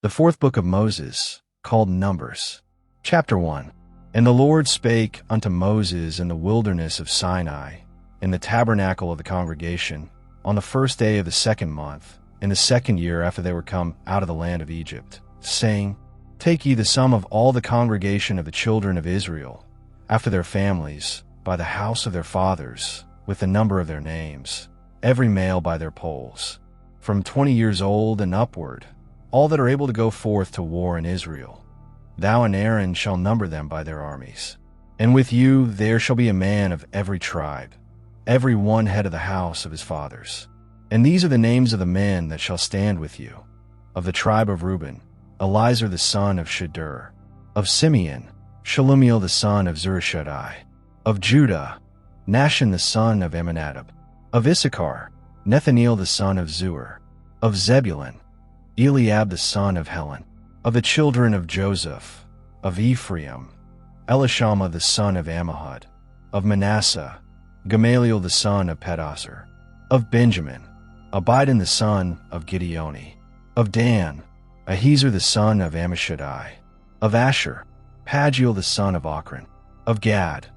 The fourth book of Moses, called Numbers. Chapter 1. And the Lord spake unto Moses in the wilderness of Sinai, in the tabernacle of the congregation, on the first day of the second month, in the second year after they were come out of the land of Egypt, saying, Take ye the sum of all the congregation of the children of Israel, after their families, by the house of their fathers, with the number of their names, every male by their polls, from 20 years old and upward, all that are able to go forth to war in Israel. Thou and Aaron shall number them by their armies. And with you there shall be a man of every tribe, every one head of the house of his fathers. And these are the names of the men that shall stand with you. Of the tribe of Reuben, Elizur the son of Shedeur. Of Simeon, Shalumiel the son of Zurishaddai. Of Judah, Nahshon the son of Amminadab. Of Issachar, Nethaneel the son of Zuar. Of Zebulun, Eliab the son of Helon. Of the children of Joseph, of Ephraim, Elishama the son of Ammihud. Of Manasseh, Gamaliel the son of Pedasur. Of Benjamin, Abidan the son of Gideoni. Of Dan, Ahiezer the son of Ammishaddai. Of Asher, Pagiel the son of Ochran. Of Gad,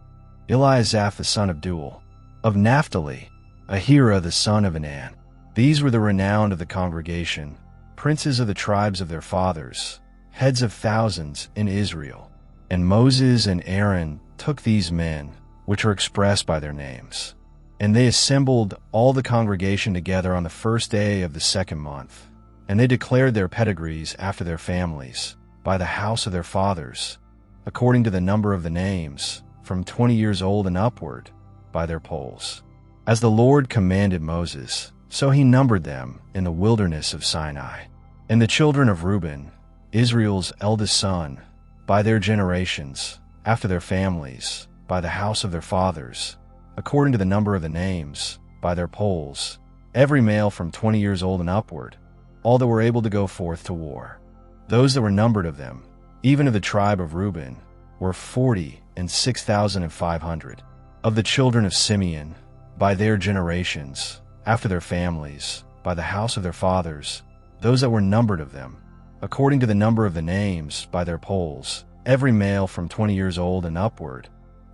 Eliasaph the son of Duel. Of Naphtali, Ahira the son of Anan. These were the renowned of the congregation, princes of the tribes of their fathers, heads of thousands in Israel. And Moses and Aaron took these men, which are expressed by their names. And they assembled all the congregation together on the first day of the second month. And they declared their pedigrees after their families, by the house of their fathers, according to the number of the names, from 20 years old and upward, by their polls. As the Lord commanded Moses, so he numbered them in the wilderness of Sinai. And the children of Reuben, Israel's eldest son, by their generations, after their families, by the house of their fathers, according to the number of the names, by their polls, every male from 20 years old and upward, all that were able to go forth to war. Those that were numbered of them, even of the tribe of Reuben, were 46,500. Of the children of Simeon, by their generations, after their families, by the house of their fathers, those that were numbered of them, according to the number of the names, by their polls, every male from 20 years old and upward,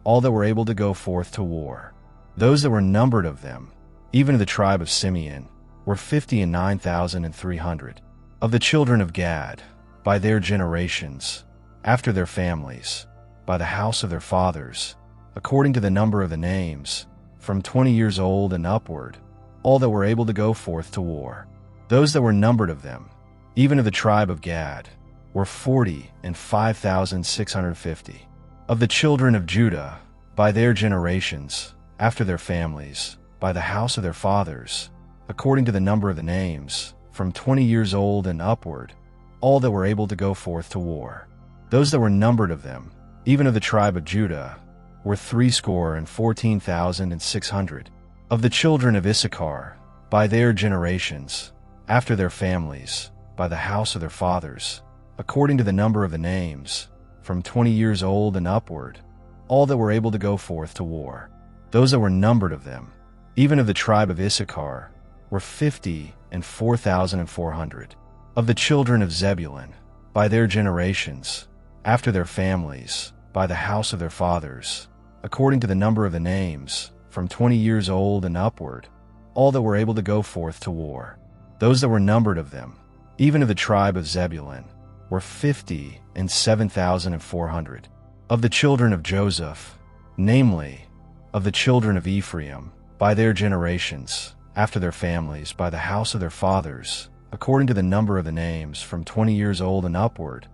all that were able to go forth to war. Those that were numbered of them, even of the tribe of Simeon, were 59,300. Of the children of Gad, by their generations, after their families, by the house of their fathers, according to the number of the names, from 20 years old and upward, all that were able to go forth to war. Those that were numbered of them, even of the tribe of Gad, were 45,650. Of the children of Judah, by their generations, after their families, by the house of their fathers, according to the number of the names, from 20 years old and upward, all that were able to go forth to war. Those that were numbered of them, even of the tribe of Judah, were 314,600. Of the children of Issachar, by their generations, after their families, by the house of their fathers, according to the number of the names, from 20 years old and upward, all that were able to go forth to war. Those that were numbered of them, even of the tribe of Issachar, were 54,400. Of the children of Zebulun, by their generations, after their families, by the house of their fathers, according to the number of the names, from 20 years old and upward, all that were able to go forth to war. Those that were numbered of them, even of the tribe of Zebulun, were 57,400. Of the children of Joseph, namely, of the children of Ephraim, by their generations, after their families, by the house of their fathers, according to the number of the names, from 20 years old and upward,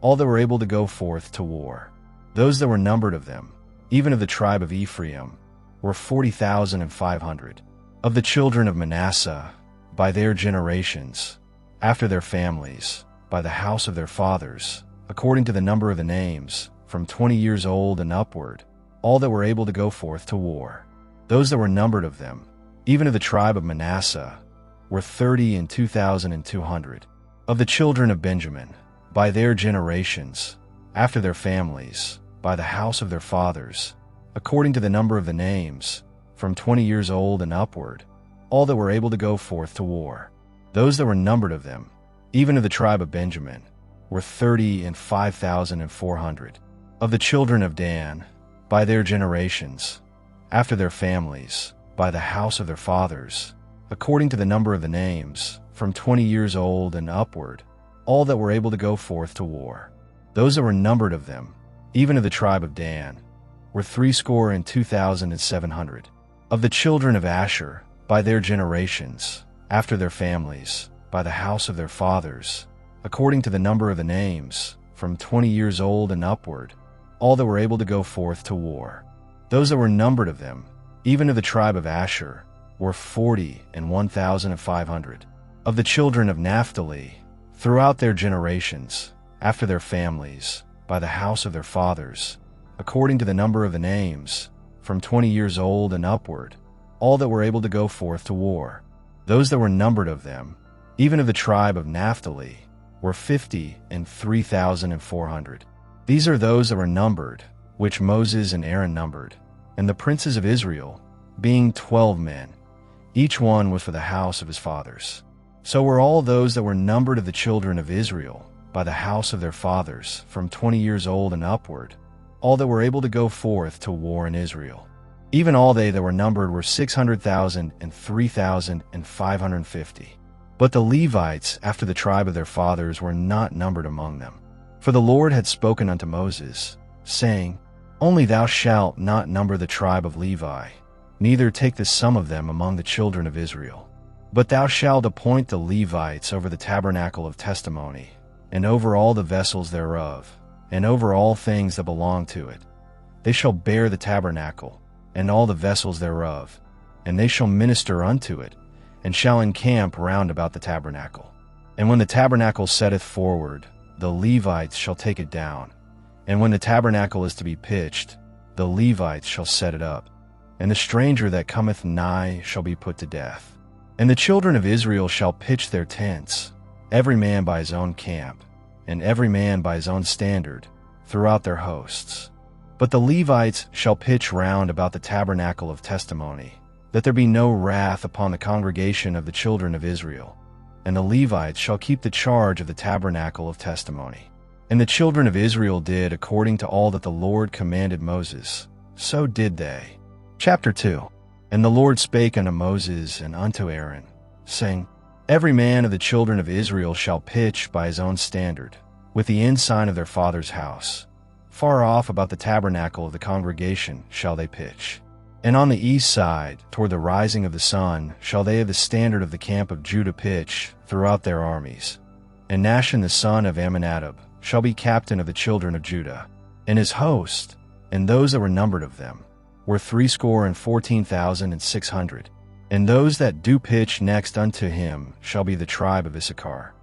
all that were able to go forth to war. Those that were numbered of them, even of the tribe of Ephraim, were 40,500. Of the children of Manasseh, by their generations, after their families, by the house of their fathers, according to the number of the names, from 20 years old and upward, all that were able to go forth to war. Those that were numbered of them, even of the tribe of Manasseh, were 32,200. Of the children of Benjamin, by their generations, after their families, by the house of their fathers, according to the number of the names, from 20 years old and upward, all that were able to go forth to war. Those that were numbered of them, even of the tribe of Benjamin, were 30,005,400. Of the children of Dan, by their generations, after their families, by the house of their fathers, according to the number of the names, from 20 years old and upward, all that were able to go forth to war. Those that were numbered of them, even of the tribe of Dan, were 62,700. Of the children of Asher, by their generations, after their families, by the house of their fathers, according to the number of the names, from 20 years old and upward, all that were able to go forth to war. Those that were numbered of them, even of the tribe of Asher, were 41,500. Of the children of Naphtali, throughout their generations, after their families, by the house of their fathers, according to the number of the names, from 20 years old and upward, all that were able to go forth to war. Those that were numbered of them, even of the tribe of Naphtali, were 53,400. These are those that were numbered, which Moses and Aaron numbered, and the princes of Israel, being 12 men. Each one was for the house of his fathers. So were all those that were numbered of the children of Israel, by the house of their fathers, from 20 years old and upward, all that were able to go forth to war in Israel. Even all they that were numbered were 600,000 and 3,550. But the Levites, after the tribe of their fathers, were not numbered among them. For the Lord had spoken unto Moses, saying, Only thou shalt not number the tribe of Levi, neither take the sum of them among the children of Israel. But thou shalt appoint the Levites over the tabernacle of testimony, and over all the vessels thereof, and over all things that belong to it. They shall bear the tabernacle, and all the vessels thereof, and they shall minister unto it, and shall encamp round about the tabernacle. And when the tabernacle setteth forward, the Levites shall take it down. And when the tabernacle is to be pitched, the Levites shall set it up. And the stranger that cometh nigh shall be put to death. And the children of Israel shall pitch their tents, every man by his own camp, and every man by his own standard, throughout their hosts. But the Levites shall pitch round about the tabernacle of testimony, that there be no wrath upon the congregation of the children of Israel. And the Levites shall keep the charge of the tabernacle of testimony. And the children of Israel did according to all that the Lord commanded Moses. So did they. Chapter 2. And the Lord spake unto Moses and unto Aaron, saying, Every man of the children of Israel shall pitch by his own standard, with the ensign of their father's house. Far off about the tabernacle of the congregation shall they pitch. And on the east side, toward the rising of the sun, shall they of the standard of the camp of Judah pitch throughout their armies. And Nahshon the son of Amminadab shall be captain of the children of Judah. And his host, and those that were numbered of them, were 314,600. And those that do pitch next unto him shall be the tribe of Issachar.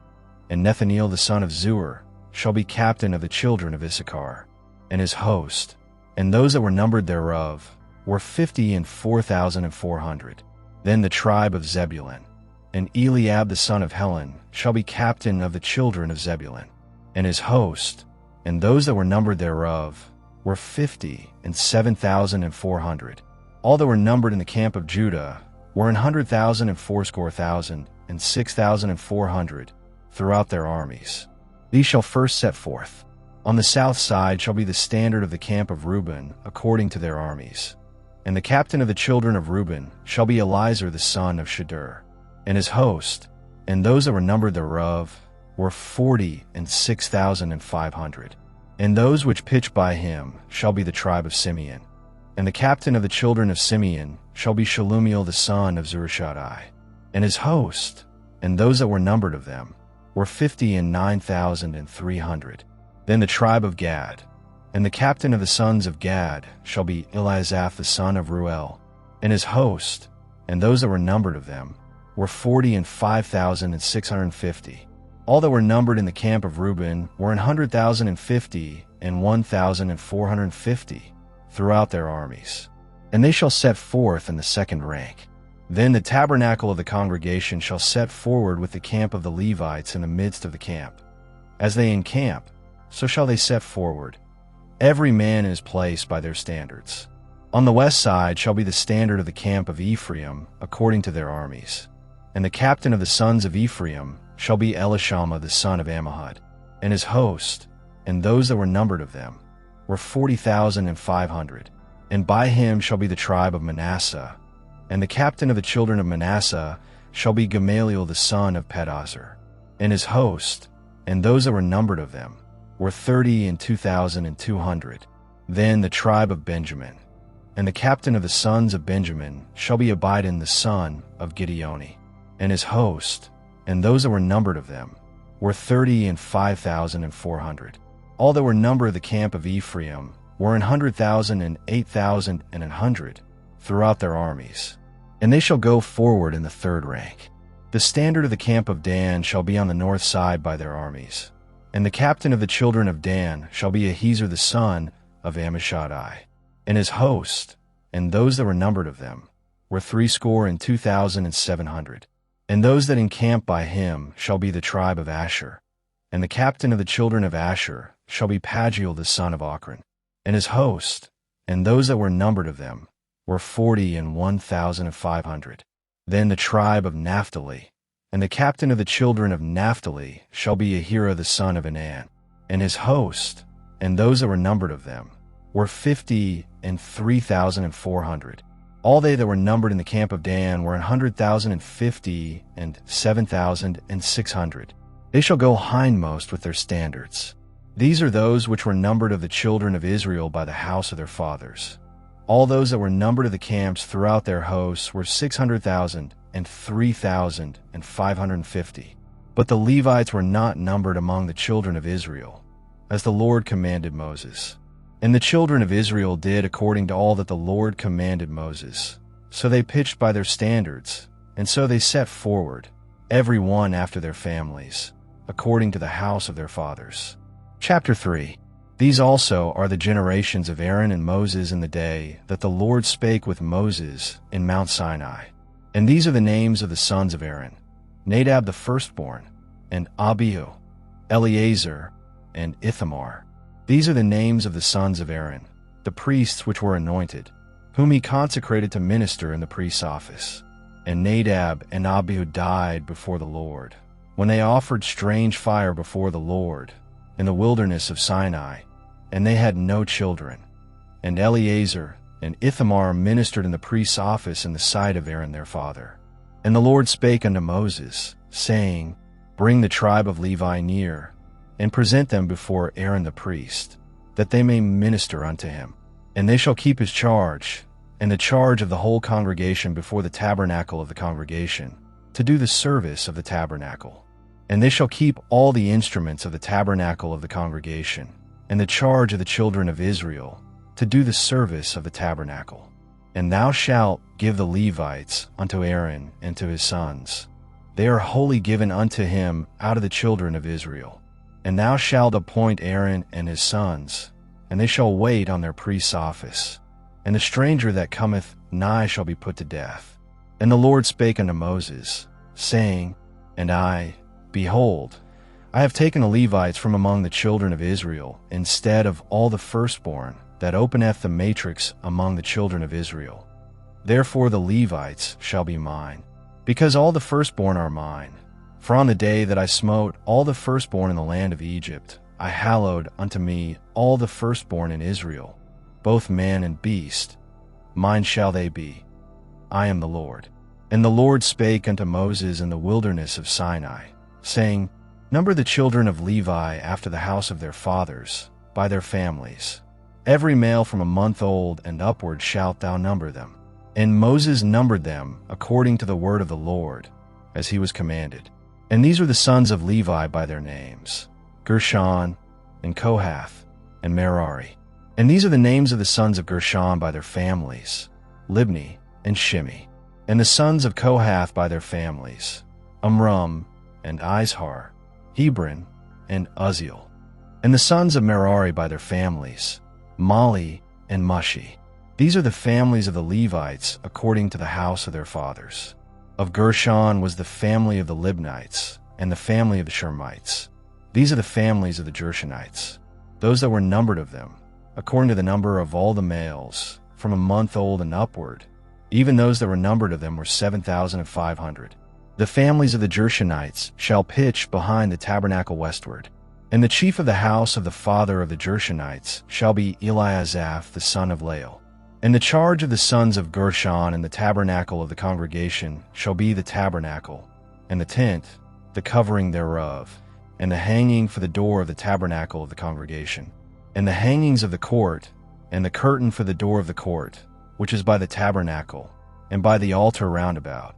And Nethaneel the son of Zuar shall be captain of the children of Issachar. And his host, and those that were numbered thereof, were 54,400. Then the tribe of Zebulun, and Eliab the son of Helon shall be captain of the children of Zebulun. And his host, and those that were numbered thereof, were 57,400. All that were numbered in the camp of Judah were 100,000 and fourscore thousand, and 6,400, throughout their armies. These shall first set forth. On the south side shall be the standard of the camp of Reuben, according to their armies. And the captain of the children of Reuben shall be Elizur the son of Shedeur. And his host, and those that were numbered thereof, were 46,500. And those which pitch by him shall be the tribe of Simeon. And the captain of the children of Simeon shall be Shelumiel the son of Zurishaddai. And his host, and those that were numbered of them, were 59,300. Then the tribe of Gad, and the captain of the sons of Gad shall be Eliasaph the son of Ruel. And his host, and those that were numbered of them, were 45,650. All that were numbered in the camp of Reuben were 100,050 and 1,450, throughout their armies. And they shall set forth in the second rank. Then the tabernacle of the congregation shall set forward with the camp of the Levites in the midst of the camp. As they encamp, so shall they set forward, every man in his place by their standards. On the west side shall be the standard of the camp of Ephraim, according to their armies. And the captain of the sons of Ephraim shall be Elishama the son of Ammihud, and his host, and those that were numbered of them, were 40,500. And by him shall be the tribe of Manasseh, and the captain of the children of Manasseh shall be Gamaliel the son of Pedazur, and his host, and those that were numbered of them, were 32,200. Then the tribe of Benjamin, and the captain of the sons of Benjamin shall be Abidan the son of Gideoni, and his host, and those that were numbered of them, were 35,400. All that were numbered of the camp of Ephraim were 100,000 and 8,100 throughout their armies. And they shall go forward in the third rank. The standard of the camp of Dan shall be on the north side by their armies. And the captain of the children of Dan shall be Ahiezer the son of Ammishaddai, and his host, and those that were numbered of them, were 62,700. And those that encamp by him shall be the tribe of Asher. And the captain of the children of Asher shall be Pagiel the son of Ochran, and his host, and those that were numbered of them, were 41,500. Then the tribe of Naphtali, and the captain of the children of Naphtali shall be Ahira the son of Enan, and his host, and those that were numbered of them, were 53,400. All they that were numbered in the camp of Dan were 100,050 and 7,600. They shall go hindmost with their standards. These are those which were numbered of the children of Israel by the house of their fathers. All those that were numbered of the camps throughout their hosts were 600,000 and 3,550. But the Levites were not numbered among the children of Israel, as the Lord commanded Moses. And the children of Israel did according to all that the Lord commanded Moses. So they pitched by their standards, and so they set forward, every one after their families, according to the house of their fathers. Chapter 3. These also are the generations of Aaron and Moses in the day that the Lord spake with Moses in Mount Sinai. And these are the names of the sons of Aaron: Nadab the firstborn, and Abihu, Eleazar, and Ithamar. These are the names of the sons of Aaron, the priests which were anointed, whom he consecrated to minister in the priest's office. And Nadab and Abihu died before the Lord, when they offered strange fire before the Lord in the wilderness of Sinai, and they had no children. And Eleazar and Ithamar ministered in the priest's office in the sight of Aaron their father. And the Lord spake unto Moses, saying, Bring the tribe of Levi near, and present them before Aaron the priest, that they may minister unto him. And they shall keep his charge, and the charge of the whole congregation before the tabernacle of the congregation, to do the service of the tabernacle. And they shall keep all the instruments of the tabernacle of the congregation, and the charge of the children of Israel, to do the service of the tabernacle. And thou shalt give the Levites unto Aaron and to his sons. They are wholly given unto him out of the children of Israel. And thou shalt appoint Aaron and his sons, and they shall wait on their priest's office. And the stranger that cometh nigh shall be put to death. And the Lord spake unto Moses, saying, And I, behold, I have taken the Levites from among the children of Israel, instead of all the firstborn that openeth the matrix among the children of Israel. Therefore the Levites shall be mine, because all the firstborn are mine. For on the day that I smote all the firstborn in the land of Egypt, I hallowed unto me all the firstborn in Israel, both man and beast. Mine shall they be. I am the Lord. And the Lord spake unto Moses in the wilderness of Sinai, saying, Number the children of Levi after the house of their fathers, by their families. Every male from a month old and upward shalt thou number them. And Moses numbered them according to the word of the Lord, as he was commanded. And these were the sons of Levi by their names: Gershon, and Kohath, and Merari. And these are the names of the sons of Gershon by their families: Libni and Shimi. And the sons of Kohath by their families: Amram, and Izhar, Hebron, and Uzziel. And the sons of Merari by their families: Mali and Mushi. These are the families of the Levites according to the house of their fathers. Of Gershon was the family of the Libnites, and the family of the Shermites. These are the families of the Gershonites, those that were numbered of them, according to the number of all the males, from a month old and upward. Even those that were numbered of them were 7,500. The families of the Gershonites shall pitch behind the tabernacle westward. And the chief of the house of the father of the Gershonites shall be Eliasaph the son of Lael. And the charge of the sons of Gershon in the tabernacle of the congregation shall be the tabernacle, and the tent, the covering thereof, and the hanging for the door of the tabernacle of the congregation, and the hangings of the court, and the curtain for the door of the court, which is by the tabernacle, and by the altar round about,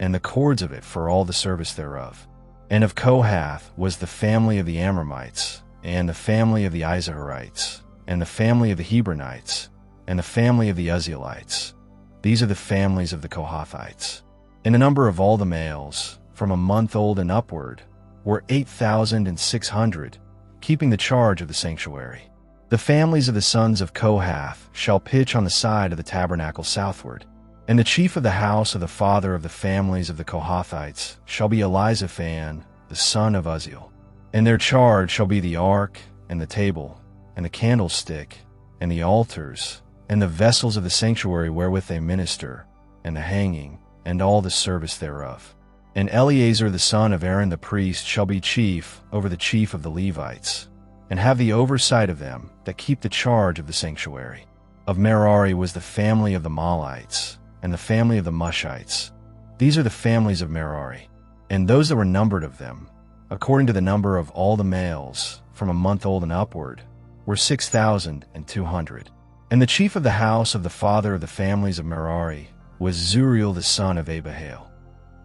and the cords of it for all the service thereof. And of Kohath was the family of the Amramites, and the family of the Izaharites, and the family of the Hebronites, and the family of the Uzzielites. These are the families of the Kohathites. And the number of all the males, from a month old and upward, were 8,600, keeping the charge of the sanctuary. The families of the sons of Kohath shall pitch on the side of the tabernacle southward. And the chief of the house of the father of the families of the Kohathites shall be Elizaphan, the son of Uzziel. And their charge shall be the ark, and the table, and the candlestick, and the altars, and the vessels of the sanctuary wherewith they minister, and the hanging, and all the service thereof. And Eleazar the son of Aaron the priest shall be chief over the chief of the Levites, and have the oversight of them that keep the charge of the sanctuary. Of Merari was the family of the Mahlites, and the family of the Mushites. These are the families of Merari. And those that were numbered of them, according to the number of all the males, from a month old and upward, were 6,200. And the chief of the house of the father of the families of Merari was Zuriel the son of Abihail.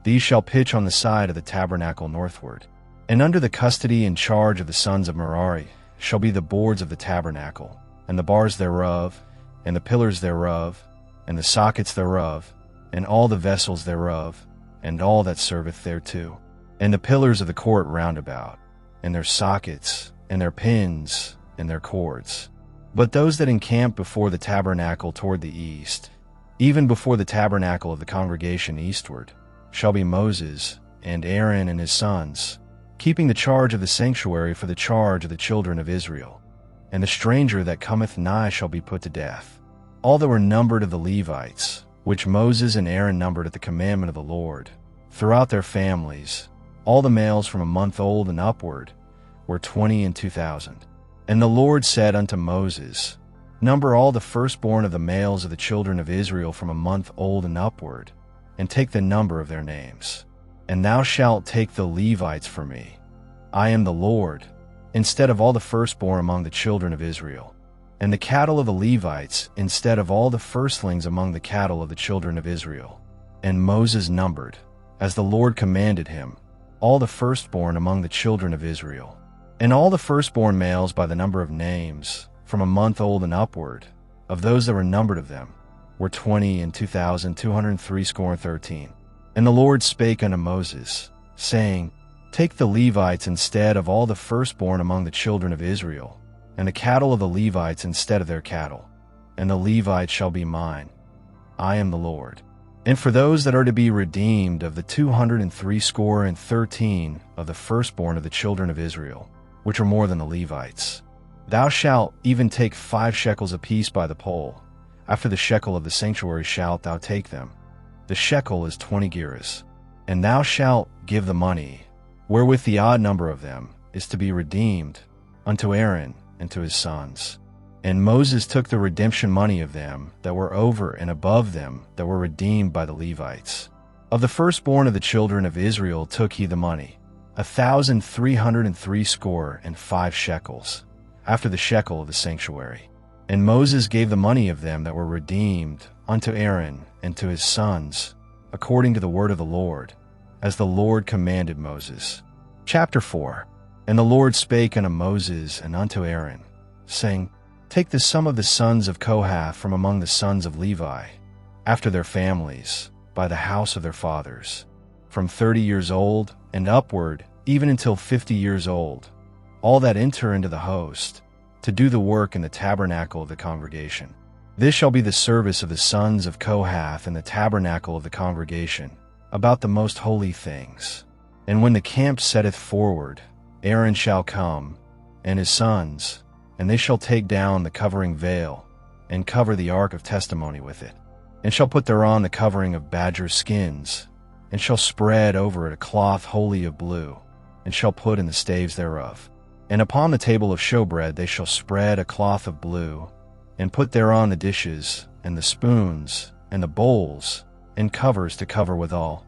These shall pitch on the side of the tabernacle northward. And under the custody and charge of the sons of Merari shall be the boards of the tabernacle, and the bars thereof, and the pillars thereof, and the sockets thereof, and all the vessels thereof, and all that serveth thereto, and the pillars of the court round about, and their sockets, and their pins, and their cords. But those that encamp before the tabernacle toward the east, even before the tabernacle of the congregation eastward, shall be Moses, and Aaron and his sons, keeping the charge of the sanctuary for the charge of the children of Israel. And the stranger that cometh nigh shall be put to death. All that were numbered of the Levites, which Moses and Aaron numbered at the commandment of the Lord, throughout their families, all the males from a month old and upward, were 22,000. And the Lord said unto Moses, Number all the firstborn of the males of the children of Israel from a month old and upward, and take the number of their names. And thou shalt take the Levites for me. I am the Lord, instead of all the firstborn among the children of Israel. And the cattle of the Levites instead of all the firstlings among the cattle of the children of Israel. And Moses numbered, as the Lord commanded him, all the firstborn among the children of Israel. And all the firstborn males by the number of names, from a month old and upward, of those that were numbered of them, were 22,213. And the Lord spake unto Moses, saying, Take the Levites instead of all the firstborn among the children of Israel, and the cattle of the Levites instead of their cattle, and the Levites shall be mine. I am the Lord. And for those that are to be redeemed of the 213 of the firstborn of the children of Israel, which are more than the Levites, thou shalt even take 5 shekels apiece by the poll. After the shekel of the sanctuary shalt thou take them. The shekel is 20 gerahs. And thou shalt give the money, wherewith the odd number of them is to be redeemed, unto Aaron and to his sons. And Moses took the redemption money of them that were over and above them that were redeemed by the Levites. Of the firstborn of the children of Israel took he the money, 1,365 shekels, after the shekel of the sanctuary. And Moses gave the money of them that were redeemed unto Aaron and to his sons, according to the word of the Lord, as the Lord commanded Moses. Chapter 4. And the Lord spake unto Moses and unto Aaron, saying, Take the sum of the sons of Kohath from among the sons of Levi, after their families, by the house of their fathers, from 30 years old and upward, even until 50 years old, all that enter into the host, to do the work in the tabernacle of the congregation. This shall be the service of the sons of Kohath in the tabernacle of the congregation, about the most holy things. And when the camp setteth forward, Aaron shall come, and his sons, and they shall take down the covering veil, and cover the ark of testimony with it, and shall put thereon the covering of badger skins, and shall spread over it a cloth wholly of blue, and shall put in the staves thereof. And upon the table of showbread they shall spread a cloth of blue, and put thereon the dishes, and the spoons, and the bowls, and covers to cover withal.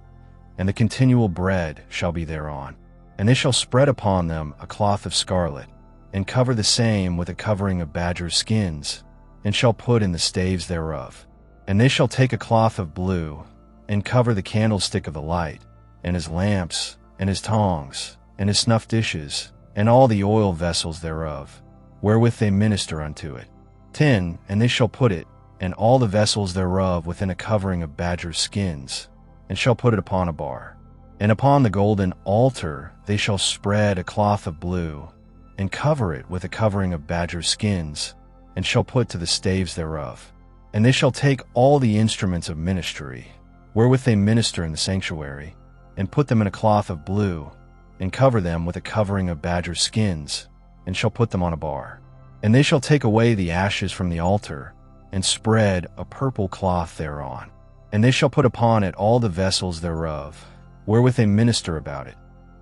And the continual bread shall be thereon. And they shall spread upon them a cloth of scarlet, and cover the same with a covering of badgers' skins, and shall put in the staves thereof. And they shall take a cloth of blue, and cover the candlestick of the light, and his lamps, and his tongs, and his snuff dishes, and all the oil vessels thereof, wherewith they minister unto it. 10. And they shall put it, and all the vessels thereof, within a covering of badgers' skins, and shall put it upon a bar. And upon the golden altar they shall spread a cloth of blue, and cover it with a covering of badgers' skins, and shall put to the staves thereof. And they shall take all the instruments of ministry, wherewith they minister in the sanctuary, and put them in a cloth of blue, and cover them with a covering of badgers' skins, and shall put them on a bar. And they shall take away the ashes from the altar, and spread a purple cloth thereon. And they shall put upon it all the vessels thereof, wherewith they minister about it,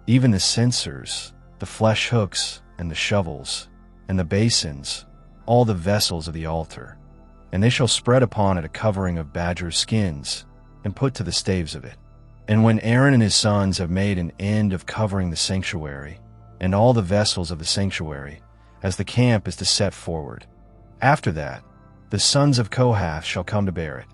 even the censers, the flesh hooks, and the shovels, and the basins, all the vessels of the altar. And they shall spread upon it a covering of badgers' skins, and put to the staves of it. And when Aaron and his sons have made an end of covering the sanctuary, and all the vessels of the sanctuary, as the camp is to set forward, after that, the sons of Kohath shall come to bear it,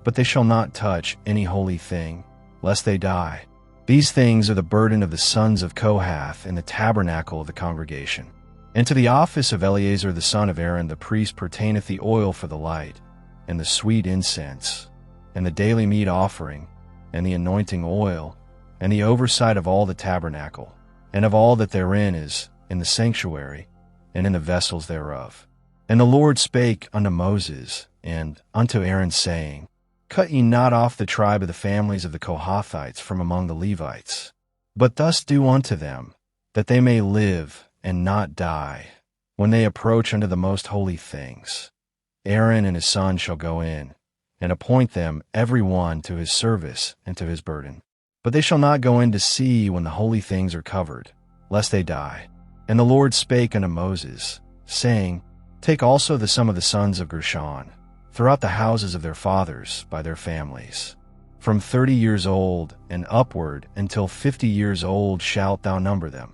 but they shall not touch any holy thing, lest they die. These things are the burden of the sons of Kohath in the tabernacle of the congregation. And to the office of Eleazar the son of Aaron the priest pertaineth the oil for the light, and the sweet incense, and the daily meat offering, and the anointing oil, and the oversight of all the tabernacle, and of all that therein is, in the sanctuary, and in the vessels thereof. And the Lord spake unto Moses and unto Aaron, saying, Cut ye not off the tribe of the families of the Kohathites from among the Levites, but thus do unto them, that they may live and not die, when they approach unto the most holy things. Aaron and his sons shall go in, and appoint them every one to his service and to his burden. But they shall not go in to see when the holy things are covered, lest they die. And the Lord spake unto Moses, saying, Take also the sum of the sons of Gershon, throughout the houses of their fathers by their families. From 30 years old and upward until 50 years old shalt thou number them,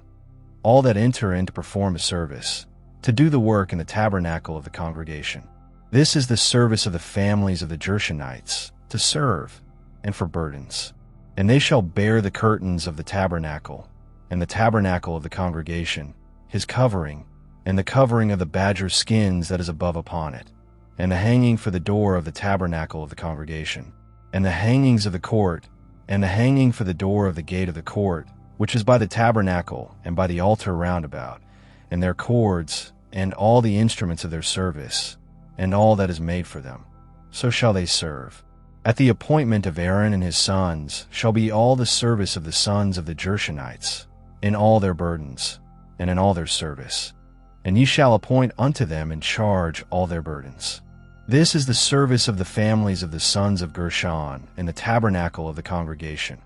all that enter in to perform a service, to do the work in the tabernacle of the congregation. This is the service of the families of the Gershonites, to serve, and for burdens. And they shall bear the curtains of the tabernacle, and the tabernacle of the congregation, his covering, and the covering of the badger skins that is above upon it, and the hanging for the door of the tabernacle of the congregation, and the hangings of the court, and the hanging for the door of the gate of the court, which is by the tabernacle and by the altar round about, and their cords, and all the instruments of their service, and all that is made for them. So shall they serve. At the appointment of Aaron and his sons shall be all the service of the sons of the Gershonites, in all their burdens, and in all their service. And ye shall appoint unto them in charge all their burdens. This is the service of the families of the sons of Gershon in the tabernacle of the congregation.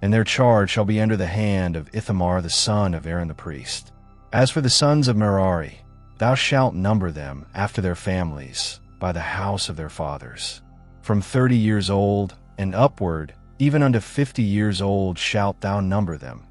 And their charge shall be under the hand of Ithamar the son of Aaron the priest. As for the sons of Merari, thou shalt number them after their families, by the house of their fathers. From 30 years old and upward, even unto 50 years old shalt thou number them,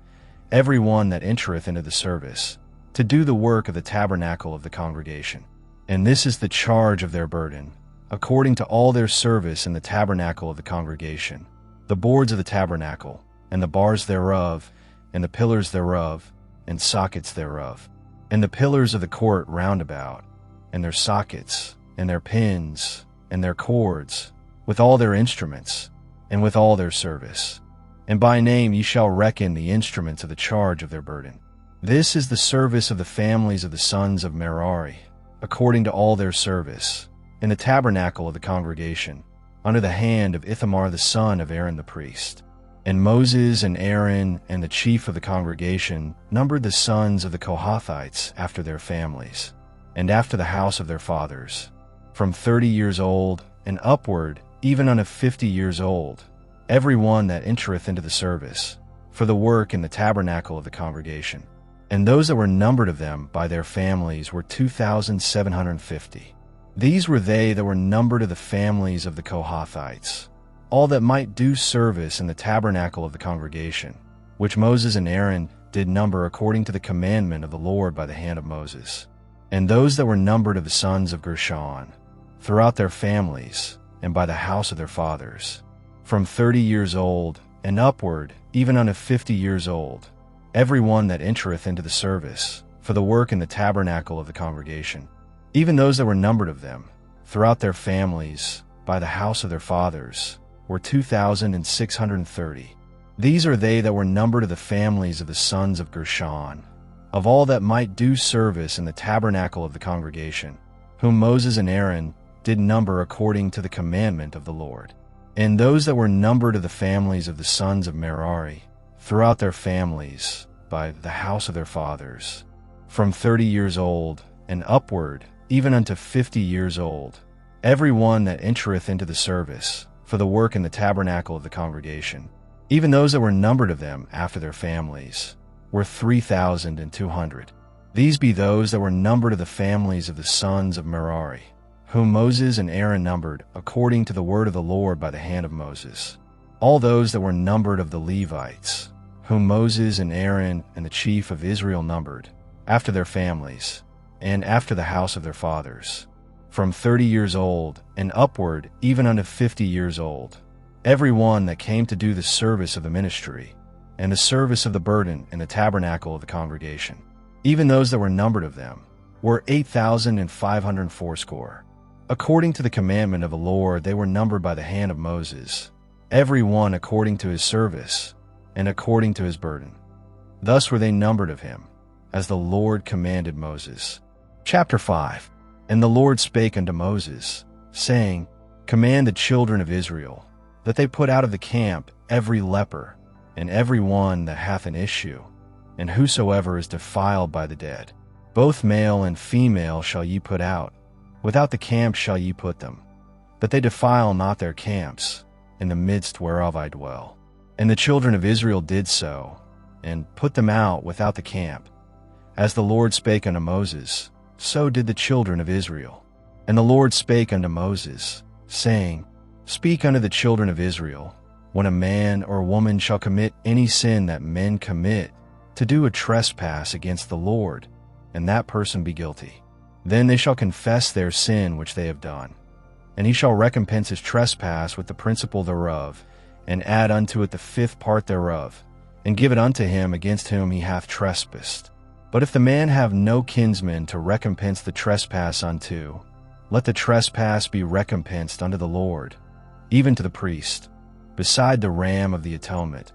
every one that entereth into the service, to do the work of the tabernacle of the congregation. And this is the charge of their burden, according to all their service in the tabernacle of the congregation, the boards of the tabernacle, and the bars thereof, and the pillars thereof, and sockets thereof, and the pillars of the court round about, and their sockets, and their pins, and their cords, with all their instruments, and with all their service. And by name ye shall reckon the instruments of the charge of their burden. This is the service of the families of the sons of Merari, according to all their service, in the tabernacle of the congregation, under the hand of Ithamar the son of Aaron the priest. And Moses and Aaron and the chief of the congregation numbered the sons of the Kohathites after their families, and after the house of their fathers, from 30 years old and upward, even unto 50 years old, every one that entereth into the service, for the work in the tabernacle of the congregation. And those that were numbered of them by their families were 2,750. These were they that were numbered of the families of the Kohathites, all that might do service in the tabernacle of the congregation, which Moses and Aaron did number according to the commandment of the Lord by the hand of Moses. And those that were numbered of the sons of Gershon, throughout their families, and by the house of their fathers, from 30 years old and upward, even unto 50 years old, every one that entereth into the service, for the work in the tabernacle of the congregation. Even those that were numbered of them, throughout their families, by the house of their fathers, were 2,630. These are they that were numbered of the families of the sons of Gershon, of all that might do service in the tabernacle of the congregation, whom Moses and Aaron did number according to the commandment of the Lord. And those that were numbered of the families of the sons of Merari, throughout their families, by the house of their fathers, from 30 years old and upward, even unto 50 years old, every one that entereth into the service, for the work in the tabernacle of the congregation. Even those that were numbered of them after their families were 3,200. These be those that were numbered of the families of the sons of Merari, whom Moses and Aaron numbered according to the word of the Lord by the hand of Moses. All those that were numbered of the Levites, whom Moses and Aaron and the chief of Israel numbered, after their families, and after the house of their fathers, from 30 years old and upward, even unto 50 years old, every one that came to do the service of the ministry, and the service of the burden in the tabernacle of the congregation. Even those that were numbered of them were 8,580. According to the commandment of the Lord, they were numbered by the hand of Moses, every one according to his service, and according to his burden. Thus were they numbered of him, as the Lord commanded Moses. Chapter 5. And the Lord spake unto Moses, saying, Command the children of Israel, that they put out of the camp every leper, and every one that hath an issue, and whosoever is defiled by the dead. Both male and female shall ye put out, without the camp shall ye put them, that they defile not their camps, in the midst whereof I dwell. And the children of Israel did so, and put them out without the camp. As the Lord spake unto Moses, so did the children of Israel. And the Lord spake unto Moses, saying, Speak unto the children of Israel, when a man or woman shall commit any sin that men commit, to do a trespass against the Lord, and that person be guilty. Then they shall confess their sin which they have done, and he shall recompense his trespass with the principal thereof, and add unto it the 5th part thereof, and give it unto him against whom he hath trespassed. But if the man have no kinsman to recompense the trespass unto, let the trespass be recompensed unto the Lord, even to the priest, beside the ram of the atonement,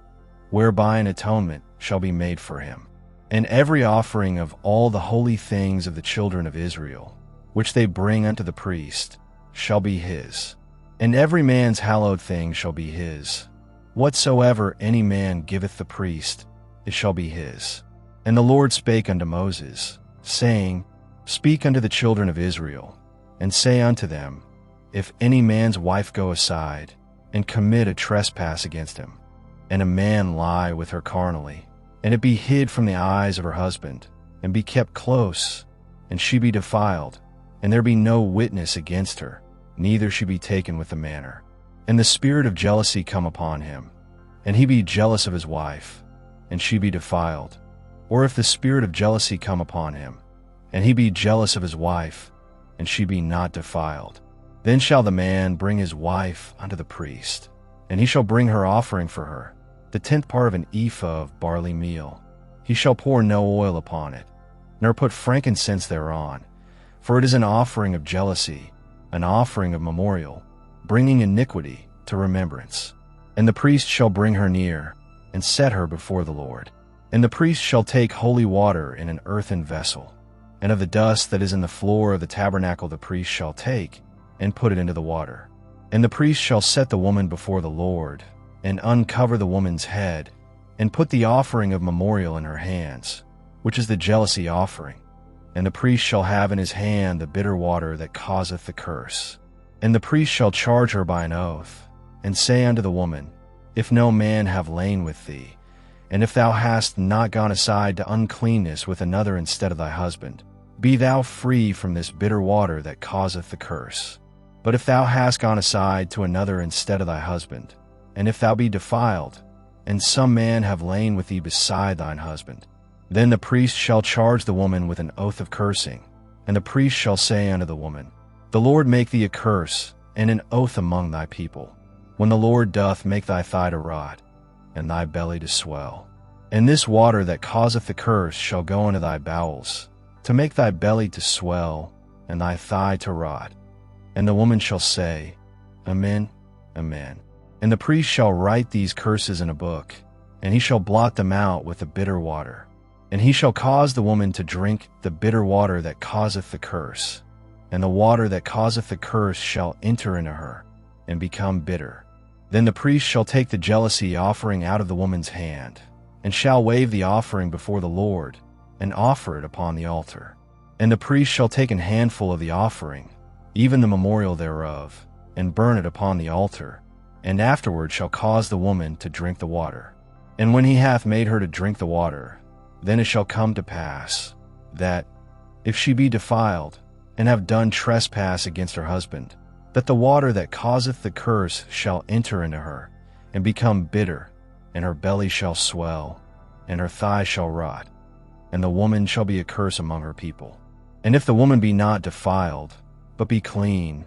whereby an atonement shall be made for him. And every offering of all the holy things of the children of Israel, which they bring unto the priest, shall be his. And every man's hallowed thing shall be his. Whatsoever any man giveth the priest, it shall be his. And the Lord spake unto Moses, saying, Speak unto the children of Israel, and say unto them, If any man's wife go aside, and commit a trespass against him, and a man lie with her carnally, and it be hid from the eyes of her husband, and be kept close, and she be defiled, and there be no witness against her, neither she be taken with the manner, and the spirit of jealousy come upon him, and he be jealous of his wife, and she be defiled, or if the spirit of jealousy come upon him, and he be jealous of his wife, and she be not defiled, then shall the man bring his wife unto the priest, and he shall bring her offering for her, the 10th part of an ephah of barley meal. He shall pour no oil upon it, nor put frankincense thereon, for it is an offering of jealousy, an offering of memorial, bringing iniquity to remembrance. And the priest shall bring her near, and set her before the Lord. And the priest shall take holy water in an earthen vessel, and of the dust that is in the floor of the tabernacle the priest shall take, and put it into the water. And the priest shall set the woman before the Lord, and uncover the woman's head, and put the offering of memorial in her hands, which is the jealousy offering. And the priest shall have in his hand the bitter water that causeth the curse. And the priest shall charge her by an oath, and say unto the woman, if no man have lain with thee, and if thou hast not gone aside to uncleanness with another instead of thy husband, be thou free from this bitter water that causeth the curse. But if thou hast gone aside to another instead of thy husband, and if thou be defiled, and some man have lain with thee beside thine husband, then the priest shall charge the woman with an oath of cursing, and the priest shall say unto the woman, The Lord make thee a curse, and an oath among thy people, when the Lord doth make thy thigh to rot, and thy belly to swell. And this water that causeth the curse shall go into thy bowels, to make thy belly to swell, and thy thigh to rot. And the woman shall say, Amen, Amen. And the priest shall write these curses in a book, and he shall blot them out with the bitter water. And he shall cause the woman to drink the bitter water that causeth the curse, and the water that causeth the curse shall enter into her, and become bitter. Then the priest shall take the jealousy offering out of the woman's hand, and shall wave the offering before the Lord, and offer it upon the altar. And the priest shall take an handful of the offering, even the memorial thereof, and burn it upon the altar, and afterward shall cause the woman to drink the water. And when he hath made her to drink the water, then it shall come to pass, that, if she be defiled, and have done trespass against her husband, that the water that causeth the curse shall enter into her, and become bitter, and her belly shall swell, and her thigh shall rot, and the woman shall be a curse among her people. And if the woman be not defiled, but be clean,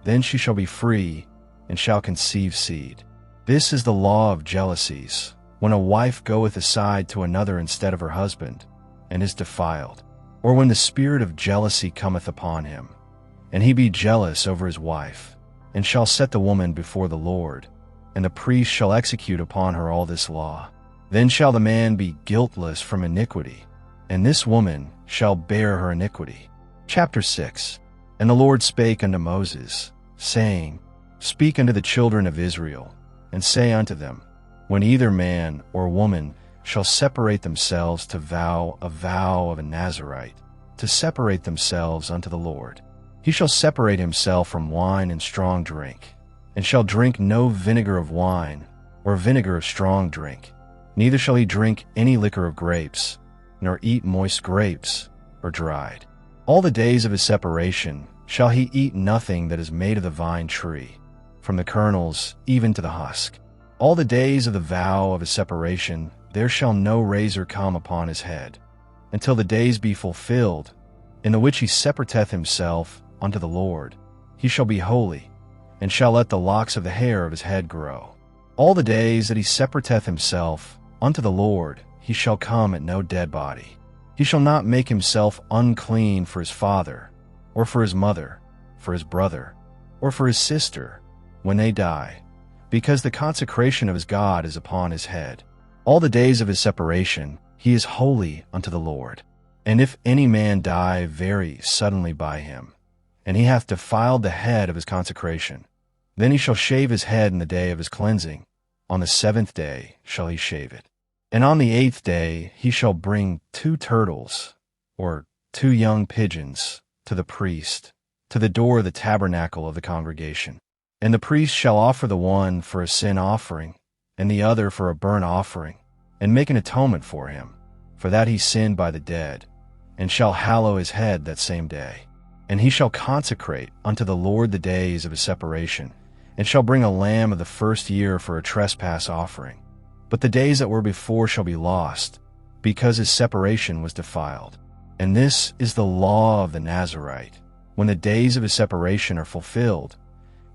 then she shall be free, and shall conceive seed. This is the law of jealousies, when a wife goeth aside to another instead of her husband, and is defiled, or when the spirit of jealousy cometh upon him, and he be jealous over his wife, and shall set the woman before the Lord, and the priest shall execute upon her all this law. Then shall the man be guiltless from iniquity, and this woman shall bear her iniquity. Chapter 6. And the Lord spake unto Moses, saying, Speak unto the children of Israel, and say unto them, When either man or woman shall separate themselves to vow a vow of a Nazirite, to separate themselves unto the Lord, he shall separate himself from wine and strong drink, and shall drink no vinegar of wine, or vinegar of strong drink, neither shall he drink any liquor of grapes, nor eat moist grapes, or dried. All the days of his separation shall he eat nothing that is made of the vine tree, from the kernels even to the husk. All the days of the vow of his separation there shall no razor come upon his head, until the days be fulfilled, in the which he separateth himself unto the Lord. He shall be holy, and shall let the locks of the hair of his head grow. All the days that he separateth himself unto the Lord he shall come at no dead body. He shall not make himself unclean for his father, or for his mother, for his brother, or for his sister, when they die, because the consecration of his God is upon his head. All the days of his separation he is holy unto the Lord. And if any man die very suddenly by him, and he hath defiled the head of his consecration, then he shall shave his head in the day of his cleansing. On the 7th day shall he shave it. And on the 8th day he shall bring 2 turtles, or 2 young pigeons, to the priest, to the door of the tabernacle of the congregation. And the priest shall offer the one for a sin offering, and the other for a burnt offering, and make an atonement for him, for that he sinned by the dead, and shall hallow his head that same day. And he shall consecrate unto the Lord the days of his separation, and shall bring a lamb of the first year for a trespass offering. But the days that were before shall be lost, because his separation was defiled. And this is the law of the Nazirite. When the days of his separation are fulfilled,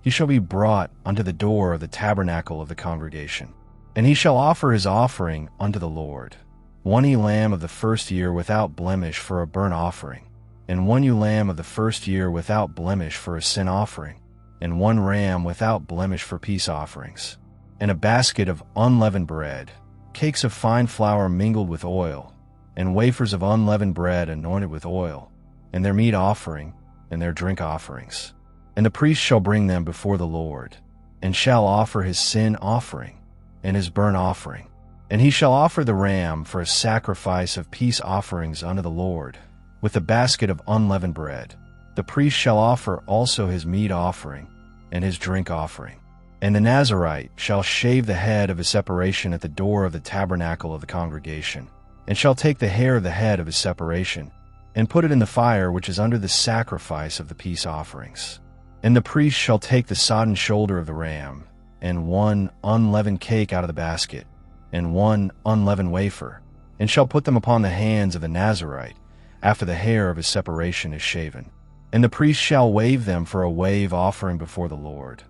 he shall be brought unto the door of the tabernacle of the congregation. And he shall offer his offering unto the Lord, 1 ewe lamb of the first year without blemish for a burnt offering, and 1 ewe lamb of the first year without blemish for a sin offering, and 1 ram without blemish for peace offerings, and a basket of unleavened bread, cakes of fine flour mingled with oil, and wafers of unleavened bread anointed with oil, and their meat offering, and their drink offerings. And the priest shall bring them before the Lord, and shall offer his sin offering, and his burnt offering. And he shall offer the ram for a sacrifice of peace offerings unto the Lord, with a basket of unleavened bread. The priest shall offer also his meat offering, and his drink offering. And the Nazirite shall shave the head of his separation at the door of the tabernacle of the congregation, and shall take the hair of the head of his separation, and put it in the fire which is under the sacrifice of the peace offerings. And the priest shall take the sodden shoulder of the ram, and one unleavened cake out of the basket, and one unleavened wafer, and shall put them upon the hands of the Nazirite, after the hair of his separation is shaven. And the priest shall wave them for a wave offering before the Lord.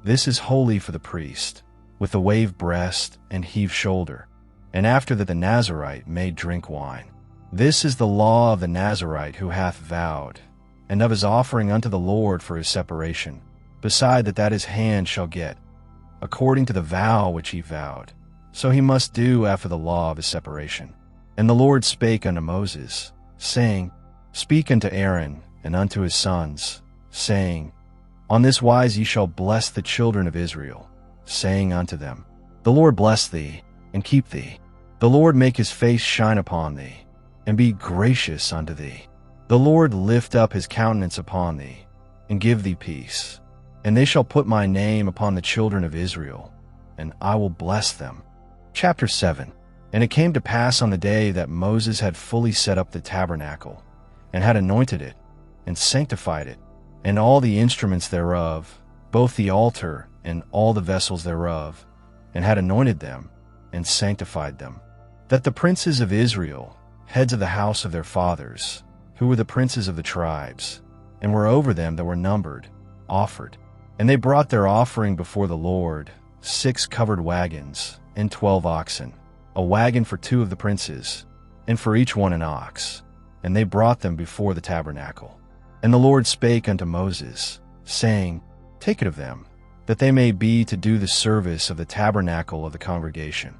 This is holy for the priest, with the wave breast and heave shoulder, and after that the Nazirite may drink wine. This is the law of the Nazirite who hath vowed, and of his offering unto the Lord for his separation, beside that his hand shall get, according to the vow which he vowed. So he must do after the law of his separation. And the Lord spake unto Moses, saying, Speak unto Aaron and unto his sons, saying, On this wise ye shall bless the children of Israel, saying unto them, The Lord bless thee, and keep thee. The Lord make his face shine upon thee, and be gracious unto thee. The Lord lift up his countenance upon thee, and give thee peace. And they shall put my name upon the children of Israel, and I will bless them. Chapter 7. And it came to pass on the day that Moses had fully set up the tabernacle, and had anointed it, and sanctified it, and all the instruments thereof, both the altar and all the vessels thereof, and had anointed them, and sanctified them, that the princes of Israel, heads of the house of their fathers, who were the princes of the tribes, and were over them that were numbered, offered. And they brought their offering before the Lord, 6 covered wagons, and 12 oxen, a wagon for 2 of the princes, and for each one an ox. And they brought them before the tabernacle. And the Lord spake unto Moses, saying, Take it of them, that they may be to do the service of the tabernacle of the congregation.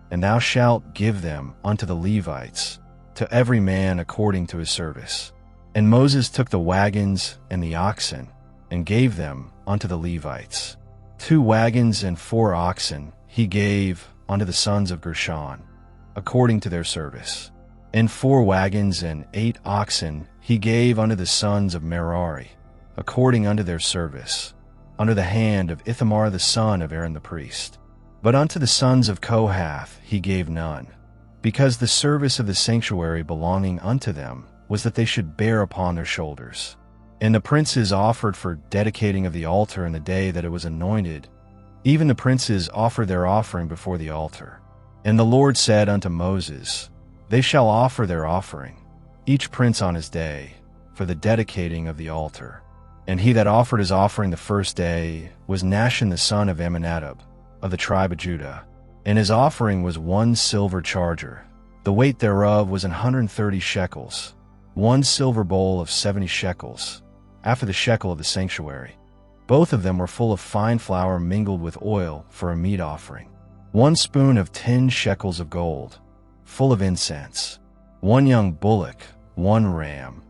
And thou shalt give them unto the Levites, to every man according to his service. And Moses took the wagons and the oxen, and gave them unto the Levites. 2 wagons and 4 oxen he gave unto the sons of Gershon, according to their service. And 4 wagons and 8 oxen he gave unto the sons of Merari, according unto their service, under the hand of Ithamar the son of Aaron the priest. But unto the sons of Kohath he gave none, because the service of the sanctuary belonging unto them was that they should bear upon their shoulders. And the princes offered for dedicating of the altar in the day that it was anointed. Even the princes offered their offering before the altar. And the Lord said unto Moses, They shall offer their offering, each prince on his day, for the dedicating of the altar. And he that offered his offering the first day was Nahshon the son of Amminadab, of the tribe of Judah. And his offering was 1 silver charger. The weight thereof was 130 shekels, 1 silver bowl of 70 shekels, after the shekel of the sanctuary. Both of them were full of fine flour mingled with oil for a meat offering. 1 spoon of 10 shekels of gold, full of incense. 1 young bullock, 1 ram,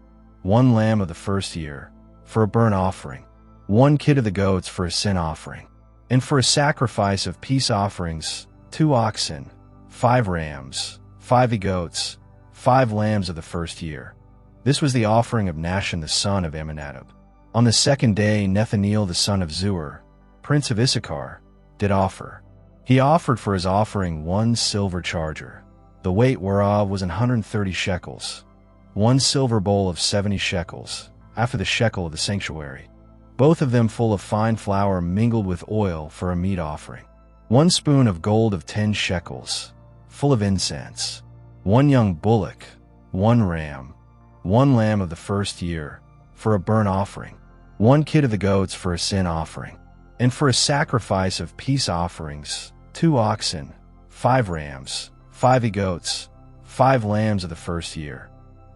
1 lamb of the first year, for a burnt offering. 1 kid of the goats for a sin offering. And for a sacrifice of peace offerings, 2 oxen, 5 rams, 5 he-goats, 5 lambs of the first year. This was the offering of Nahshon the son of Amminadab. On the 2nd day Nethaneel the son of Zuar, prince of Issachar, did offer. He offered for his offering 1 silver charger, the weight whereof was 130 shekels, 1 silver bowl of 70 shekels, after the shekel of the sanctuary, both of them full of fine flour mingled with oil for a meat offering. 1 spoon of gold of 10 shekels, full of incense. 1 young bullock, 1 ram, 1 lamb of the first year, for a burnt offering. 1 kid of the goats for a sin offering. And for a sacrifice of peace offerings, 2 oxen, 5 rams, 5 he-goats, 5 lambs of the first year.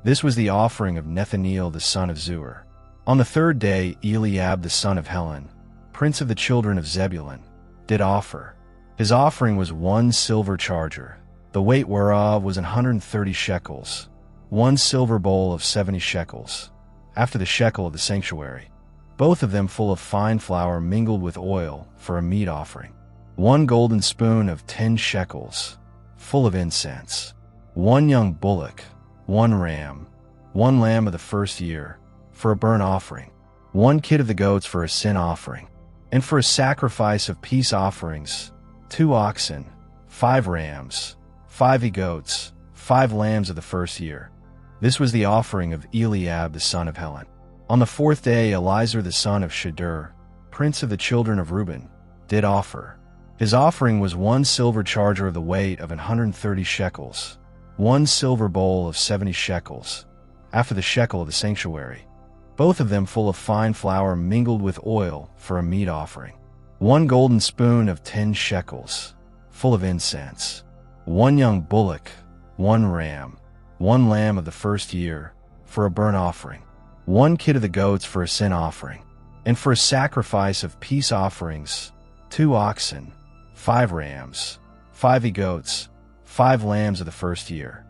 This was the offering of Nethaneel the son of Zuar. On the 3rd day Eliab the son of Helon, prince of the children of Zebulun, did offer. His offering was 1 silver charger, the weight whereof was 130 shekels, 1 silver bowl of 70 shekels, after the shekel of the sanctuary, both of them full of fine flour mingled with oil for a meat offering. 1 golden spoon of 10 shekels, full of incense. 1 young bullock, 1 ram, 1 lamb of the first year, for a burnt offering. 1 kid of the goats for a sin offering. And for a sacrifice of peace offerings, 2 oxen, 5 rams, 5 he-goats, 5 lambs of the first year. This was the offering of Eliab the son of Helon. On the 4th day Elizur the son of Shedeur, prince of the children of Reuben, did offer. His offering was 1 silver charger of the weight of 130 shekels, 1 silver bowl of 70 shekels, after the shekel of the sanctuary, both of them full of fine flour mingled with oil for a meat offering, 1 golden spoon of 10 shekels, full of incense, 1 young bullock, 1 ram, 1 lamb of the first year, for a burnt offering, 1 kid of the goats for a sin offering, and for a sacrifice of peace offerings, 2 oxen, 5 rams, 5 he-goats, 5 lambs of the first year.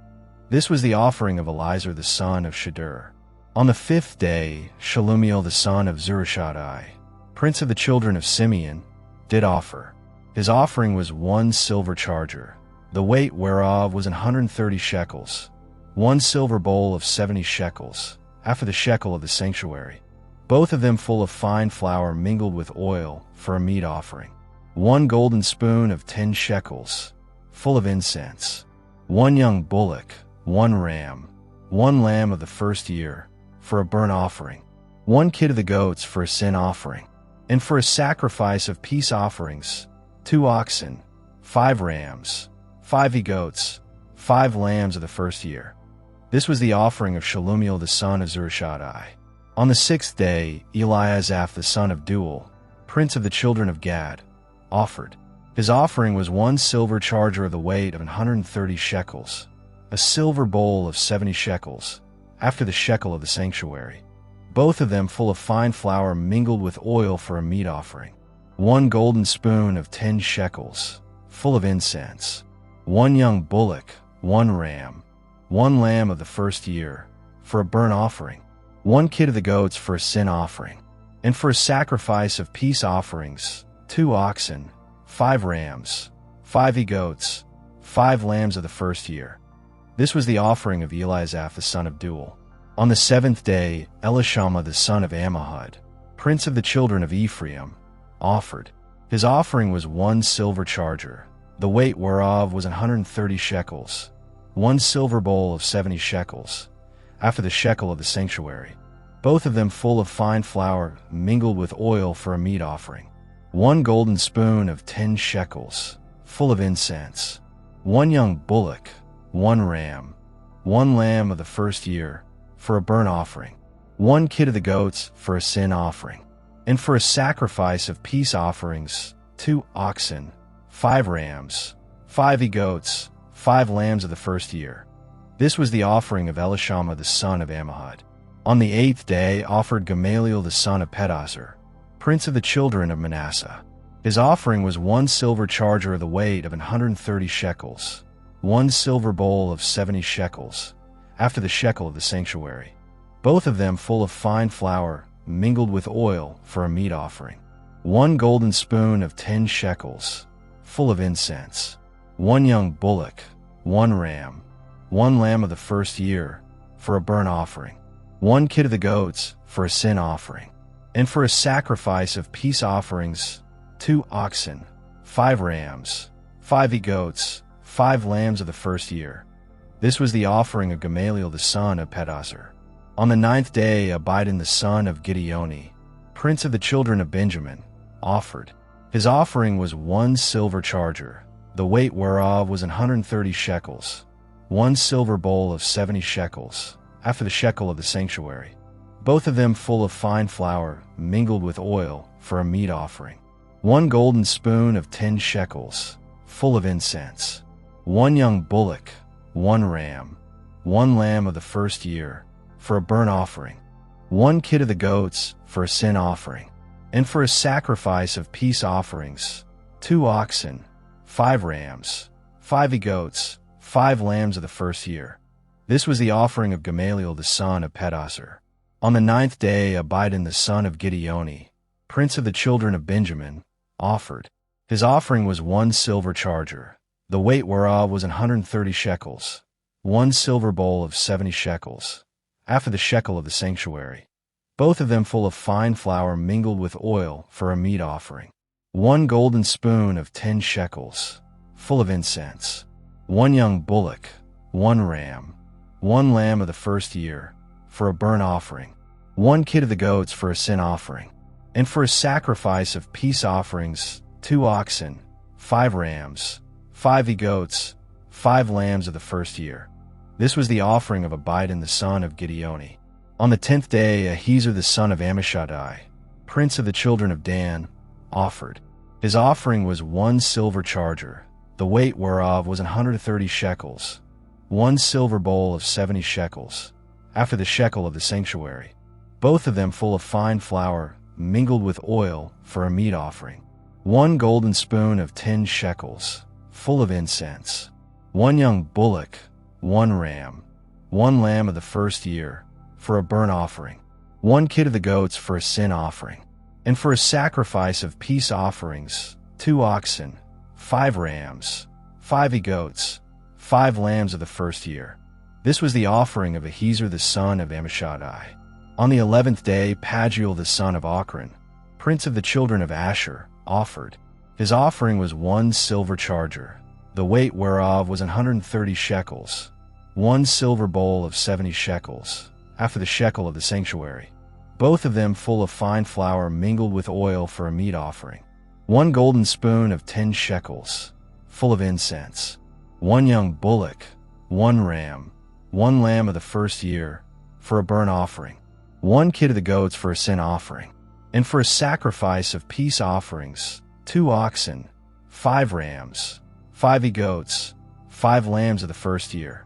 This was the offering of Elizur the son of Shedeur. On the 5th day, Shelumiel the son of Zurishaddai, prince of the children of Simeon, did offer. His offering was 1 silver charger, the weight whereof was 130 shekels, 1 silver bowl of 70 shekels, after the shekel of the sanctuary, both of them full of fine flour mingled with oil for a meat offering, 1 golden spoon of 10 shekels, full of incense, 1 young bullock, 1 ram, 1 lamb of the first year, for a burnt offering, 1 kid of the goats for a sin offering, and for a sacrifice of peace offerings, 2 oxen, 5 rams, 5 he-goats, 5 lambs of the first year. This was the offering of Shelumiel the son of Zurishaddai. On the 6th day, Eliasaph the son of Deuel, prince of the children of Gad, offered. His offering was 1 silver charger of the weight of 130 shekels, a silver bowl of 70 shekels, after the shekel of the sanctuary, both of them full of fine flour mingled with oil for a meat offering, 1 golden spoon of 10 shekels, full of incense, 1 young bullock, 1 ram, 1 lamb of the first year, for a burnt offering, 1 kid of the goats for a sin offering, and for a sacrifice of peace offerings, 2 oxen, 5 rams, 5 he-goats, 5 lambs of the first year. This was the offering of Eliasaph the son of Deuel. On the 7th day, Elishama the son of Ammihud, prince of the children of Ephraim, offered. His offering was 1 silver charger, the weight whereof was 130 shekels, 1 silver bowl of 70 shekels, after the shekel of the sanctuary, both of them full of fine flour mingled with oil for a meat offering, 1 golden spoon of 10 shekels, full of incense, 1 young bullock, 1 ram, 1 lamb of the first year, for a burnt offering, 1 kid of the goats for a sin offering, and for a sacrifice of peace offerings, 2 oxen, 5 rams, 5 he-goats, 5 lambs of the first year. This was the offering of Elishama the son of Ammihud. On the 8th day offered Gamaliel the son of Pedahzur, prince of the children of Manasseh. His offering was 1 silver charger of the weight of 130 shekels, 1 silver bowl of 70 shekels, after the shekel of the sanctuary, both of them full of fine flour mingled with oil for a meat offering, 1 golden spoon of 10 shekels, full of incense, 1 young bullock, 1 ram, 1 lamb of the first year, for a burnt offering, 1 kid of the goats for a sin offering, and for a sacrifice of peace offerings, 2 oxen, 5 rams, 5 he-goats, 5 lambs of the first year. This was the offering of Gamaliel the son of Pedahzur. On the 9th day Abidan the son of Gideoni, prince of the children of Benjamin, offered. His offering was 1 silver charger, the weight whereof was 130 shekels, 1 silver bowl of 70 shekels, after the shekel of the sanctuary, both of them full of fine flour mingled with oil for a meat offering, 1 golden spoon of 10 shekels, full of incense, 1 young bullock, 1 ram, 1 lamb of the first year, for a burnt offering, 1 kid of the goats for a sin offering, and for a sacrifice of peace offerings, 2 oxen, 5 rams, 5 he-goats, 5 lambs of the first year. This was the offering of Gamaliel the son of Pedahzur. On the 9th day Abidan the son of Gideoni, prince of the children of Benjamin, offered. His offering was 1 silver charger, the weight whereof was 130 shekels, 1 silver bowl of 70 shekels, after the shekel of the sanctuary, both of them full of fine flour mingled with oil for a meat offering. 1 golden spoon of 10 shekels, full of incense. 1 young bullock, 1 ram, 1 lamb of the first year, for a burnt offering. 1 kid of the goats for a sin offering. And for a sacrifice of peace offerings, 2 oxen, 5 rams, 5 he-goats, 5 lambs of the first year. This was the offering of Abidan the son of Gideoni. On the 10th day, Ahiezer the son of Ammishaddai, prince of the children of Dan, offered. His offering was 1 silver charger, the weight whereof was 130 shekels, 1 silver bowl of 70 shekels, after the shekel of the sanctuary, both of them full of fine flour mingled with oil for a meat offering. 1 golden spoon of 10 shekels, full of incense. 1 young bullock, 1 ram, 1 lamb of the first year, for a burnt offering. 1 kid of the goats for a sin offering. And for a sacrifice of peace offerings, 2 oxen, 5 rams, 5 he-goats, 5 lambs of the first year. This was the offering of Ahiezer the son of Ammishaddai. On the 11th day, Pagiel the son of Ochran, prince of the children of Asher, offered. His offering was 1 silver charger, the weight whereof was 130 shekels, 1 silver bowl of 70 shekels, after the shekel of the sanctuary, both of them full of fine flour mingled with oil for a meat offering. 1 golden spoon of 10 shekels, full of incense. 1 young bullock, 1 ram, 1 lamb of the first year, for a burnt offering. 1 kid of the goats for a sin offering. And for a sacrifice of peace offerings, 2 oxen, 5 rams, 5 he-goats, 5 lambs of the first year.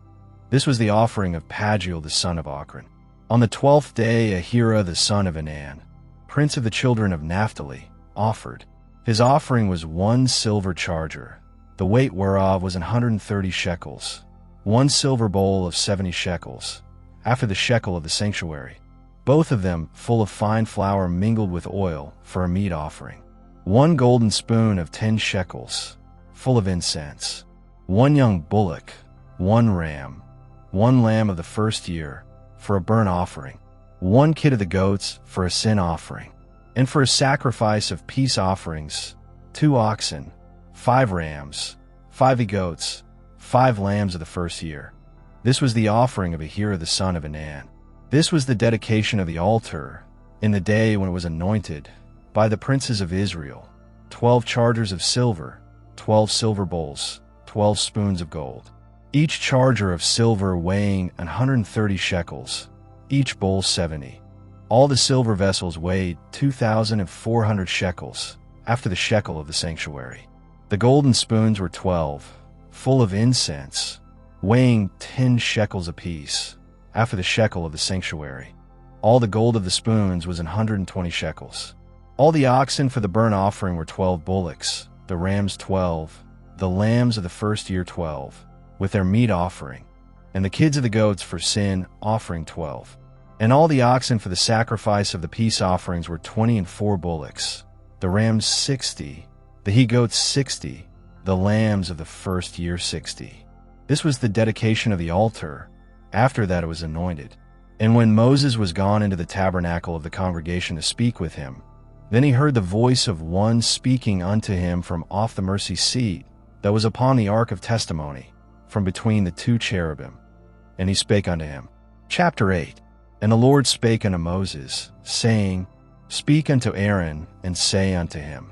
This was the offering of Pagiel the son of Ochran. On the 12th day, Ahira the son of Anan, prince of the children of Naphtali, offered. His offering was 1 silver charger, the weight whereof was 130 shekels, 1 silver bowl of 70 shekels, after the shekel of the sanctuary, both of them full of fine flour mingled with oil for a meat offering. 1 golden spoon of 10 shekels, full of incense. 1 young bullock, 1 ram, 1 lamb of the first year, for a burnt offering. 1 kid of the goats for a sin offering. And for a sacrifice of peace offerings, 2 oxen, 5 rams, 5 he-goats, 5 lambs of the first year. This was the offering of Ahira the son of Anan. This was the dedication of the altar, in the day when it was anointed, by the princes of Israel, 12 chargers of silver, 12 silver bowls, 12 spoons of gold, each charger of silver weighing 130 shekels, each bowl 70. All the silver vessels weighed 2,400 shekels, after the shekel of the sanctuary. The golden spoons were 12, full of incense, weighing 10 shekels apiece, after the shekel of the sanctuary. All the gold of the spoons was 120 shekels. All the oxen for the burnt offering were 12 bullocks, the rams 12, the lambs of the first year 12, with their meat offering, and the kids of the goats for sin offering 12. And all the oxen for the sacrifice of the peace offerings were 24 bullocks, the rams 60, the he-goats 60, the lambs of the first year 60. This was the dedication of the altar. After that it was anointed. And when Moses was gone into the tabernacle of the congregation to speak with him, then he heard the voice of one speaking unto him from off the mercy seat that was upon the ark of testimony, from between the 2 cherubim. And he spake unto him. Chapter 8. And the Lord spake unto Moses, saying, Speak unto Aaron, and say unto him,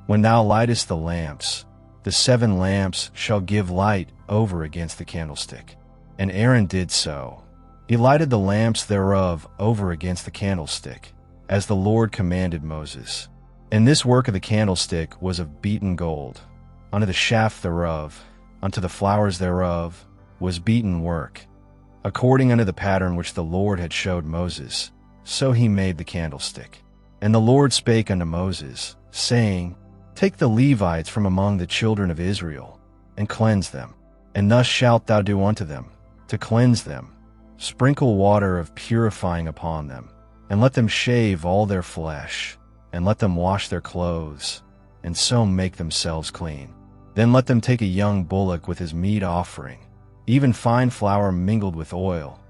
When thou lightest the lamps, the 7 lamps shall give light over against the candlestick. And Aaron did so. He lighted the lamps thereof over against the candlestick, as the Lord commanded Moses. And this work of the candlestick was of beaten gold. Unto the shaft thereof, unto the flowers thereof, was beaten work, according unto the pattern which the Lord had showed Moses. So he made the candlestick. And the Lord spake unto Moses, saying, Take the Levites from among the children of Israel, and cleanse them. And thus shalt thou do unto them, to cleanse them. Sprinkle water of purifying upon them, and let them shave all their flesh, and let them wash their clothes, and so make themselves clean. Then let them take a young bullock with his meat offering, even fine flour mingled with oil,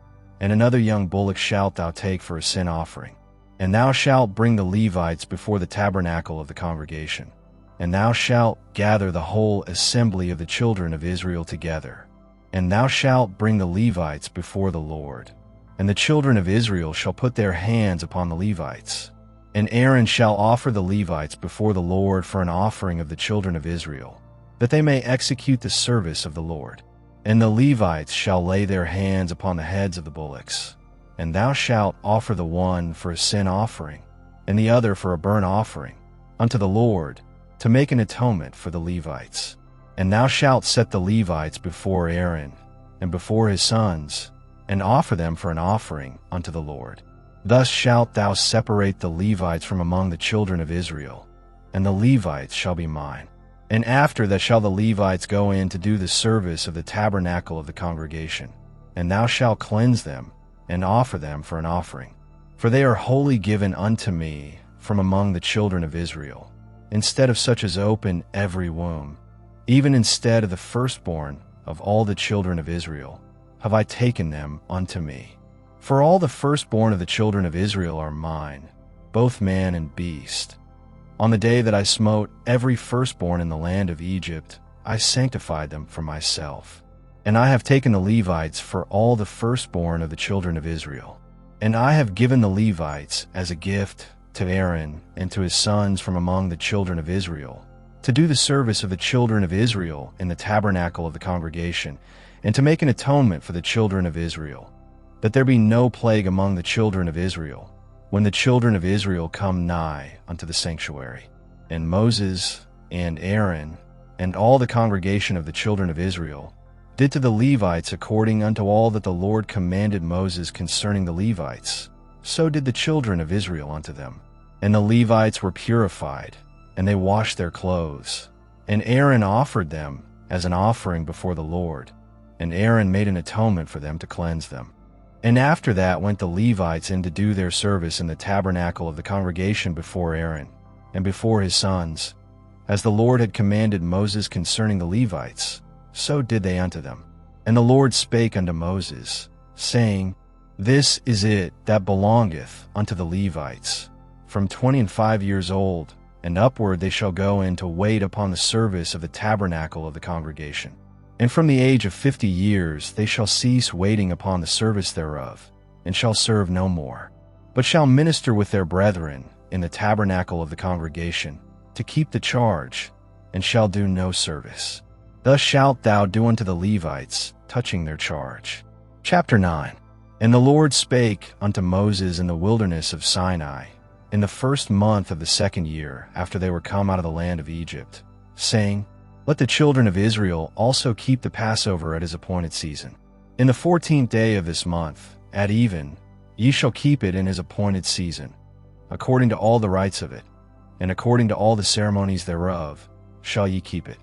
and another young bullock shalt thou take for a sin offering. And thou shalt bring the Levites before the tabernacle of the congregation. And thou shalt gather the whole assembly of the children of Israel together. And thou shalt bring the Levites before the Lord. And the children of Israel shall put their hands upon the Levites. And Aaron shall offer the Levites before the Lord for an offering of the children of Israel, that they may execute the service of the Lord. And the Levites shall lay their hands upon the heads of the bullocks. And thou shalt offer the one for a sin offering, and the other for a burnt offering, unto the Lord, to make an atonement for the Levites. And thou shalt set the Levites before Aaron, and before his sons, and offer them for an offering unto the Lord. Thus shalt thou separate the Levites from among the children of Israel, and the Levites shall be mine. And after that shall the Levites go in to do the service of the tabernacle of the congregation. And thou shalt cleanse them, and offer them for an offering. For they are wholly given unto me from among the children of Israel, instead of such as open every womb, even instead of the firstborn of all the children of Israel, have I taken them unto me. For all the firstborn of the children of Israel are mine, both man and beast. On the day that I smote every firstborn in the land of Egypt, I sanctified them for myself. And I have taken the Levites for all the firstborn of the children of Israel. And I have given the Levites as a gift to Aaron and to his sons from among the children of Israel, to do the service of the children of Israel in the tabernacle of the congregation, and to make an atonement for the children of Israel, that there be no plague among the children of Israel, when the children of Israel come nigh unto the sanctuary. And Moses and Aaron and all the congregation of the children of Israel did to the Levites according unto all that the Lord commanded Moses concerning the Levites. So did the children of Israel unto them. And the Levites were purified, and they washed their clothes. And Aaron offered them as an offering before the Lord. And Aaron made an atonement for them to cleanse them. And after that went the Levites in to do their service in the tabernacle of the congregation before Aaron, and before his sons. As the Lord had commanded Moses concerning the Levites, so did they unto them. And the Lord spake unto Moses, saying, This is it that belongeth unto the Levites. From 25 years old and upward they shall go in to wait upon the service of the tabernacle of the congregation. And from the age of 50 years they shall cease waiting upon the service thereof, and shall serve no more, but shall minister with their brethren in the tabernacle of the congregation, to keep the charge, and shall do no service. Thus shalt thou do unto the Levites, touching their charge. Chapter 9. And the Lord spake unto Moses in the wilderness of Sinai, in the first month of the second year after they were come out of the land of Egypt, saying, Let the children of Israel also keep the Passover at his appointed season. In the 14th day of this month, at even, ye shall keep it in his appointed season, according to all the rites of it, and according to all the ceremonies thereof, shall ye keep it.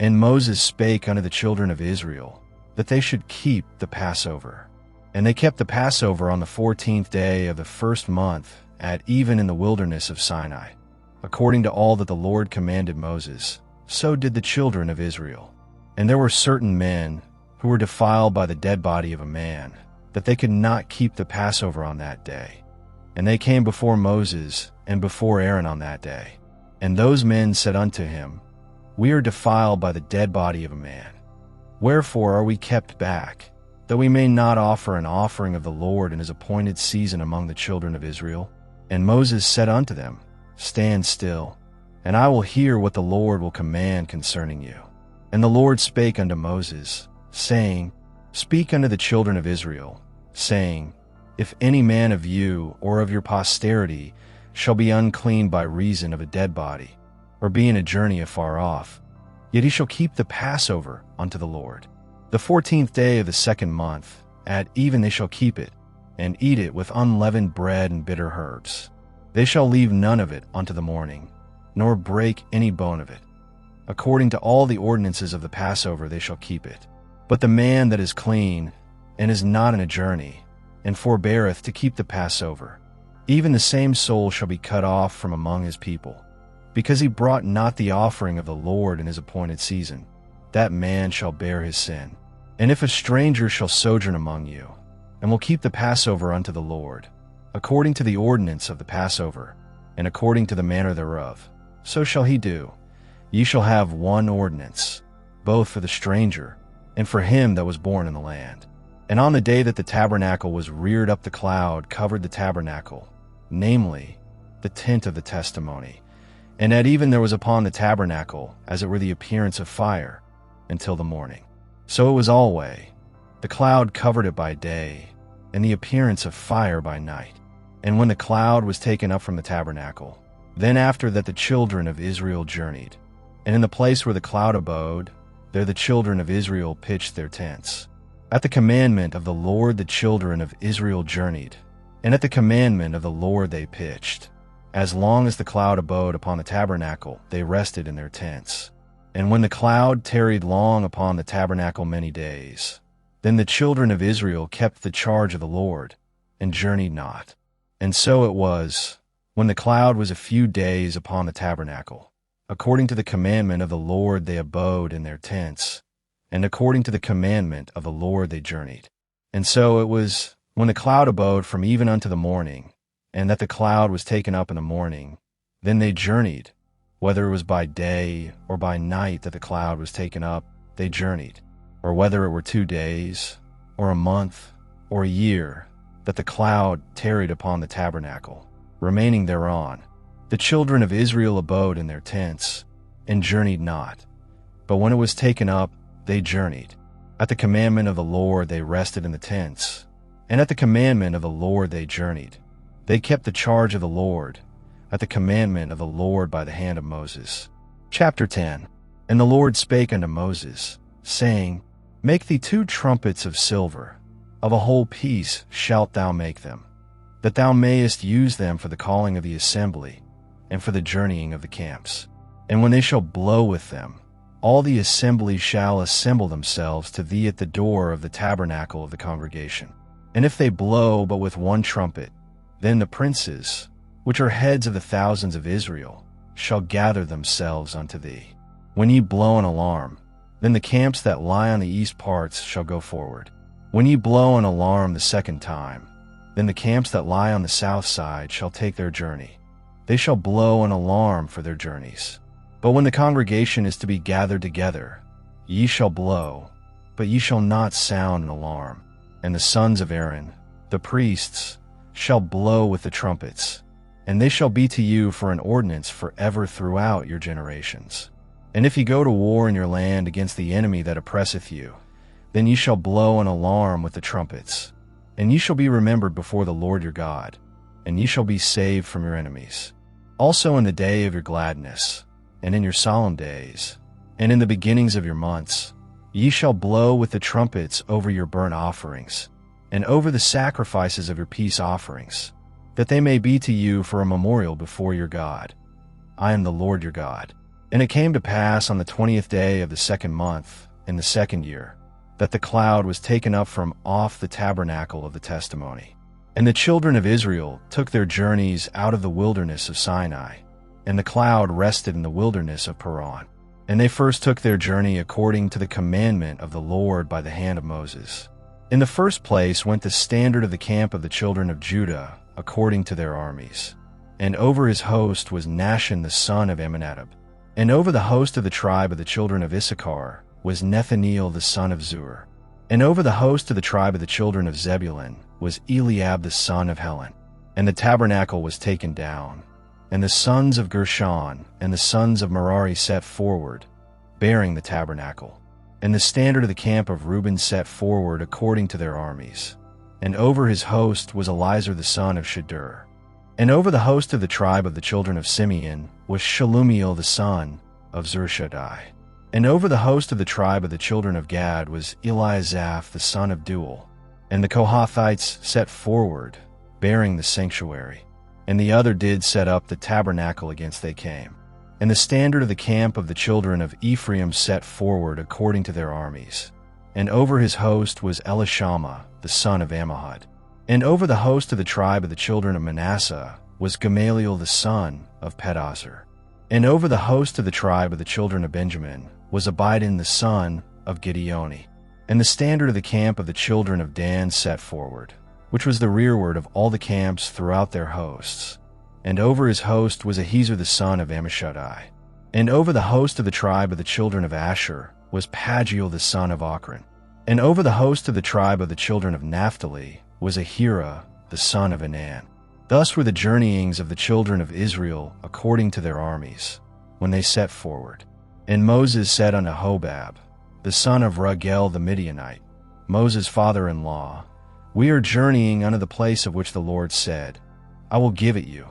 And Moses spake unto the children of Israel, that they should keep the Passover. And they kept the Passover on the 14th day of the first month, at even in the wilderness of Sinai, according to all that the Lord commanded Moses. So did the children of Israel. And there were certain men who were defiled by the dead body of a man, that they could not keep the Passover on that day. And they came before Moses and before Aaron on that day. And those men said unto him, We are defiled by the dead body of a man. Wherefore are we kept back, that we may not offer an offering of the Lord in his appointed season among the children of Israel? And Moses said unto them, Stand still, and I will hear what the Lord will command concerning you. And the Lord spake unto Moses, saying, Speak unto the children of Israel, saying, If any man of you or of your posterity shall be unclean by reason of a dead body, or be in a journey afar off, yet he shall keep the Passover unto the Lord. The 14th day of the second month, at even they shall keep it, and eat it with unleavened bread and bitter herbs. They shall leave none of it unto the morning, nor break any bone of it. According to all the ordinances of the Passover they shall keep it. But the man that is clean, and is not in a journey, and forbeareth to keep the Passover, even the same soul shall be cut off from among his people, because he brought not the offering of the Lord in his appointed season. That man shall bear his sin. And if a stranger shall sojourn among you, and will keep the Passover unto the Lord, according to the ordinance of the Passover, and according to the manner thereof. So shall he do. Ye shall have one ordinance, both for the stranger and for him that was born in the land. And on the day that the tabernacle was reared up, the cloud covered the tabernacle, namely, the tent of the testimony. And at even there was upon the tabernacle, as it were the appearance of fire, until the morning. So it was alway. The cloud covered it by day, and the appearance of fire by night. And when the cloud was taken up from the tabernacle, then after that the children of Israel journeyed, and in the place where the cloud abode, there the children of Israel pitched their tents. At the commandment of the Lord the children of Israel journeyed, and at the commandment of the Lord they pitched. As long as the cloud abode upon the tabernacle, they rested in their tents. And when the cloud tarried long upon the tabernacle many days, then the children of Israel kept the charge of the Lord, and journeyed not. And so it was, when the cloud was a few days upon the tabernacle, according to the commandment of the Lord they abode in their tents, and according to the commandment of the Lord they journeyed. And so it was, when the cloud abode from even unto the morning, and that the cloud was taken up in the morning, then they journeyed, whether it was by day or by night that the cloud was taken up, they journeyed, or whether it were 2 days, or a month, or a year, that the cloud tarried upon the tabernacle, remaining thereon. The children of Israel abode in their tents, and journeyed not. But when it was taken up, they journeyed. At the commandment of the Lord they rested in the tents, and at the commandment of the Lord they journeyed. They kept the charge of the Lord, at the commandment of the Lord by the hand of Moses. Chapter 10. And the Lord spake unto Moses, saying, Make thee 2 trumpets of silver, of a whole piece shalt thou make them, that thou mayest use them for the calling of the assembly, and for the journeying of the camps. And when they shall blow with them, all the assembly shall assemble themselves to thee at the door of the tabernacle of the congregation. And if they blow but with 1 trumpet, then the princes, which are heads of the thousands of Israel, shall gather themselves unto thee. When ye blow an alarm, then the camps that lie on the east parts shall go forward. When ye blow an alarm the 2nd time, then the camps that lie on the south side shall take their journey. They shall blow an alarm for their journeys. But when the congregation is to be gathered together, ye shall blow, but ye shall not sound an alarm. And the sons of Aaron, the priests, shall blow with the trumpets, and they shall be to you for an ordinance forever throughout your generations. And if ye go to war in your land against the enemy that oppresseth you, then ye shall blow an alarm with the trumpets, and ye shall be remembered before the Lord your God, and ye shall be saved from your enemies. Also in the day of your gladness, and in your solemn days, and in the beginnings of your months, ye shall blow with the trumpets over your burnt offerings, and over the sacrifices of your peace offerings, that they may be to you for a memorial before your God. I am the Lord your God. And it came to pass on the 20th day of the 2nd month, in the 2nd year, that the cloud was taken up from off the tabernacle of the testimony. And the children of Israel took their journeys out of the wilderness of Sinai, and the cloud rested in the wilderness of Paran. And they first took their journey according to the commandment of the Lord by the hand of Moses. In the first place went the standard of the camp of the children of Judah, according to their armies. And over his host was Nahshon the son of Amminadab. And over the host of the tribe of the children of Issachar was Nethaneel the son of Zur. And over the host of the tribe of the children of Zebulun was Eliab the son of Helon. And the tabernacle was taken down, and the sons of Gershon and the sons of Merari set forward, bearing the tabernacle. And the standard of the camp of Reuben set forward according to their armies. And over his host was Elizur the son of Shedeur. And over the host of the tribe of the children of Simeon was Shelumiel the son of Zurishaddai. And over the host of the tribe of the children of Gad was Eliasaph the son of Deuel. And the Kohathites set forward, bearing the sanctuary. And the other did set up the tabernacle against they came. And the standard of the camp of the children of Ephraim set forward according to their armies. And over his host was Elishama the son of Ammihud. And over the host of the tribe of the children of Manasseh was Gamaliel the son of Pedahzur. And over the host of the tribe of the children of Benjamin was Abidan the son of Gideoni. And the standard of the camp of the children of Dan set forward which was the rearward of all the camps throughout their hosts. And over his host was Ahiezer the son of Ammishaddai. And over the host of the tribe of the children of Asher was Pagiel the son of Ochran. And over the host of the tribe of the children of Naphtali was Ahira the son of Anan. Thus were the journeyings of the children of Israel according to their armies, when they set forward. And Moses said unto Hobab, the son of Rugel the Midianite, Moses' father-in-law, We are journeying unto the place of which the Lord said, I will give it you.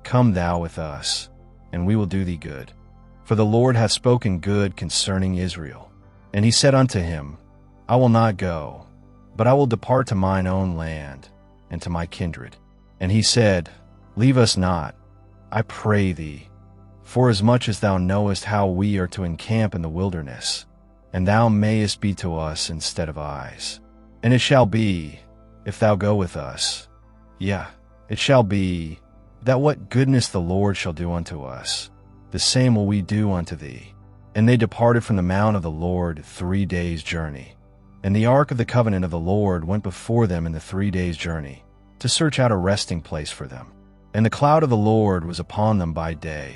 Come thou with us, and we will do thee good. For the Lord hath spoken good concerning Israel. And he said unto him, I will not go, but I will depart to mine own land, and to my kindred. And he said, Leave us not, I pray thee, forasmuch as thou knowest how we are to encamp in the wilderness, and thou mayest be to us instead of eyes. And it shall be, if thou go with us, it shall be, that what goodness the Lord shall do unto us, the same will we do unto thee. And they departed from the mount of the Lord 3 days' journey. And the ark of the covenant of the Lord went before them in the 3 days' journey, to search out a resting place for them. And the cloud of the Lord was upon them by day,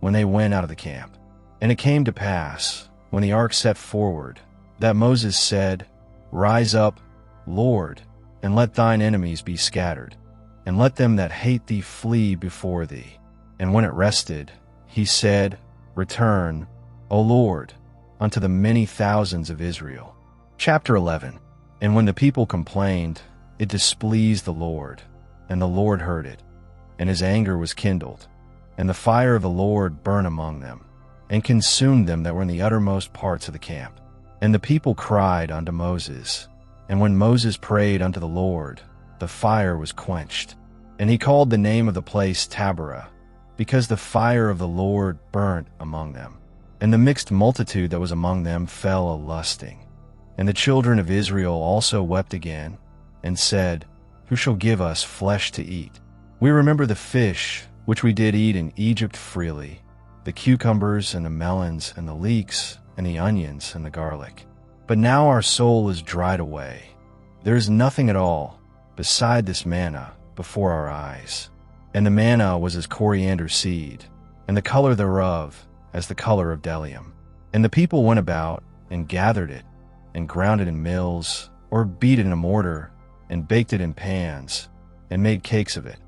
when they went out of the camp. And it came to pass, when the ark set forward, that Moses said, Rise up, Lord, and let thine enemies be scattered, and let them that hate thee flee before thee. And when it rested, he said, Return, O Lord, unto the many thousands of Israel. Chapter 11. And when the people complained, it displeased the Lord, and the Lord heard it, and his anger was kindled, and the fire of the Lord burned among them, and consumed them that were in the uttermost parts of the camp. And the people cried unto Moses, and when Moses prayed unto the Lord, the fire was quenched. And he called the name of the place Taberah, because the fire of the Lord burnt among them. And the mixed multitude that was among them fell a-lusting. And the children of Israel also wept again, and said, Who shall give us flesh to eat? We remember the fish which we did eat in Egypt freely, the cucumbers and the melons and the leeks and the onions and the garlic. But now our soul is dried away. There is nothing at all beside this manna before our eyes. And the manna was as coriander seed, and the color thereof as the color of bdellium. And the people went about and gathered it, and ground it in mills, or beat it in a mortar, and baked it in pans, and made cakes of it.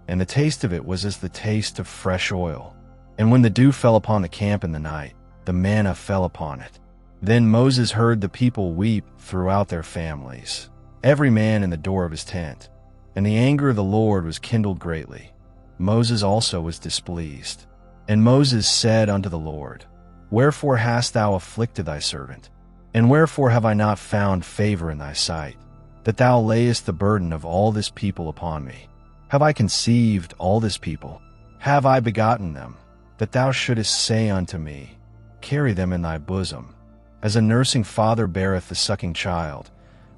And the taste of it was as the taste of fresh oil. And when the dew fell upon the camp in the night, the manna fell upon it. Then Moses heard the people weep throughout their families, every man in the door of his tent. And the anger of the Lord was kindled greatly. Moses also was displeased. And Moses said unto the Lord, Wherefore hast thou afflicted thy servant? And wherefore have I not found favor in thy sight, that thou layest the burden of all this people upon me? Have I conceived all this people? Have I begotten them, that thou shouldest say unto me, Carry them in thy bosom, as a nursing father beareth the sucking child,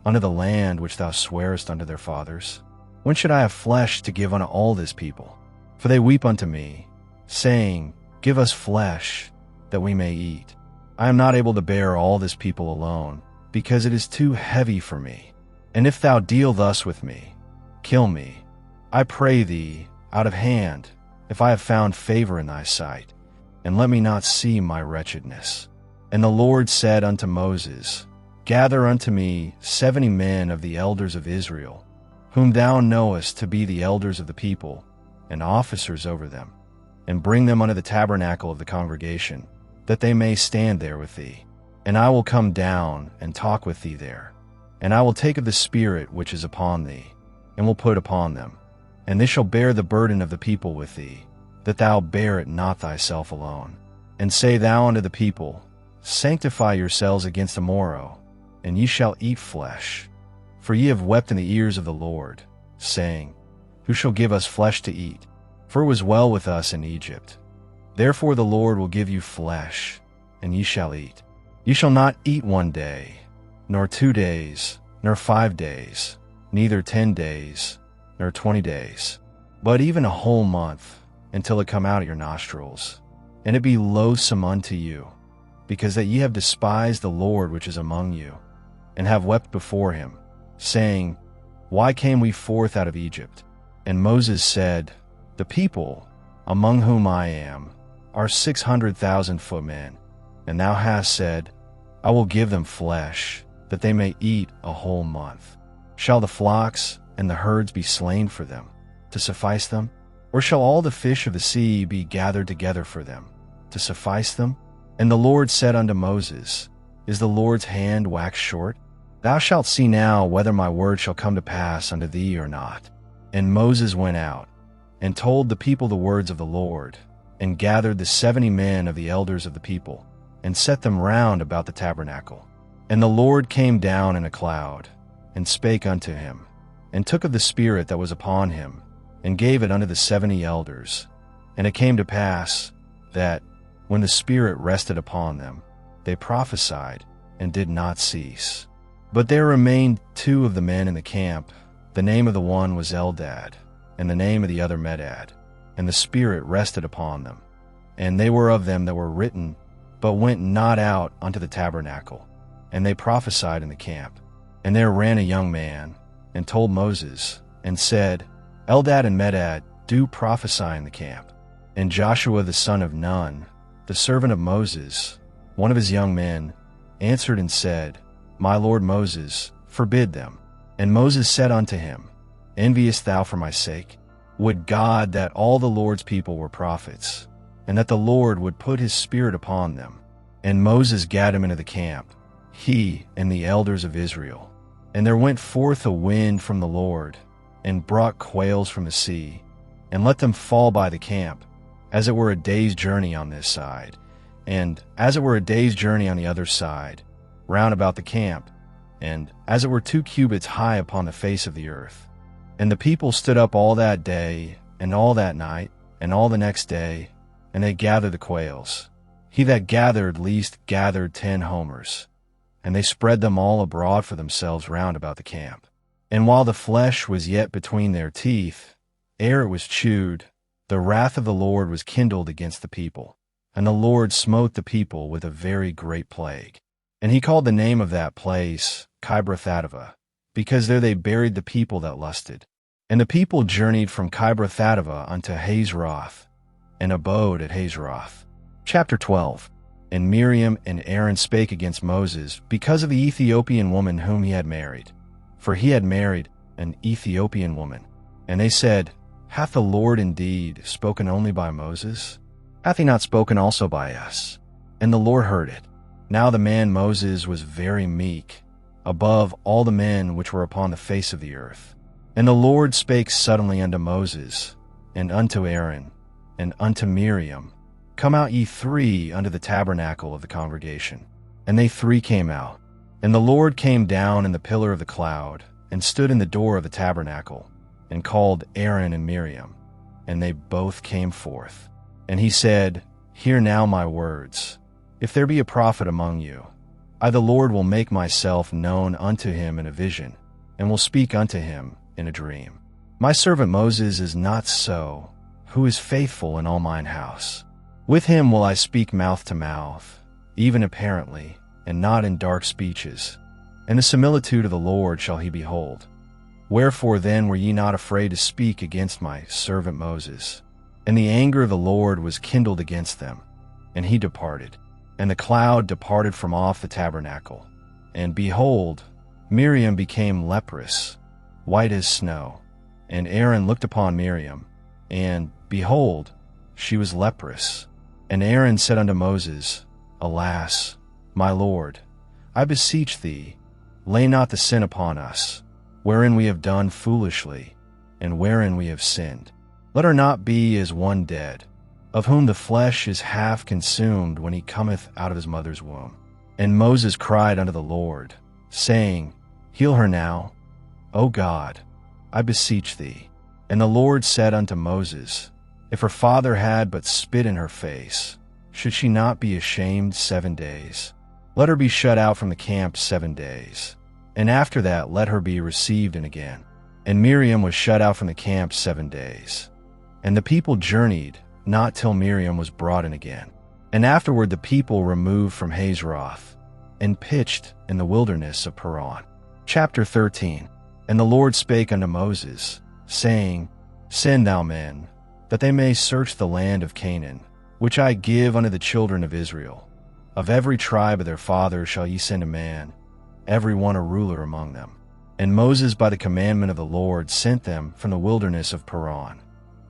unto the land which thou swarest unto their fathers? When should I have flesh to give unto all this people? For they weep unto me, saying, Give us flesh, that we may eat. I am not able to bear all this people alone, because it is too heavy for me. And if thou deal thus with me, kill me, I pray thee, out of hand, if I have found favor in thy sight, and let me not see my wretchedness. And the Lord said unto Moses, Gather unto me 70 men of the elders of Israel, whom thou knowest to be the elders of the people, and officers over them, and bring them unto the tabernacle of the congregation, that they may stand there with thee. And I will come down and talk with thee there. And I will take of the Spirit which is upon thee, and will put upon them. And they shall bear the burden of the people with thee, that thou bear it not thyself alone. And say thou unto the people, Sanctify yourselves against the morrow, and ye shall eat flesh. For ye have wept in the ears of the Lord, saying, Who shall give us flesh to eat? For it was well with us in Egypt. Therefore the Lord will give you flesh, and ye shall eat. Ye shall not eat 1 day, nor 2 days, nor 5 days, neither 10 days, nor 20 days, but even a whole month, until it come out of your nostrils, and it be loathsome unto you, because that ye have despised the Lord which is among you, and have wept before him, saying, Why came we forth out of Egypt? And Moses said, The people, among whom I am, are 600,000 footmen. And thou hast said, I will give them flesh, that they may eat a whole month. Shall the flocks and the herds be slain for them, to suffice them? Or shall all the fish of the sea be gathered together for them, to suffice them? And the Lord said unto Moses, Is the Lord's hand waxed short? Thou shalt see now whether my word shall come to pass unto thee or not. And Moses went out, and told the people the words of the Lord, and gathered the 70 men of the elders of the people, and set them round about the tabernacle. And the Lord came down in a cloud, and spake unto him, and took of the Spirit that was upon him, and gave it unto the 70 elders. And it came to pass, that, when the Spirit rested upon them, they prophesied, and did not cease. But there remained 2 of the men in the camp. The name of the one was Eldad, and the name of the other Medad. And the Spirit rested upon them. And they were of them that were written, but went not out unto the tabernacle. And they prophesied in the camp. And there ran a young man, and told Moses, and said, Eldad and Medad do prophesy in the camp. And Joshua the son of Nun, the servant of Moses, one of his young men, answered and said, My lord Moses, forbid them. And Moses said unto him, Enviest thou for my sake? Would God that all the Lord's people were prophets, and that the Lord would put his Spirit upon them. And Moses gat him into the camp, he and the elders of Israel. And there went forth a wind from the Lord, and brought quails from the sea, and let them fall by the camp, as it were a day's journey on this side, and as it were a day's journey on the other side, round about the camp, and as it were 2 cubits high upon the face of the earth. And the people stood up all that day, and all that night, and all the next day, and they gathered the quails. He that gathered least gathered 10 homers, and they spread them all abroad for themselves round about the camp. And while the flesh was yet between their teeth, ere it was chewed, the wrath of the Lord was kindled against the people, and the Lord smote the people with a very great plague. And he called the name of that place Kibroth-hattaavah, because there they buried the people that lusted. And the people journeyed from Kibroth-hattaavah unto Hazeroth, and abode at Hazeroth. Chapter 12. And Miriam and Aaron spake against Moses because of the Ethiopian woman whom he had married. For he had married an Ethiopian woman. And they said, Hath the Lord indeed spoken only by Moses? Hath he not spoken also by us? And the Lord heard it. Now the man Moses was very meek, above all the men which were upon the face of the earth. And the Lord spake suddenly unto Moses, and unto Aaron, and unto Miriam, Come out ye 3 unto the tabernacle of the congregation. And they 3 came out. And the Lord came down in the pillar of the cloud, and stood in the door of the tabernacle, and called Aaron and Miriam. And they both came forth. And he said, Hear now my words. If there be a prophet among you, I the Lord will make myself known unto him in a vision, and will speak unto him in a dream. My servant Moses is not so, who is faithful in all mine house. With him will I speak mouth to mouth, even apparently, and not in dark speeches. And the similitude of the Lord shall he behold. Wherefore then were ye not afraid to speak against my servant Moses? And the anger of the Lord was kindled against them, and he departed. And the cloud departed from off the tabernacle. And behold, Miriam became leprous, white as snow. And Aaron looked upon Miriam, and, behold, she was leprous. And Aaron said unto Moses, Alas, my Lord, I beseech thee, lay not the sin upon us, wherein we have done foolishly, and wherein we have sinned. Let her not be as one dead, of whom the flesh is half consumed when he cometh out of his mother's womb. And Moses cried unto the Lord, saying, Heal her now, O God, I beseech thee. And the Lord said unto Moses, If her father had but spit in her face, should she not be ashamed 7 days? Let her be shut out from the camp 7 days, and after that let her be received in again. And Miriam was shut out from the camp 7 days. And the people journeyed not till Miriam was brought in again. And afterward the people removed from Hazeroth, and pitched in the wilderness of Paran. Chapter 13. And the Lord spake unto Moses, saying, Send thou men, that they may search the land of Canaan, which I give unto the children of Israel. Of every tribe of their fathers shall ye send a man, every one a ruler among them. And Moses by the commandment of the Lord sent them from the wilderness of Paran.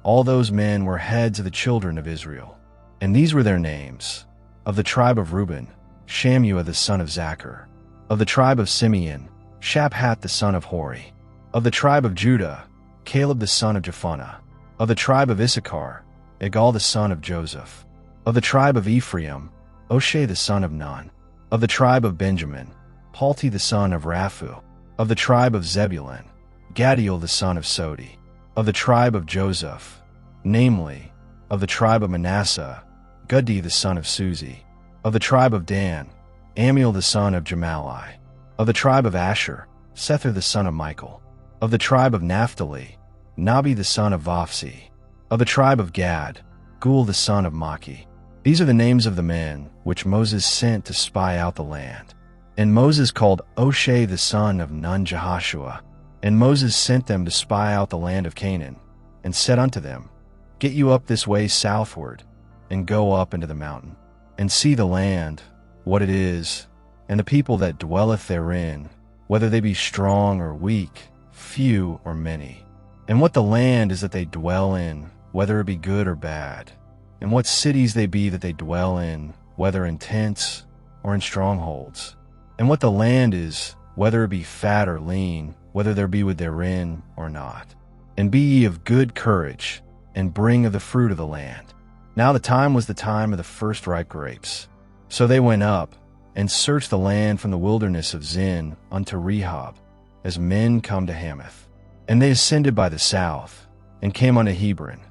All those men were heads of the children of Israel. And these were their names: of the tribe of Reuben, Shammua the son of Zachar; of the tribe of Simeon, Shaphat the son of Hori; of the tribe of Judah, Caleb the son of Jephunneh; of the tribe of Issachar, Igal the son of Joseph; of the tribe of Ephraim, Oshea the son of Nun; of the tribe of Benjamin, Palti the son of Raphu; of the tribe of Zebulun, Gadiel the son of Sodi; of the tribe of Joseph, namely, of the tribe of Manasseh, Gadi the son of Suzi; of the tribe of Dan, Amiel the son of Jamalai; of the tribe of Asher, Sethur the son of Michael; of the tribe of Naphtali, Nabi the son of Vophsi; of the tribe of Gad, Gul the son of Maki. These are the names of the men which Moses sent to spy out the land. And Moses called Oshea the son of Nun Jehoshua. And Moses sent them to spy out the land of Canaan, and said unto them, Get you up this way southward, and go up into the mountain, and see the land, what it is, and the people that dwelleth therein, whether they be strong or weak, few or many, and what the land is that they dwell in, whether it be good or bad, and what cities they be that they dwell in, whether in tents or in strongholds, and what the land is, whether it be fat or lean, whether there be wood therein or not. And be ye of good courage, and bring of the fruit of the land. Now the time was the time of the first ripe grapes. So they went up, and searched the land from the wilderness of Zin unto Rehob, as men come to Hamath. And they ascended by the south, and came unto Hebron,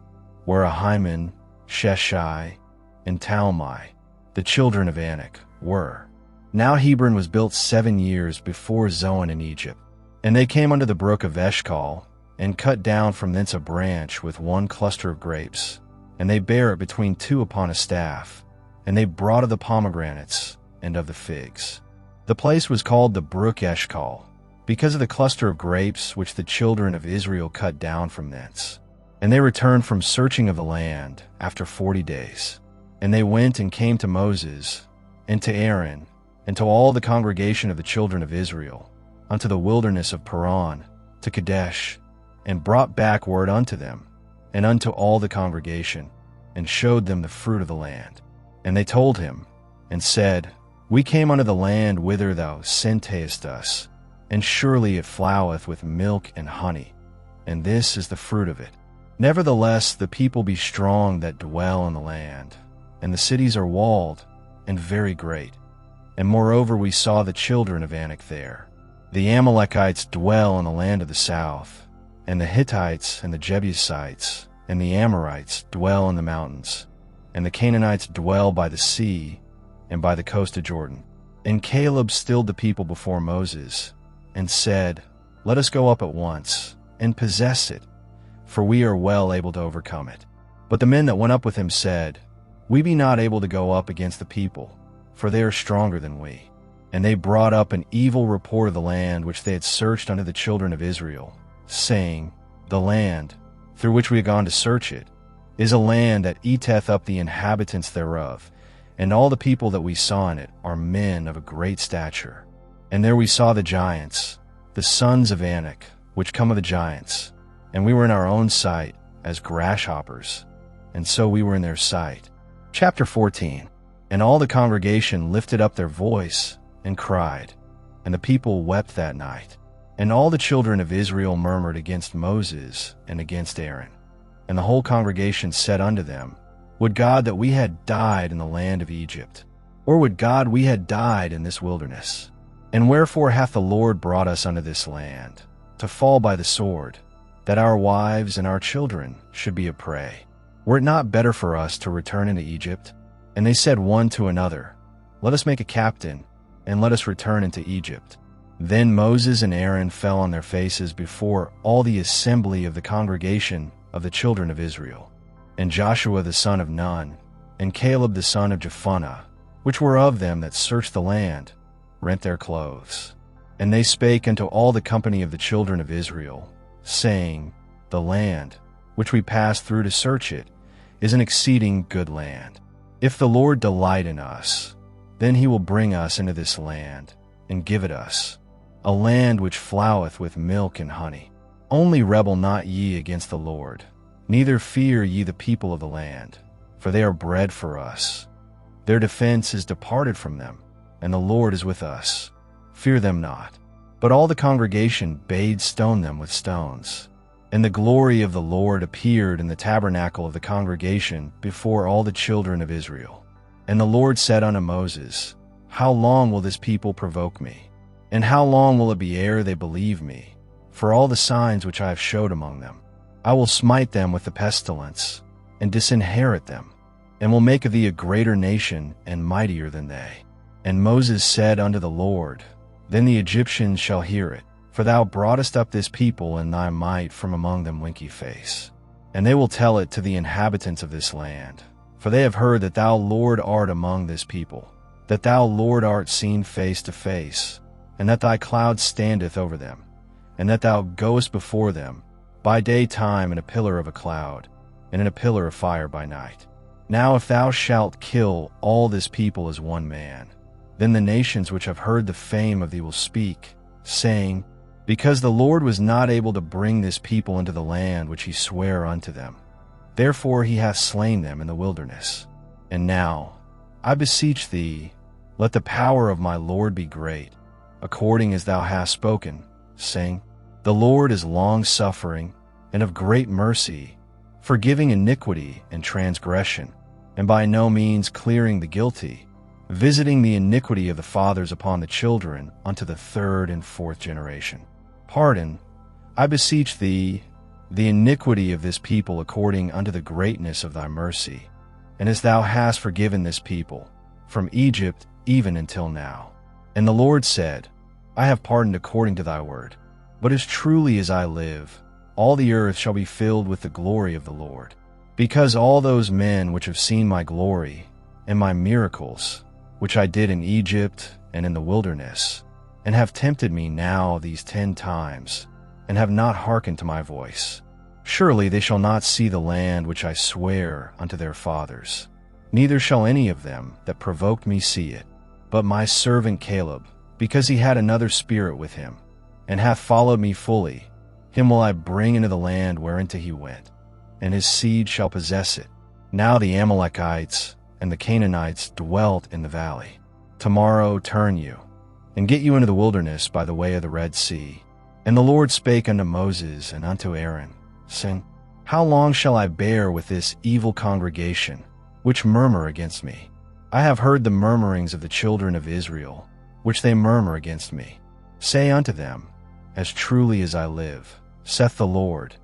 where Ahiman, Sheshai, and Talmai, the children of Anak, were. Now Hebron was built 7 years before Zoan in Egypt. And they came unto the brook of Eshcol, and cut down from thence a branch with one cluster of grapes, and they bare it between two upon a staff, and they brought of the pomegranates and of the figs. The place was called the brook Eshcol, because of the cluster of grapes which the children of Israel cut down from thence. And they returned from searching of the land after 40 days. And they went and came to Moses, and to Aaron, and to all the congregation of the children of Israel, unto the wilderness of Paran, to Kadesh, and brought back word unto them, and unto all the congregation, and showed them the fruit of the land. And they told him, and said, We came unto the land whither thou sentest us, and surely it floweth with milk and honey, and this is the fruit of it. Nevertheless the people be strong that dwell in the land, and the cities are walled, and very great. And moreover we saw the children of Anak there. The Amalekites dwell in the land of the south, and the Hittites and the Jebusites and the Amorites dwell in the mountains, and the Canaanites dwell by the sea and by the coast of Jordan. And Caleb stilled the people before Moses, and said, Let us go up at once, and possess it, for we are well able to overcome it. But the men that went up with him said, We be not able to go up against the people, for they are stronger than we. And they brought up an evil report of the land which they had searched unto the children of Israel, saying, The land, through which we have gone to search it, is a land that eateth up the inhabitants thereof, and all the people that we saw in it are men of a great stature. And there we saw the giants, the sons of Anak, which come of the giants, and we were in our own sight as grasshoppers, and so we were in their sight. Chapter 14. And all the congregation lifted up their voice, and cried, and the people wept that night. And all the children of Israel murmured against Moses and against Aaron. And the whole congregation said unto them, Would God that we had died in the land of Egypt, or would God we had died in this wilderness? And wherefore hath the Lord brought us unto this land, to fall by the sword, that our wives and our children should be a prey? Were it not better for us to return into Egypt? And they said one to another, Let us make a captain, and let us return into Egypt. Then Moses and Aaron fell on their faces before all the assembly of the congregation of the children of Israel. And Joshua the son of Nun, and Caleb the son of Jephunneh, which were of them that searched the land, rent their clothes. And they spake unto all the company of the children of Israel, saying, The land, which we passed through to search it, is an exceeding good land. If the Lord delight in us, then he will bring us into this land, and give it us, a land which floweth with milk and honey. Only rebel not ye against the Lord, neither fear ye the people of the land, for they are bread for us. Their defense is departed from them, and the Lord is with us. Fear them not. But all the congregation bade stone them with stones. And the glory of the Lord appeared in the tabernacle of the congregation before all the children of Israel. And the Lord said unto Moses, How long will this people provoke me? And how long will it be ere they believe me? For all the signs which I have showed among them, I will smite them with the pestilence, and disinherit them, and will make of thee a greater nation and mightier than they. And Moses said unto the Lord, Then the Egyptians shall hear it, for thou broughtest up this people in thy might from among them winky face. And they will tell it to the inhabitants of this land, for they have heard that thou, Lord, art among this people, that thou, Lord, art seen face to face, and that thy cloud standeth over them, and that thou goest before them by daytime in a pillar of a cloud, and in a pillar of fire by night. Now if thou shalt kill all this people as one man, then the nations which have heard the fame of thee will speak, saying, Because the Lord was not able to bring this people into the land which he sware unto them, therefore he hath slain them in the wilderness. And now, I beseech thee, let the power of my Lord be great, according as thou hast spoken, saying, The Lord is long-suffering, and of great mercy, forgiving iniquity and transgression, and by no means clearing the guilty, visiting the iniquity of the fathers upon the children unto the third and fourth generation. Pardon, I beseech thee, the iniquity of this people according unto the greatness of thy mercy, and as thou hast forgiven this people, from Egypt even until now. And the Lord said, I have pardoned according to thy word. But as truly as I live, all the earth shall be filled with the glory of the Lord. Because all those men which have seen my glory and my miracles, which I did in Egypt and in the wilderness, and have tempted me now these 10 times, and have not hearkened to my voice, surely they shall not see the land which I swear unto their fathers, neither shall any of them that provoked me see it. But my servant Caleb, because he had another spirit with him, and hath followed me fully, him will I bring into the land whereinto he went, and his seed shall possess it. Now the Amalekites and the Canaanites dwelt in the valley. Tomorrow turn you, and get you into the wilderness by the way of the Red Sea. And the Lord spake unto Moses and unto Aaron, saying, How long shall I bear with this evil congregation, which murmur against me? I have heard the murmurings of the children of Israel, which they murmur against me. Say unto them, As truly as I live, saith the Lord,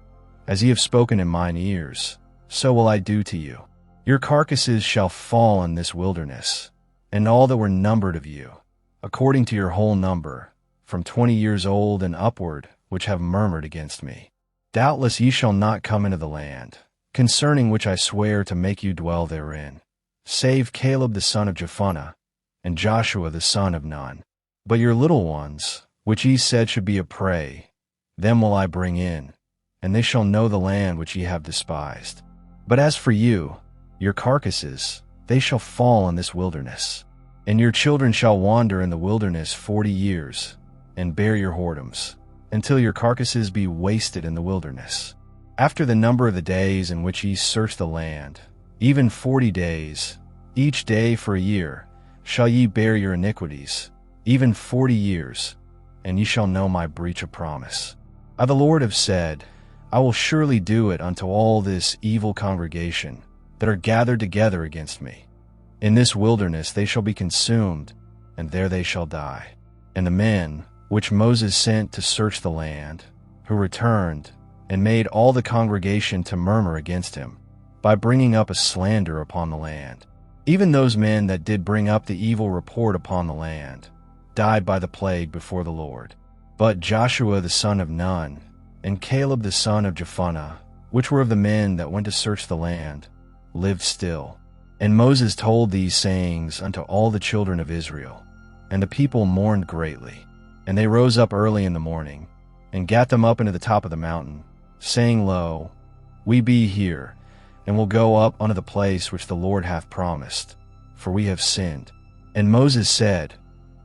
as ye have spoken in mine ears, so will I do to you. Your carcasses shall fall in this wilderness, and all that were numbered of you, according to your whole number, from 20 years old and upward, which have murmured against me. Doubtless ye shall not come into the land, concerning which I swear to make you dwell therein, save Caleb the son of Jephunneh, and Joshua the son of Nun. But your little ones, which ye said should be a prey, them will I bring in, and they shall know the land which ye have despised. But as for you, your carcasses, they shall fall in this wilderness, and your children shall wander in the wilderness 40 years, and bear your whoredoms, until your carcasses be wasted in the wilderness. After the number of the days in which ye search the land, even 40 days, each day for a year, shall ye bear your iniquities, even 40 years, and ye shall know my breach of promise. I the Lord have said, I will surely do it unto all this evil congregation that are gathered together against me. In this wilderness they shall be consumed, and there they shall die. And the men, which Moses sent to search the land, who returned, and made all the congregation to murmur against him, by bringing up a slander upon the land. Even those men that did bring up the evil report upon the land, died by the plague before the Lord. But Joshua the son of Nun, and Caleb the son of Jephunneh, which were of the men that went to search the land, lived still. And Moses told these sayings unto all the children of Israel, and the people mourned greatly. And they rose up early in the morning, and gat them up into the top of the mountain, saying, Lo, we be here, and will go up unto the place which the Lord hath promised, for we have sinned. And Moses said,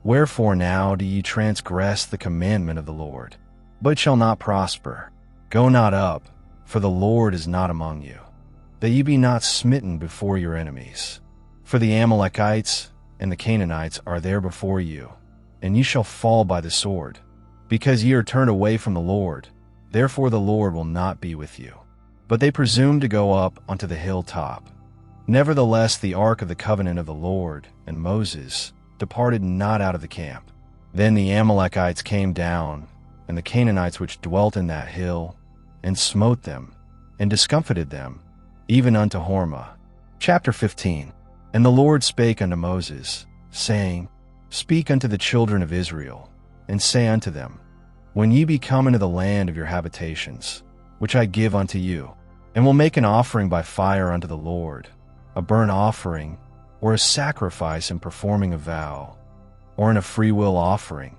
Wherefore now do ye transgress the commandment of the Lord? But it shall not prosper. Go not up, for the Lord is not among you, that ye be not smitten before your enemies. For the Amalekites and the Canaanites are there before you, and ye shall fall by the sword, because ye are turned away from the Lord. Therefore the Lord will not be with you. But they presumed to go up unto the hilltop. Nevertheless the ark of the covenant of the Lord and Moses departed not out of the camp. Then the Amalekites came down, and the Canaanites which dwelt in that hill, and smote them, and discomfited them, even unto Hormah. Chapter 15. And the Lord spake unto Moses, saying, Speak unto the children of Israel, and say unto them, When ye be come into the land of your habitations, which I give unto you, and will make an offering by fire unto the Lord, a burnt offering, or a sacrifice in performing a vow, or in a freewill offering,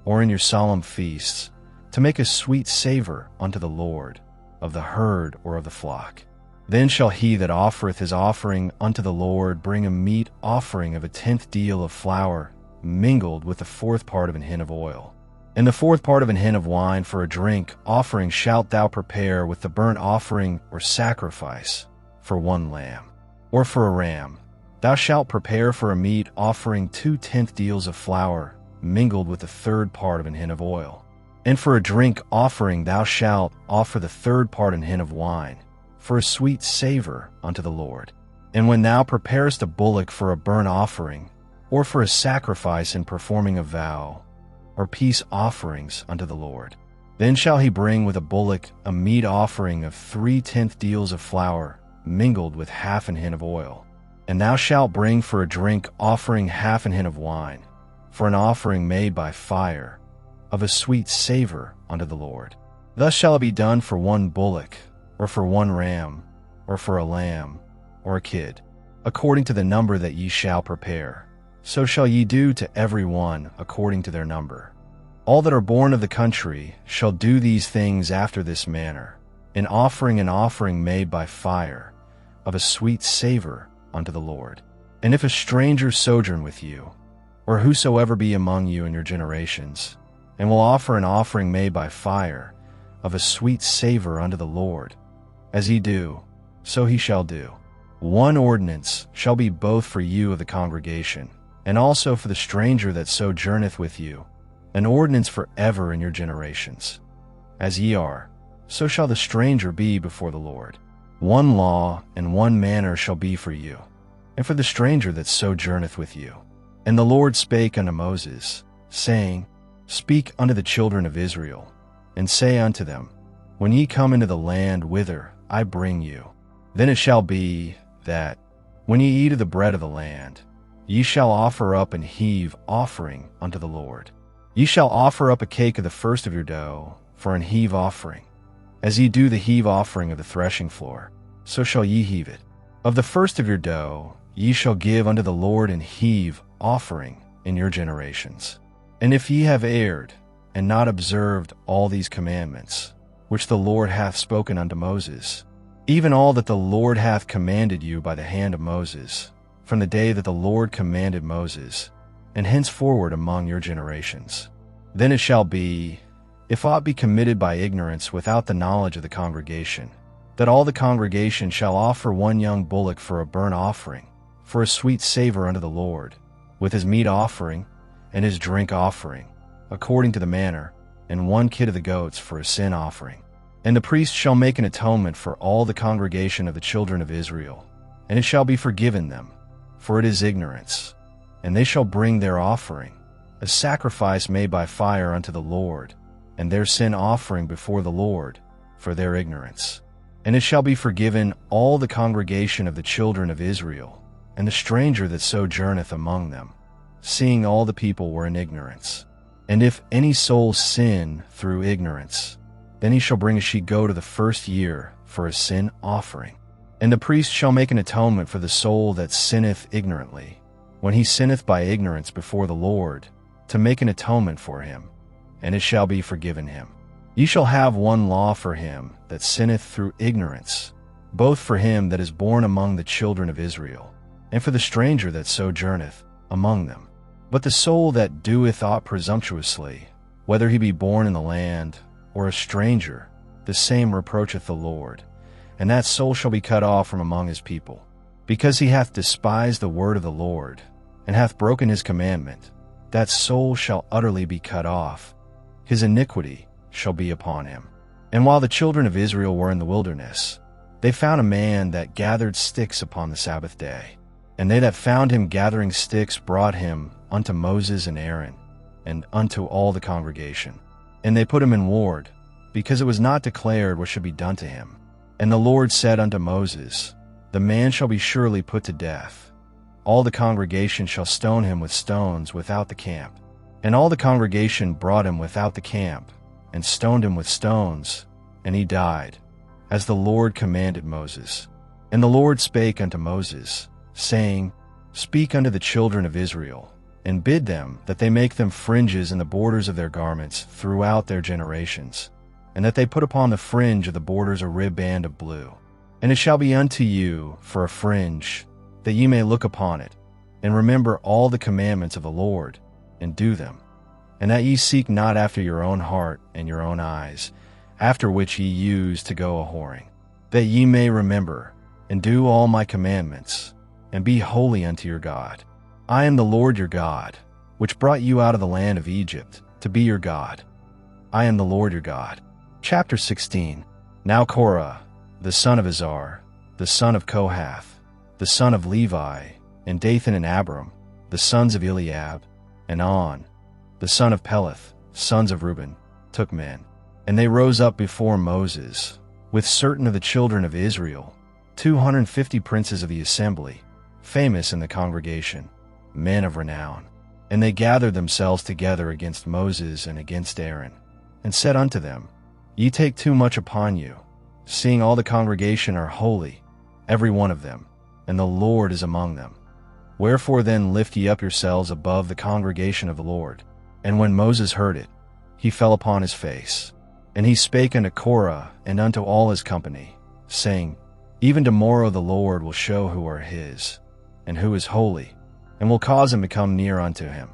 or in your solemn feasts, to make a sweet savor unto the Lord, of the herd or of the flock. Then shall he that offereth his offering unto the Lord bring a meat offering of 1/10 deal of flour, mingled with the 4th part of an hin of oil. And the 4th part of an hin of wine for a drink offering shalt thou prepare with the burnt offering or sacrifice for 1 lamb. Or for a ram, thou shalt prepare for a meat offering 2/10 deals of flour, mingled with the 3rd part of an hin of oil. And for a drink offering thou shalt offer the 3rd part an hin of wine, for a sweet savor unto the Lord. And when thou preparest a bullock for a burnt offering, or for a sacrifice in performing a vow, or peace offerings unto the Lord, then shall he bring with a bullock a meat offering of 3/10 deals of flour, mingled with half an hin of oil. And thou shalt bring for a drink offering half an hin of wine, for an offering made by fire, of a sweet savor unto the Lord. Thus shall it be done for 1 bullock, or for 1 ram, or for a lamb, or a kid, according to the number that ye shall prepare. So shall ye do to every one according to their number. All that are born of the country shall do these things after this manner, in offering an offering made by fire, of a sweet savor unto the Lord. And if a stranger sojourn with you, or whosoever be among you in your generations, and will offer an offering made by fire, of a sweet savor unto the Lord, as ye do, so he shall do. 1 ordinance shall be both for you of the congregation, and also for the stranger that sojourneth with you, an ordinance for ever in your generations. As ye are, so shall the stranger be before the Lord. 1 law and 1 manner shall be for you, and for the stranger that sojourneth with you. And the Lord spake unto Moses, saying, Speak unto the children of Israel, and say unto them, When ye come into the land whither I bring you, then it shall be that, when ye eat of the bread of the land, ye shall offer up an heave offering unto the Lord. Ye shall offer up a cake of the first of your dough for an heave offering. As ye do the heave offering of the threshing floor, so shall ye heave it. Of the first of your dough ye shall give unto the Lord an heave offering in your generations. And if ye have erred, and not observed all these commandments, which the Lord hath spoken unto Moses, even all that the Lord hath commanded you by the hand of Moses, from the day that the Lord commanded Moses, and henceforward among your generations, then it shall be, if aught be committed by ignorance without the knowledge of the congregation, that all the congregation shall offer 1 young bullock for a burnt offering, for a sweet savor unto the Lord, with his meat offering and his drink offering, according to the manner, and 1 kid of the goats for a sin offering. And the priest shall make an atonement for all the congregation of the children of Israel, and it shall be forgiven them, for it is ignorance. And they shall bring their offering, a sacrifice made by fire unto the Lord, and their sin offering before the Lord, for their ignorance. And it shall be forgiven all the congregation of the children of Israel, and the stranger that sojourneth among them, seeing all the people were in ignorance. And if any soul sin through ignorance, then he shall bring a she-goat of the first year for a sin offering. And the priest shall make an atonement for the soul that sinneth ignorantly, when he sinneth by ignorance before the Lord, to make an atonement for him, and it shall be forgiven him. Ye shall have one law for him that sinneth through ignorance, both for him that is born among the children of Israel, and for the stranger that sojourneth among them. But the soul that doeth aught presumptuously, whether he be born in the land or a stranger, the same reproacheth the Lord, and that soul shall be cut off from among his people. Because he hath despised the word of the Lord, and hath broken his commandment, that soul shall utterly be cut off. His iniquity shall be upon him. And while the children of Israel were in the wilderness, they found a man that gathered sticks upon the Sabbath day. And they that found him gathering sticks brought him unto Moses and Aaron, and unto all the congregation. And they put him in ward, because it was not declared what should be done to him. And the Lord said unto Moses, The man shall be surely put to death. All the congregation shall stone him with stones without the camp. And all the congregation brought him without the camp, and stoned him with stones, and he died, as the Lord commanded Moses. And the Lord spake unto Moses, saying, Speak unto the children of Israel, and bid them that they make them fringes in the borders of their garments throughout their generations, and that they put upon the fringe of the borders a ribband of blue. And it shall be unto you for a fringe, that ye may look upon it, and remember all the commandments of the Lord, and do them, and that ye seek not after your own heart and your own eyes, after which ye use to go a-whoring, that ye may remember, and do all my commandments, and be holy unto your God. I am the Lord your God, which brought you out of the land of Egypt, to be your God. I am the Lord your God. Chapter 16. Now Korah, the son of Izhar, the son of Kohath, the son of Levi, and Dathan and Abiram, the sons of Eliab, and On, the son of Peleth, sons of Reuben, took men. And they rose up before Moses, with certain of the children of Israel, 250 princes of the assembly, famous in the congregation, men of renown. And they gathered themselves together against Moses and against Aaron, and said unto them, Ye take too much upon you, seeing all the congregation are holy, every one of them, and the Lord is among them. Wherefore then lift ye up yourselves above the congregation of the Lord. And when Moses heard it, he fell upon his face. And he spake unto Korah and unto all his company, saying, Even tomorrow the Lord will show who are his, and who is holy, and will cause him to come near unto him.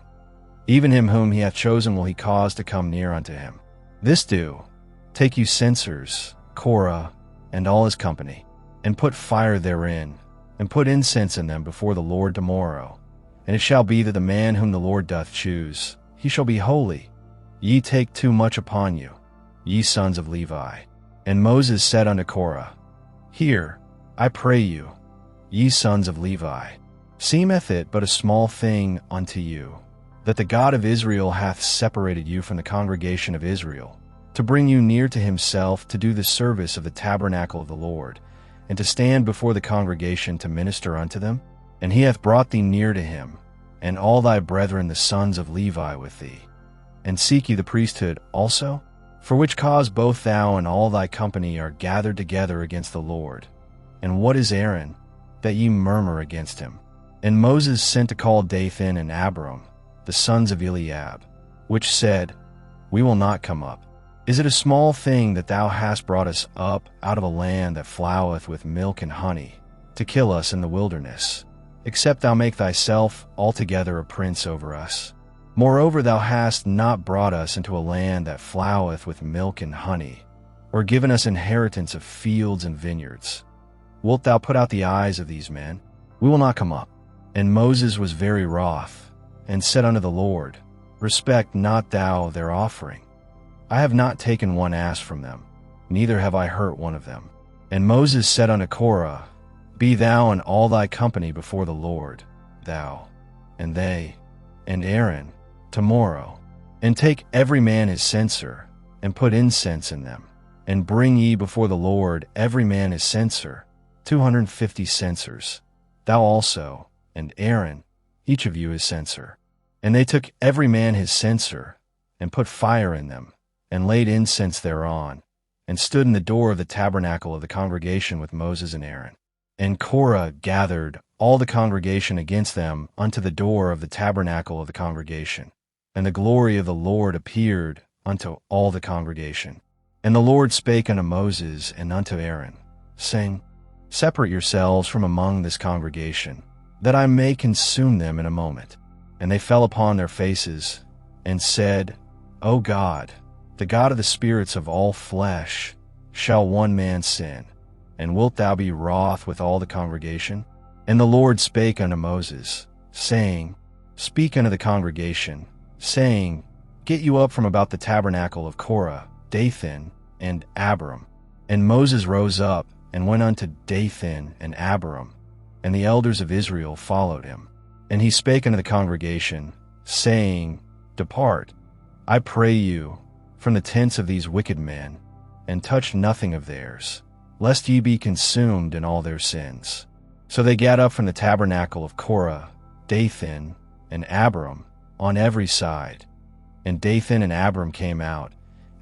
Even him whom he hath chosen will he cause to come near unto him. This do, take you censers, Korah, and all his company, and put fire therein, and put incense in them before the Lord tomorrow. And it shall be that the man whom the Lord doth choose, he shall be holy. Ye take too much upon you, ye sons of Levi. And Moses said unto Korah, Hear, I pray you, ye sons of Levi, seemeth it but a small thing unto you, that the God of Israel hath separated you from the congregation of Israel, to bring you near to himself to do the service of the tabernacle of the Lord, and to stand before the congregation to minister unto them? And he hath brought thee near to him, and all thy brethren the sons of Levi with thee. And seek ye the priesthood also? For which cause both thou and all thy company are gathered together against the Lord. And what is Aaron, that ye murmur against him? And Moses sent to call Dathan and Abiram, the sons of Eliab, which said, We will not come up. Is it a small thing that thou hast brought us up out of a land that floweth with milk and honey, to kill us in the wilderness, except thou make thyself altogether a prince over us? Moreover, thou hast not brought us into a land that floweth with milk and honey, or given us inheritance of fields and vineyards. Wilt thou put out the eyes of these men? We will not come up. And Moses was very wroth, and said unto the Lord, Respect not thou their offering. I have not taken one ass from them, neither have I hurt one of them. And Moses said unto Korah, Be thou and all thy company before the Lord, thou, and they, and Aaron, tomorrow, and take every man his censer, and put incense in them, and bring ye before the Lord every man his censer, 250 censers, thou also, and Aaron, each of you his censer. And they took every man his censer, and put fire in them, and laid incense thereon, and stood in the door of the tabernacle of the congregation with Moses and Aaron. And Korah gathered all the congregation against them unto the door of the tabernacle of the congregation. And the glory of the Lord appeared unto all the congregation. And the Lord spake unto Moses and unto Aaron, saying, Separate yourselves from among this congregation, that I may consume them in a moment. And they fell upon their faces, and said, O God, the God of the spirits of all flesh, shall one man sin? And wilt thou be wroth with all the congregation? And the Lord spake unto Moses, saying, Speak unto the congregation, saying, Get you up from about the tabernacle of Korah, Dathan, and Abiram. And Moses rose up, and went unto Dathan and Abiram, and the elders of Israel followed him. And he spake unto the congregation, saying, Depart, I pray you, from the tents of these wicked men, and touch nothing of theirs, lest ye be consumed in all their sins. So they gat up from the tabernacle of Korah, Dathan, and Abiram, on every side. And Dathan and Abiram came out,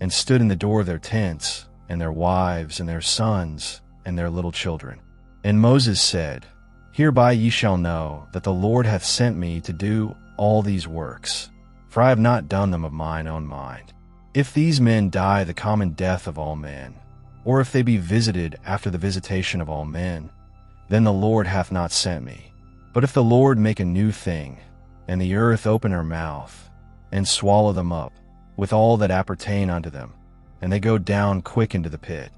and stood in the door of their tents, and their wives, and their sons, and their little children. And Moses said, Hereby ye shall know that the Lord hath sent me to do all these works, for I have not done them of mine own mind. If these men die the common death of all men, or if they be visited after the visitation of all men, then the Lord hath not sent me. But if the Lord make a new thing, and the earth open her mouth, and swallow them up, with all that appertain unto them, and they go down quick into the pit,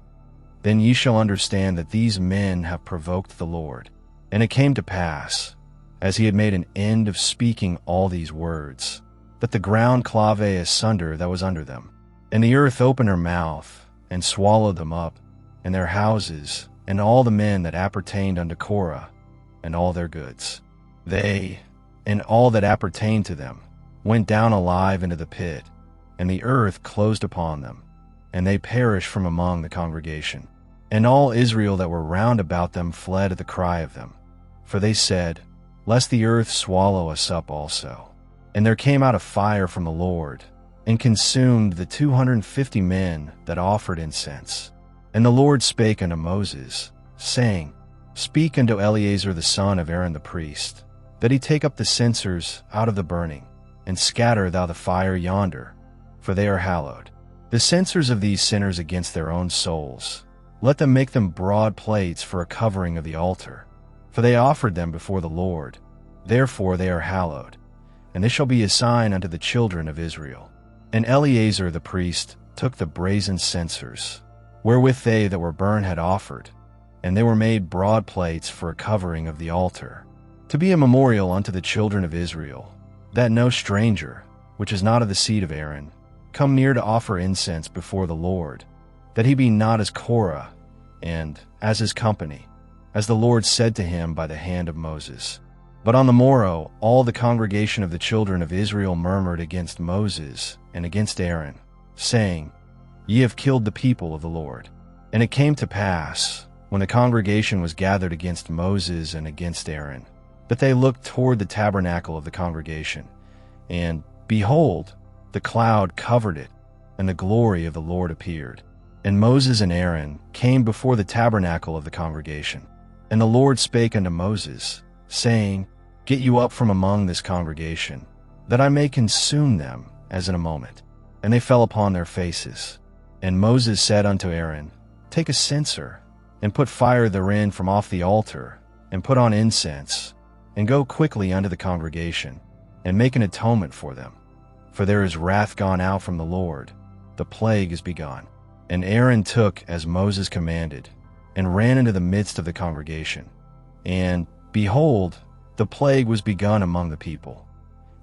then ye shall understand that these men have provoked the Lord. And it came to pass, as he had made an end of speaking all these words, that the ground clave asunder that was under them, and the earth opened her mouth, and swallowed them up, and their houses, and all the men that appertained unto Korah, and all their goods. They, and all that appertained to them, went down alive into the pit, and the earth closed upon them, and they perished from among the congregation. And all Israel that were round about them fled at the cry of them. For they said, Lest the earth swallow us up also. And there came out a fire from the Lord, and consumed the 250 men that offered incense. And the Lord spake unto Moses, saying, Speak unto Eleazar the son of Aaron the priest, that he take up the censers out of the burning, and scatter thou the fire yonder, for they are hallowed. The censers of these sinners against their own souls, let them make them broad plates for a covering of the altar, for they offered them before the Lord. Therefore they are hallowed, and they shall be a sign unto the children of Israel. And Eleazar the priest took the brazen censers, wherewith they that were burned had offered, and they were made broad plates for a covering of the altar, to be a memorial unto the children of Israel, that no stranger, which is not of the seed of Aaron, come near to offer incense before the Lord, that he be not as Korah, and as his company, as the Lord said to him by the hand of Moses. But on the morrow all the congregation of the children of Israel murmured against Moses and against Aaron, saying, Ye have killed the people of the Lord. And it came to pass, when the congregation was gathered against Moses and against Aaron, that they looked toward the tabernacle of the congregation, and, behold, the cloud covered it, and the glory of the Lord appeared. And Moses and Aaron came before the tabernacle of the congregation. And the Lord spake unto Moses, saying, Get you up from among this congregation, that I may consume them as in a moment. And they fell upon their faces. And Moses said unto Aaron, Take a censer, and put fire therein from off the altar, and put on incense, and go quickly unto the congregation, and make an atonement for them. For there is wrath gone out from the Lord, the plague is begun. And Aaron took as Moses commanded, and ran into the midst of the congregation. And, behold, the plague was begun among the people.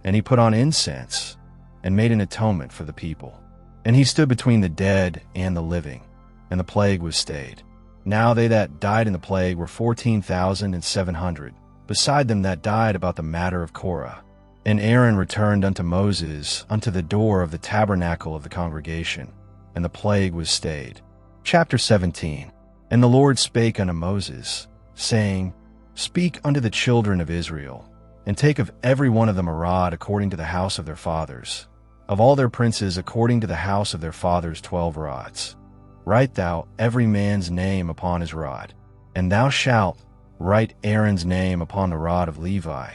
And he put on incense, and made an atonement for the people. And he stood between the dead and the living, and the plague was stayed. Now they that died in the plague were 14,700, beside them that died about the matter of Korah. And Aaron returned unto Moses unto the door of the tabernacle of the congregation, and the plague was stayed. Chapter 17. And the Lord spake unto Moses, saying, Speak unto the children of Israel, and take of every one of them a rod according to the house of their fathers, of all their princes according to the house of their fathers 12 rods. Write thou every man's name upon his rod, and thou shalt write Aaron's name upon the rod of Levi.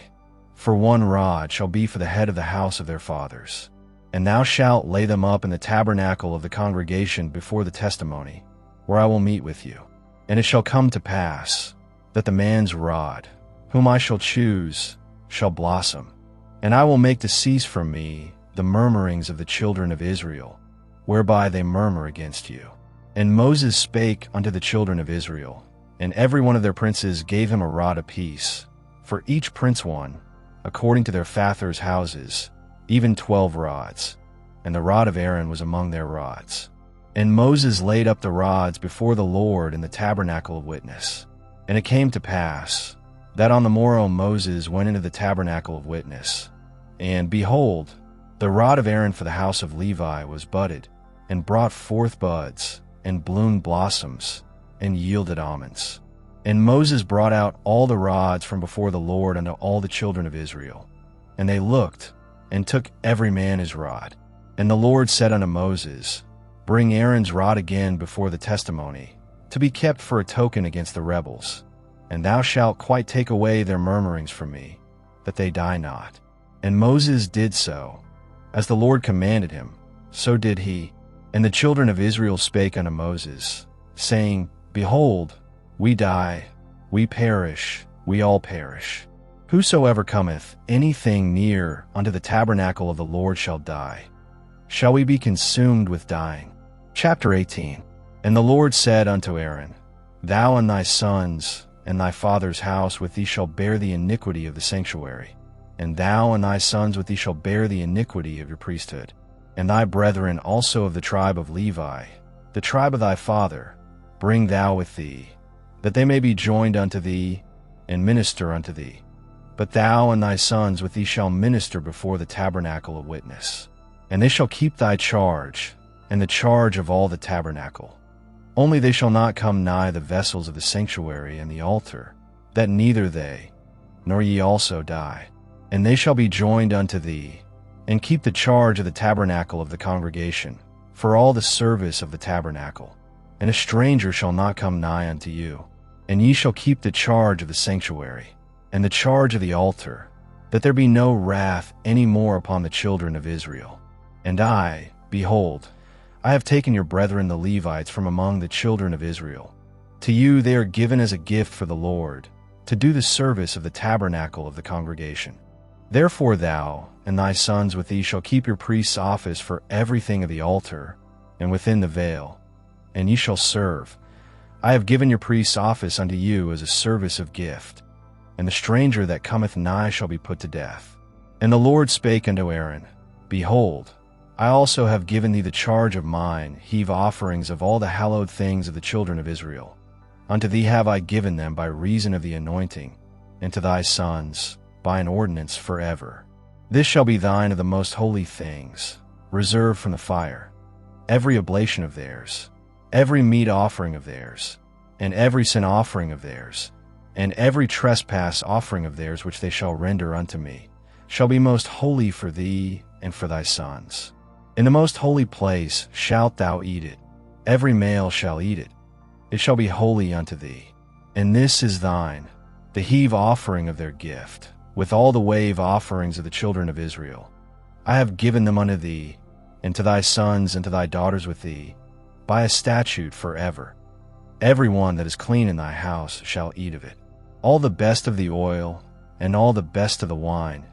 For 1 rod shall be for the head of the house of their fathers. And thou shalt lay them up in the tabernacle of the congregation before the testimony, where I will meet with you. And it shall come to pass that the man's rod, whom I shall choose, shall blossom. And I will make to cease from me the murmurings of the children of Israel, whereby they murmur against you. And Moses spake unto the children of Israel, and every one of their princes gave him a rod apiece, for each prince one, according to their fathers' houses, even 12 rods. And the rod of Aaron was among their rods. And Moses laid up the rods before the Lord in the tabernacle of witness. And it came to pass that on the morrow Moses went into the tabernacle of witness. And behold, the rod of Aaron for the house of Levi was budded, and brought forth buds, and bloomed blossoms, and yielded almonds. And Moses brought out all the rods from before the Lord unto all the children of Israel. And they looked, and took every man his rod. And the Lord said unto Moses, Bring Aaron's rod again before the testimony, to be kept for a token against the rebels. And thou shalt quite take away their murmurings from me, that they die not. And Moses did so. As the Lord commanded him, so did he. And the children of Israel spake unto Moses, saying, Behold, we die, we perish, we all perish. Whosoever cometh anything near unto the tabernacle of the Lord shall die. Shall we be consumed with dying? Chapter 18. And the Lord said unto Aaron, Thou and thy sons and thy father's house with thee shall bear the iniquity of the sanctuary. And thou and thy sons with thee shall bear the iniquity of your priesthood. And thy brethren also of the tribe of Levi, the tribe of thy father, bring thou with thee, that they may be joined unto thee, and minister unto thee. But thou and thy sons with thee shall minister before the tabernacle of witness. And they shall keep thy charge, and the charge of all the tabernacle. Only they shall not come nigh the vessels of the sanctuary and the altar, that neither they, nor ye also die. And they shall be joined unto thee, and keep the charge of the tabernacle of the congregation, for all the service of the tabernacle. And a stranger shall not come nigh unto you. And ye shall keep the charge of the sanctuary, and the charge of the altar, that there be no wrath any more upon the children of Israel. And I, behold, I have taken your brethren the Levites from among the children of Israel. To you they are given as a gift for the Lord, to do the service of the tabernacle of the congregation. Therefore thou and thy sons with thee shall keep your priest's office for everything of the altar, and within the veil, and ye shall serve. I have given your priest's office unto you as a service of gift, and the stranger that cometh nigh shall be put to death. And the Lord spake unto Aaron, Behold, I also have given thee the charge of mine heave offerings of all the hallowed things of the children of Israel. Unto thee have I given them by reason of the anointing, and to thy sons by an ordinance forever. This shall be thine of the most holy things, reserved from the fire, every oblation of theirs, every meat offering of theirs, and every sin offering of theirs, and every trespass offering of theirs which they shall render unto me, shall be most holy for thee and for thy sons. In the most holy place shalt thou eat it, every male shall eat it. It shall be holy unto thee. And this is thine, the heave offering of their gift, with all the wave offerings of the children of Israel. I have given them unto thee, and to thy sons and to thy daughters with thee, by a statute forever. Every one that is clean in thy house shall eat of it. All the best of the oil, and all the best of the wine,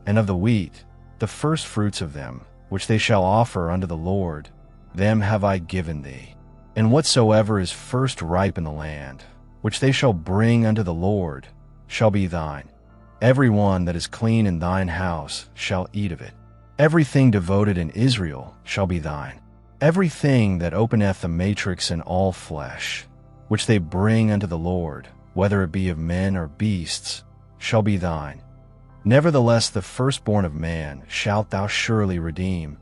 and of the wheat, the first fruits of them, which they shall offer unto the Lord, them have I given thee. And whatsoever is first ripe in the land, which they shall bring unto the Lord, shall be thine. Every one that is clean in thine house shall eat of it. Everything devoted in Israel shall be thine. Everything that openeth the matrix in all flesh, which they bring unto the Lord, whether it be of men or beasts, shall be thine. Nevertheless the firstborn of man shalt thou surely redeem,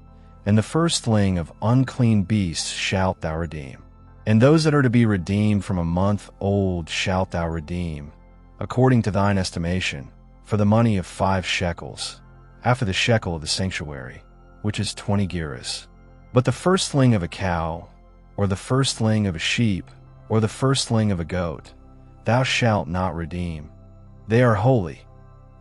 and the firstling of unclean beasts shalt thou redeem. And those that are to be redeemed from a month old shalt thou redeem, according to thine estimation, for the money of 5 shekels, after the shekel of the sanctuary, which is 20 gerahs. But the firstling of a cow, or the firstling of a sheep, or the firstling of a goat, thou shalt not redeem. They are holy.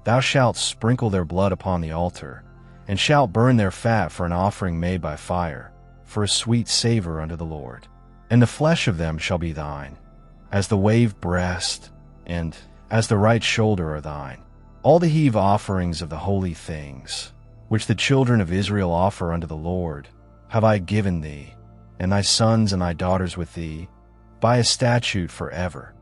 Thou shalt sprinkle their blood upon the altar, and shalt burn their fat for an offering made by fire, for a sweet savor unto the Lord. And the flesh of them shall be thine, as the wave breast, and as the right shoulder are thine. All the heave offerings of the holy things, which the children of Israel offer unto the Lord, have I given thee, and thy sons and thy daughters with thee, by a statute forever.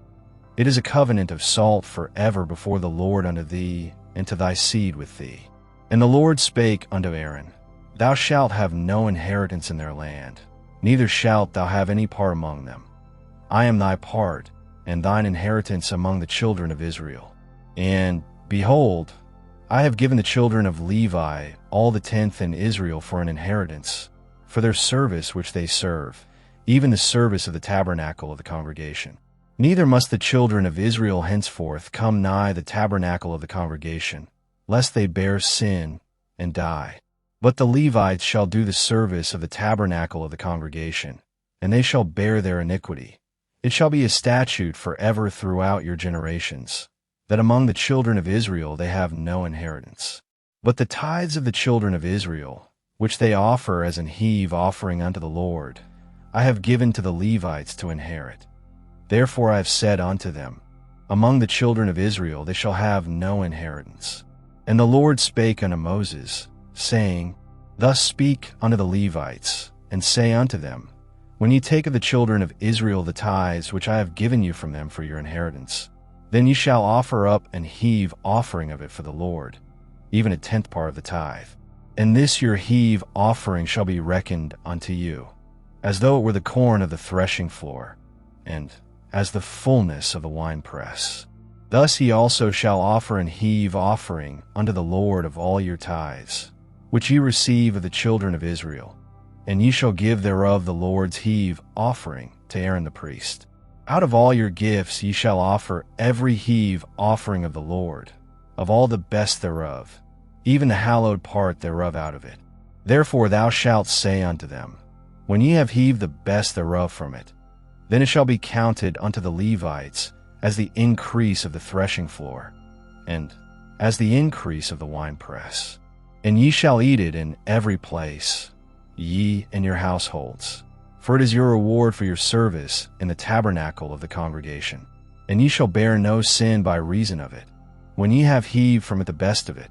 It is a covenant of salt forever before the Lord unto thee, and to thy seed with thee. And the Lord spake unto Aaron, Thou shalt have no inheritance in their land, neither shalt thou have any part among them. I am thy part, and thine inheritance among the children of Israel. And, behold, I have given the children of Levi all the tenth in Israel for an inheritance, for their service which they serve, even the service of the tabernacle of the congregation. Neither must the children of Israel henceforth come nigh the tabernacle of the congregation, lest they bear sin and die. But the Levites shall do the service of the tabernacle of the congregation, and they shall bear their iniquity. It shall be a statute forever throughout your generations, that among the children of Israel they have no inheritance. But the tithes of the children of Israel, which they offer as an heave offering unto the Lord, I have given to the Levites to inherit. Therefore I have said unto them, Among the children of Israel they shall have no inheritance. And the Lord spake unto Moses, saying, Thus speak unto the Levites, and say unto them, When ye take of the children of Israel the tithes which I have given you from them for your inheritance, then ye shall offer up an heave offering of it for the Lord, even a tenth part of the tithe. And this your heave offering shall be reckoned unto you, as though it were the corn of the threshing floor, and as the fullness of the winepress. Thus ye also shall offer an heave offering unto the Lord of all your tithes, which ye receive of the children of Israel, and ye shall give thereof the Lord's heave offering to Aaron the priest. Out of all your gifts ye shall offer every heave offering of the Lord, of all the best thereof, even the hallowed part thereof out of it. Therefore thou shalt say unto them, When ye have heaved the best thereof from it, then it shall be counted unto the Levites as the increase of the threshing floor, and as the increase of the winepress. And ye shall eat it in every place, ye and your households, for it is your reward for your service in the tabernacle of the congregation. And ye shall bear no sin by reason of it, when ye have heaved from it the best of it.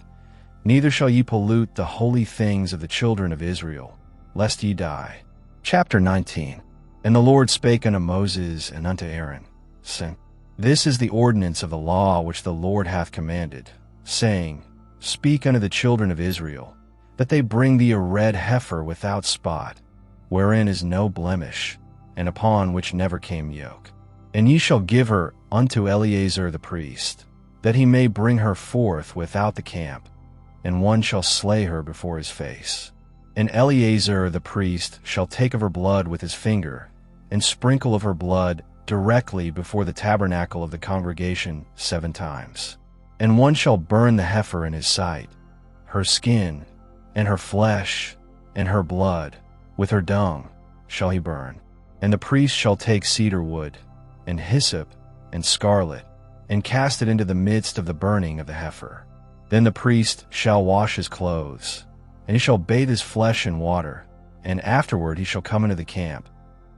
Neither shall ye pollute the holy things of the children of Israel, lest ye die. Chapter 19. And the Lord spake unto Moses and unto Aaron, saying, This is the ordinance of the law which the Lord hath commanded, saying, Speak unto the children of Israel, that they bring thee a red heifer without spot, wherein is no blemish, and upon which never came yoke. And ye shall give her unto Eleazar the priest, that he may bring her forth without the camp, and one shall slay her before his face. And Eleazar the priest shall take of her blood with his finger, and sprinkle of her blood directly before the tabernacle of the congregation 7 times. And one shall burn the heifer in his sight, her skin, and her flesh, and her blood, with her dung shall he burn. And the priest shall take cedar wood, and hyssop, and scarlet, and cast it into the midst of the burning of the heifer. Then the priest shall wash his clothes, and he shall bathe his flesh in water, and afterward he shall come into the camp,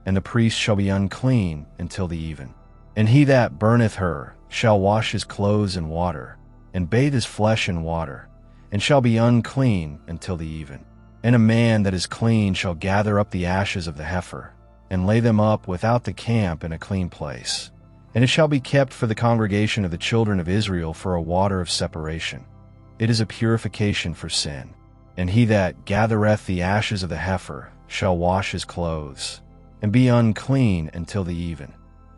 and the priest shall be unclean until the even. And he that burneth her shall wash his clothes in water, and bathe his flesh in water, and shall be unclean until the even. And a man that is clean shall gather up the ashes of the heifer, and lay them up without the camp in a clean place. And it shall be kept for the congregation of the children of Israel for a water of separation. It is a purification for sin. And he that gathereth the ashes of the heifer shall wash his clothes, and be unclean until the even.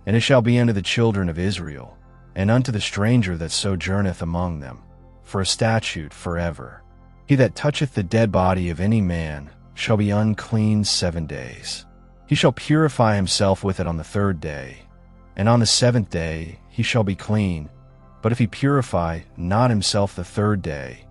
And it shall be unto the children of Israel, and unto the stranger that sojourneth among them, for a statute forever. He that toucheth the dead body of any man shall be unclean 7 days. He shall purify himself with it on the 3rd day, and on the 7th day he shall be clean. But if he purify not himself the 3rd day,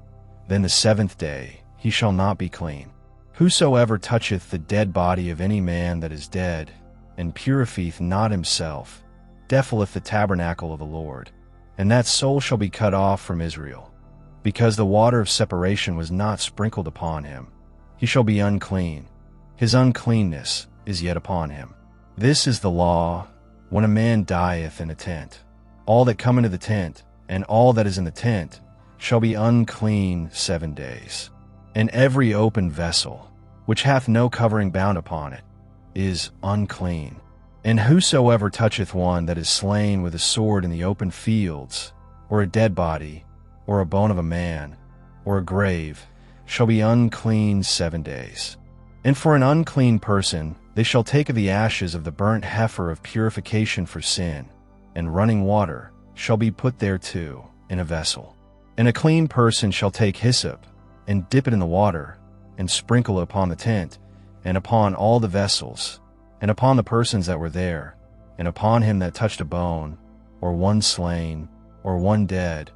then the 7th day he shall not be clean. Whosoever toucheth the dead body of any man that is dead, and purifieth not himself, defileth the tabernacle of the Lord, and that soul shall be cut off from Israel. because the water of separation was not sprinkled upon him. He shall be unclean. His uncleanness is yet upon him. This is the law when a man dieth in a tent. All that come into the tent, and all that is in the tent, shall be unclean 7 days. And every open vessel, which hath no covering bound upon it, is unclean. And whosoever toucheth one that is slain with a sword in the open fields, or a dead body, or a bone of a man, or a grave, shall be unclean 7 days. And for an unclean person they shall take of the ashes of the burnt heifer of purification for sin, and running water shall be put thereto in a vessel. And a clean person shall take hyssop, and dip it in the water, and sprinkle it upon the tent, and upon all the vessels, and upon the persons that were there, and upon him that touched a bone, or one slain, or one dead,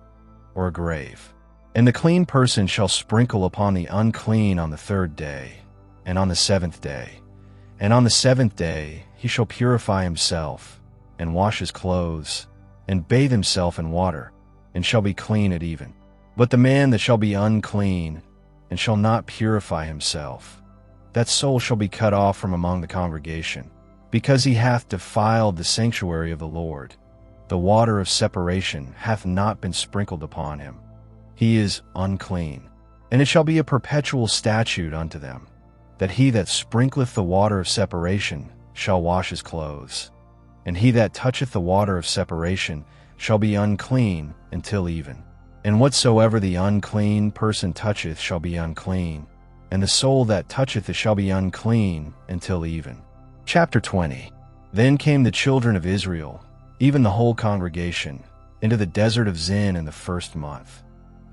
or a grave. And the clean person shall sprinkle upon the unclean on the 3rd day, and on the 7th day. And on the 7th day he shall purify himself, and wash his clothes, and bathe himself in water, and shall be clean at even. But the man that shall be unclean, and shall not purify himself, that soul shall be cut off from among the congregation, because he hath defiled the sanctuary of the Lord. The water of separation hath not been sprinkled upon him. He is unclean. And it shall be a perpetual statute unto them, that he that sprinkleth the water of separation shall wash his clothes. And he that toucheth the water of separation shall be unclean until even. And whatsoever the unclean person toucheth shall be unclean, and the soul that toucheth it shall be unclean until even. Chapter 20. Then came the children of Israel, even the whole congregation, into the desert of Zin in the 1st month.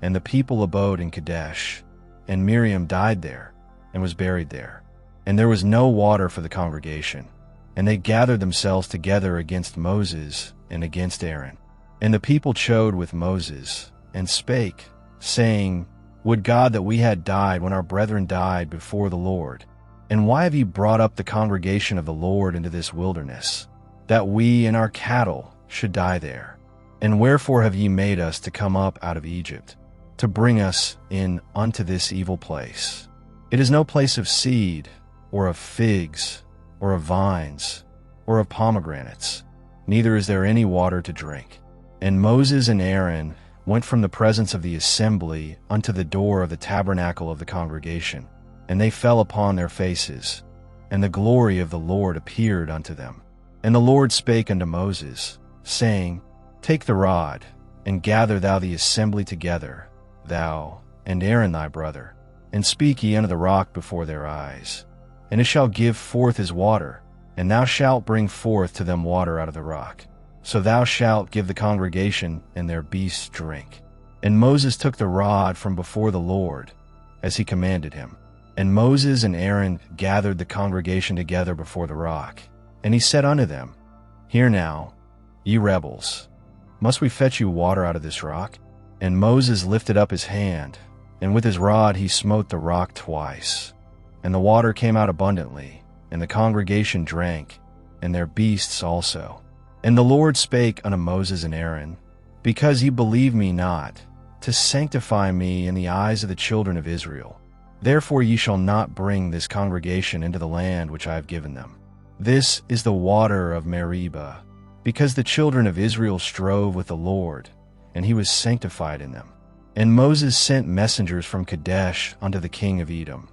And the people abode in Kadesh, and Miriam died there, and was buried there. And there was no water for the congregation. And they gathered themselves together against Moses and against Aaron. And the people chode with Moses, and spake, saying, Would God that we had died when our brethren died before the Lord. And why have ye brought up the congregation of the Lord into this wilderness, that we and our cattle should die there? And wherefore have ye made us to come up out of Egypt, to bring us in unto this evil place? It is no place of seed, or of figs, or of vines, or of pomegranates, neither is there any water to drink. And Moses and Aaron went from the presence of the assembly unto the door of the tabernacle of the congregation, and they fell upon their faces, and the glory of the Lord appeared unto them. And the Lord spake unto Moses, saying, Take the rod, and gather thou the assembly together, thou and Aaron thy brother, and speak ye unto the rock before their eyes. And it shall give forth his water, and thou shalt bring forth to them water out of the rock. So thou shalt give the congregation and their beasts drink. And Moses took the rod from before the Lord, as he commanded him. And Moses and Aaron gathered the congregation together before the rock. And he said unto them, Hear now, ye rebels, must we fetch you water out of this rock? And Moses lifted up his hand, and with his rod he smote the rock twice. And the water came out abundantly, and the congregation drank, and their beasts also. And the Lord spake unto Moses and Aaron, Because ye believe me not, to sanctify me in the eyes of the children of Israel, therefore ye shall not bring this congregation into the land which I have given them. This is the water of Meribah, because the children of Israel strove with the Lord, and he was sanctified in them. And Moses sent messengers from Kadesh unto the king of Edom.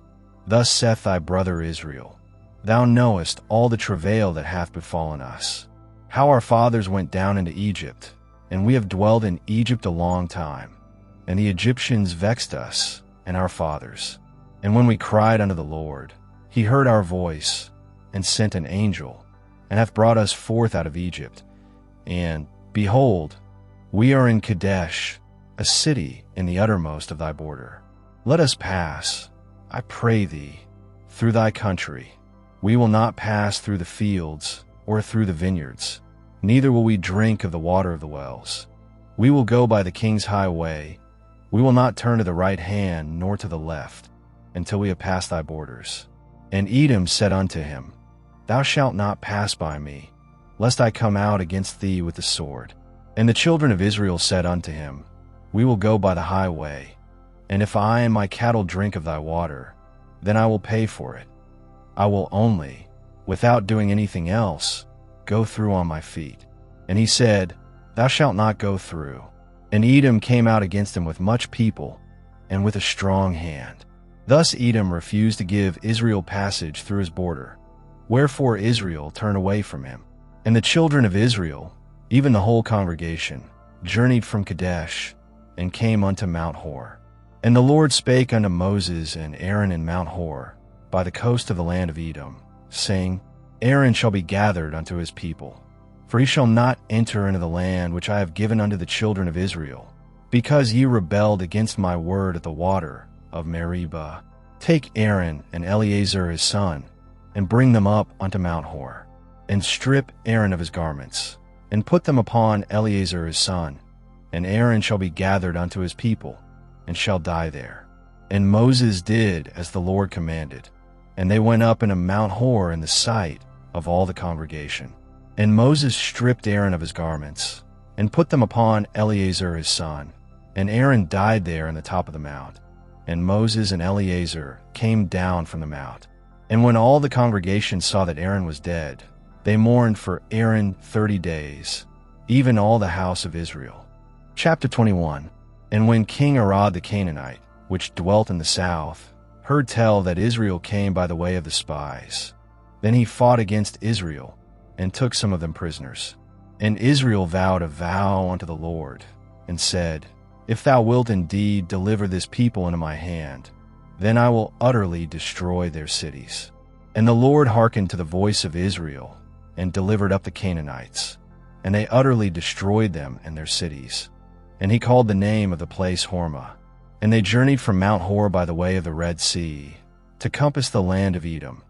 Thus saith thy brother Israel, Thou knowest all the travail that hath befallen us, how our fathers went down into Egypt, and we have dwelled in Egypt a long time. And the Egyptians vexed us and our fathers. And when we cried unto the Lord, he heard our voice, and sent an angel, and hath brought us forth out of Egypt. And, behold, we are in Kadesh, a city in the uttermost of thy border. Let us pass, I pray thee, through thy country. We will not pass through the fields or through the vineyards, neither will we drink of the water of the wells. We will go by the king's highway. We will not turn to the right hand nor to the left, until we have passed thy borders. And Edom said unto him, Thou shalt not pass by me, lest I come out against thee with the sword. And the children of Israel said unto him, We will go by the highway, and if I and my cattle drink of thy water, then I will pay for it. I will only, without doing anything else, go through on my feet." And he said, "Thou shalt not go through." And Edom came out against him with much people and with a strong hand. Thus Edom refused to give Israel passage through his border. Wherefore Israel turned away from him. And the children of Israel, even the whole congregation, journeyed from Kadesh, and came unto Mount Hor. And the Lord spake unto Moses and Aaron in Mount Hor, by the coast of the land of Edom, saying, Aaron shall be gathered unto his people, for he shall not enter into the land which I have given unto the children of Israel, because ye rebelled against my word at the water of Meribah. Take Aaron and Eleazar his son, and bring them up unto Mount Hor, and strip Aaron of his garments, and put them upon Eleazar his son, and Aaron shall be gathered unto his people, and shall die there. And Moses did as the Lord commanded, and they went up into Mount Hor in the sight of all the congregation. And Moses stripped Aaron of his garments, and put them upon Eleazar his son, and Aaron died there in the top of the mount. And Moses and Eleazar came down from the mount. And when all the congregation saw that Aaron was dead, they mourned for Aaron 30 days, even all the house of Israel. Chapter 21. And when King Arad the Canaanite, which dwelt in the south, heard tell that Israel came by the way of the spies, then he fought against Israel, and took some of them prisoners. And Israel vowed a vow unto the Lord, and said, If thou wilt indeed deliver this people into my hand, then I will utterly destroy their cities. And the Lord hearkened to the voice of Israel, and delivered up the Canaanites, and they utterly destroyed them and their cities. And he called the name of the place Hormah. And they journeyed from Mount Hor by the way of the Red Sea, to compass the land of Edom.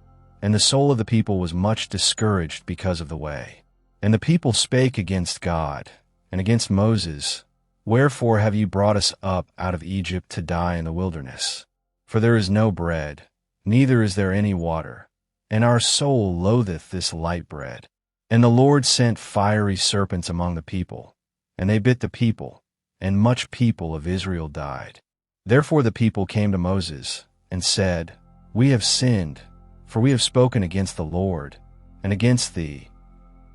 And the soul of the people was much discouraged because of the way. And the people spake against God, and against Moses, Wherefore have ye brought us up out of Egypt to die in the wilderness? For there is no bread, neither is there any water, and our soul loatheth this light bread. And the Lord sent fiery serpents among the people, and they bit the people, and much people of Israel died. Therefore the people came to Moses, and said, We have sinned, for we have spoken against the Lord, and against thee.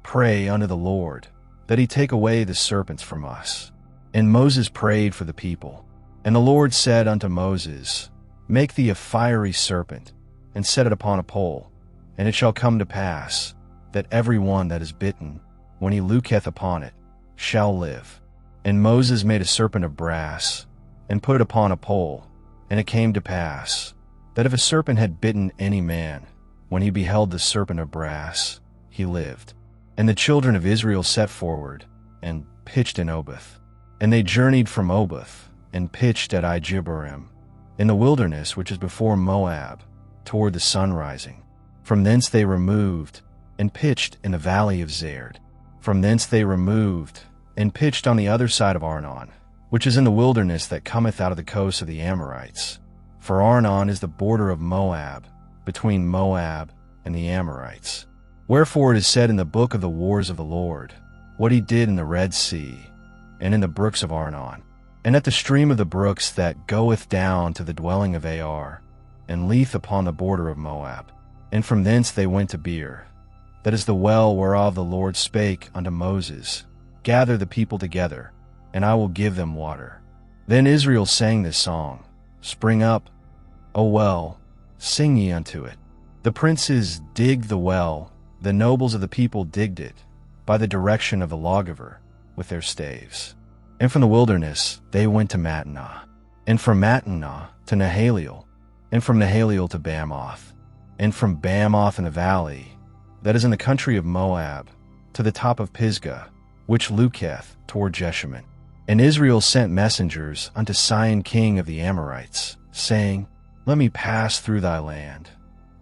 Pray unto the Lord, that he take away the serpents from us. And Moses prayed for the people. And the Lord said unto Moses, Make thee a fiery serpent, and set it upon a pole. And it shall come to pass, that every one that is bitten, when he looketh upon it, shall live. And Moses made a serpent of brass, and put it upon a pole. And it came to pass, that if a serpent had bitten any man, when he beheld the serpent of brass, he lived. And the children of Israel set forward, and pitched in Oboth. And they journeyed from Oboth, and pitched at Ijeburim, in the wilderness which is before Moab, toward the sun rising. From thence they removed, and pitched in the valley of Zerd. From thence they removed, and pitched on the other side of Arnon, which is in the wilderness that cometh out of the coast of the Amorites. For Arnon is the border of Moab, between Moab and the Amorites. Wherefore it is said in the book of the wars of the Lord, what he did in the Red Sea, and in the brooks of Arnon, and at the stream of the brooks that goeth down to the dwelling of Ar, and leath upon the border of Moab. And from thence they went to Beer, that is the well whereof the Lord spake unto Moses, Gather the people together, and I will give them water. Then Israel sang this song, Spring up, O well, sing ye unto it. The princes digged the well, the nobles of the people digged it, by the direction of the lawgiver, with their staves. And from the wilderness they went to Mattanah, and from Mattanah to Nahaliel, and from Nahaliel to Bamoth, and from Bamoth in the valley, that is in the country of Moab, to the top of Pisgah, which looketh toward Jeshimon. And Israel sent messengers unto Sihon king of the Amorites, saying, Let me pass through thy land.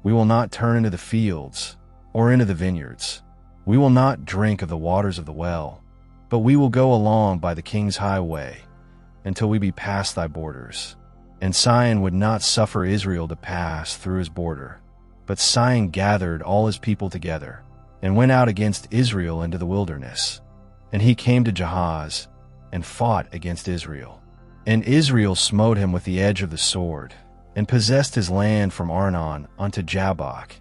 We will not turn into the fields, or into the vineyards. We will not drink of the waters of the well, but we will go along by the king's highway, until we be past thy borders. And Sihon would not suffer Israel to pass through his border. But Sihon gathered all his people together, and went out against Israel into the wilderness. And he came to Jahaz, and fought against Israel. And Israel smote him with the edge of the sword, and possessed his land from Arnon unto Jabbok,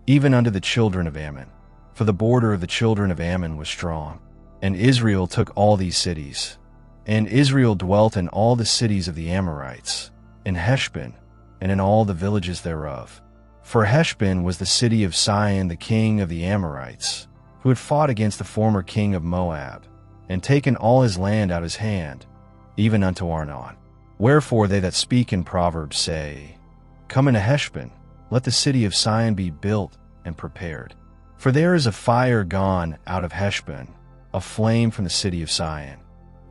even unto the children of Ammon. For the border of the children of Ammon was strong. And Israel took all these cities. And Israel dwelt in all the cities of the Amorites, in Heshbon, and in all the villages thereof. For Heshbon was the city of Sihon the king of the Amorites, who had fought against the former king of Moab, and taken all his land out of his hand, even unto Arnon. Wherefore they that speak in Proverbs say, Come into Heshbon, let the city of Sihon be built and prepared. For there is a fire gone out of Heshbon, a flame from the city of Sihon.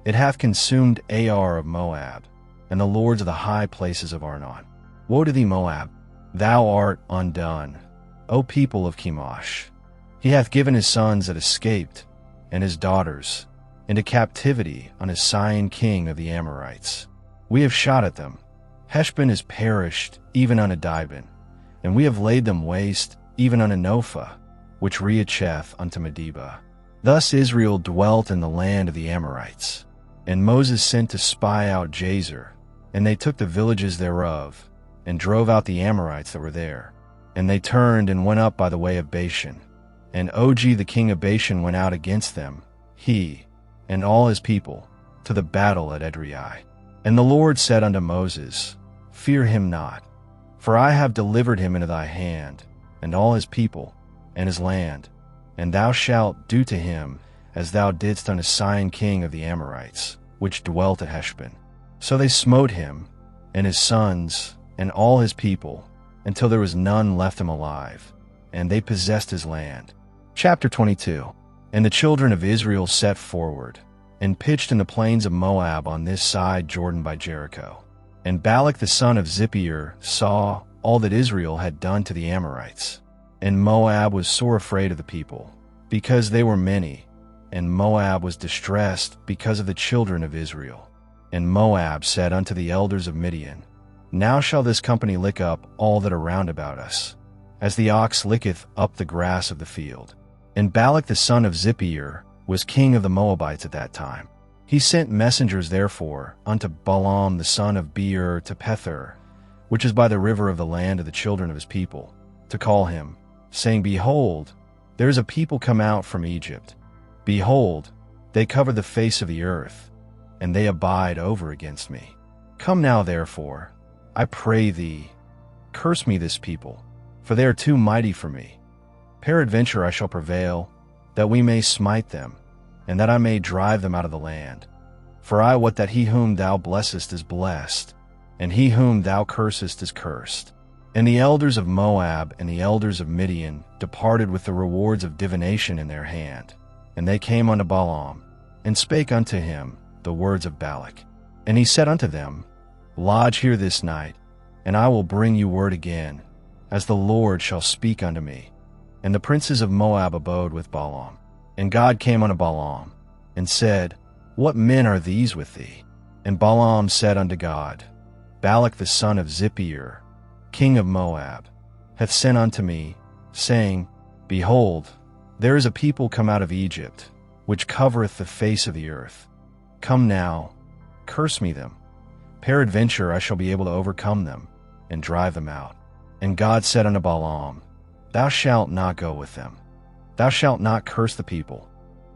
It hath consumed Ar of Moab, and the lords of the high places of Arnon. Woe to thee, Moab! Thou art undone, O people of Chemosh. He hath given his sons that escaped, and his daughters, into captivity unto Sihon king of the Amorites. We have shot at them. Heshbon is perished, even unto Dibon, and we have laid them waste, even unto Nophah, which reacheth unto Medeba. Thus Israel dwelt in the land of the Amorites. And Moses sent to spy out Jazer, and they took the villages thereof, and drove out the Amorites that were there. And they turned and went up by the way of Bashan. And Og the king of Bashan went out against them, he and all his people, to the battle at Edrei. And the Lord said unto Moses, Fear him not, for I have delivered him into thy hand, and all his people, and his land, and thou shalt do to him as thou didst unto Sihon king of the Amorites, which dwelt at Heshbon. So they smote him, and his sons, and all his people, until there was none left him alive, and they possessed his land. Chapter 22. And the children of Israel set forward, and pitched in the plains of Moab on this side Jordan by Jericho. And Balak the son of Zippeor saw all that Israel had done to the Amorites. And Moab was sore afraid of the people, because they were many, and Moab was distressed because of the children of Israel. And Moab said unto the elders of Midian, Now shall this company lick up all that are round about us, as the ox licketh up the grass of the field. And Balak the son of Zippeor was king of the Moabites at that time. He sent messengers therefore unto Balaam the son of Beor to Pethor, which is by the river of the land of the children of his people, to call him, saying, Behold, there is a people come out from Egypt. Behold, they cover the face of the earth, and they abide over against me. Come now, therefore, I pray thee, curse me this people, for they are too mighty for me. Peradventure I shall prevail, that we may smite them, and that I may drive them out of the land. For I wot that he whom thou blessest is blessed, and he whom thou cursest is cursed. And the elders of Moab and the elders of Midian departed with the rewards of divination in their hand. And they came unto Balaam, and spake unto him the words of Balak. And he said unto them, Lodge here this night, and I will bring you word again, as the Lord shall speak unto me. And the princes of Moab abode with Balaam. And God came unto Balaam, and said, What men are these with thee? And Balaam said unto God, Balak the son of Zippeor, king of Moab, hath sent unto me, saying, Behold, there is a people come out of Egypt, which covereth the face of the earth. Come now, curse me them. Peradventure I shall be able to overcome them, and drive them out. And God said unto Balaam, Thou shalt not go with them. Thou shalt not curse the people,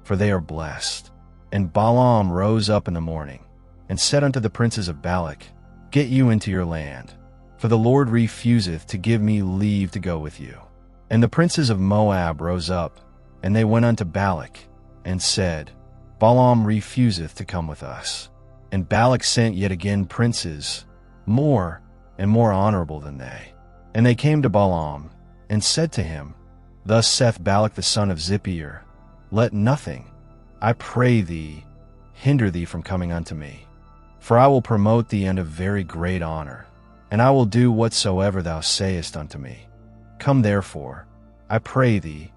for they are blessed. And Balaam rose up in the morning, and said unto the princes of Balak, Get you into your land, for the Lord refuseth to give me leave to go with you. And the princes of Moab rose up, and they went unto Balak, and said, Balaam refuseth to come with us. And Balak sent yet again princes, more and more honorable than they. And they came to Balaam, and said to him, Thus saith Balak the son of Zippeor, Let nothing, I pray thee, hinder thee from coming unto me. For I will promote thee unto very great honor, and I will do whatsoever thou sayest unto me. Come therefore, I pray thee,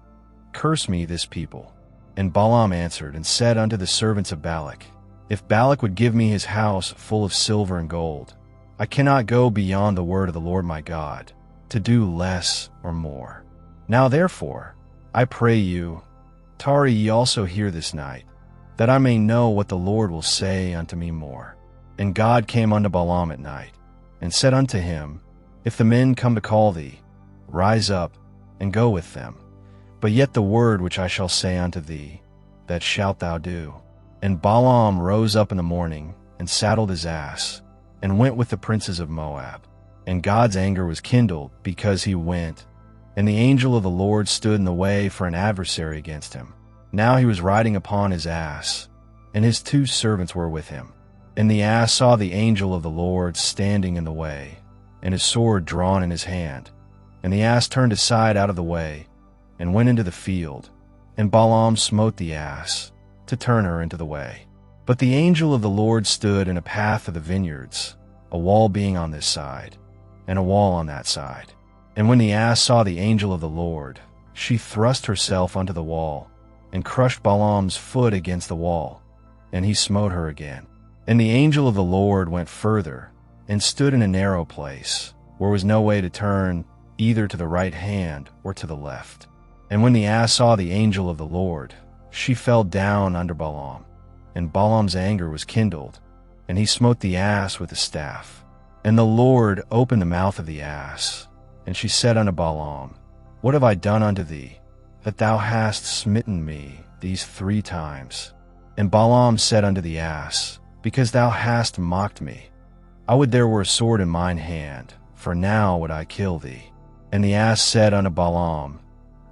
curse me this people. And Balaam answered and said unto the servants of Balak, If Balak would give me his house full of silver and gold, I cannot go beyond the word of the Lord my God, to do less or more. Now therefore, I pray you, tarry ye also here this night, that I may know what the Lord will say unto me more. And God came unto Balaam at night, and said unto him, If the men come to call thee, rise up, and go with them. But yet the word which I shall say unto thee, that shalt thou do. And Balaam rose up in the morning, and saddled his ass, and went with the princes of Moab. And God's anger was kindled, because he went. And the angel of the Lord stood in the way for an adversary against him. Now he was riding upon his ass, and his 2 servants were with him. And the ass saw the angel of the Lord standing in the way, and his sword drawn in his hand. And the ass turned aside out of the way, and went into the field. And Balaam smote the ass, to turn her into the way. But the angel of the Lord stood in a path of the vineyards, a wall being on this side, and a wall on that side. And when the ass saw the angel of the Lord, she thrust herself unto the wall, and crushed Balaam's foot against the wall, and he smote her again. And the angel of the Lord went further, and stood in a narrow place, where was no way to turn either to the right hand or to the left. And when the ass saw the angel of the Lord, she fell down under Balaam. And Balaam's anger was kindled, and he smote the ass with a staff. And the Lord opened the mouth of the ass, and she said unto Balaam, What have I done unto thee, that thou hast smitten me these 3 times? And Balaam said unto the ass, Because thou hast mocked me. I would there were a sword in mine hand, for now would I kill thee. And the ass said unto Balaam,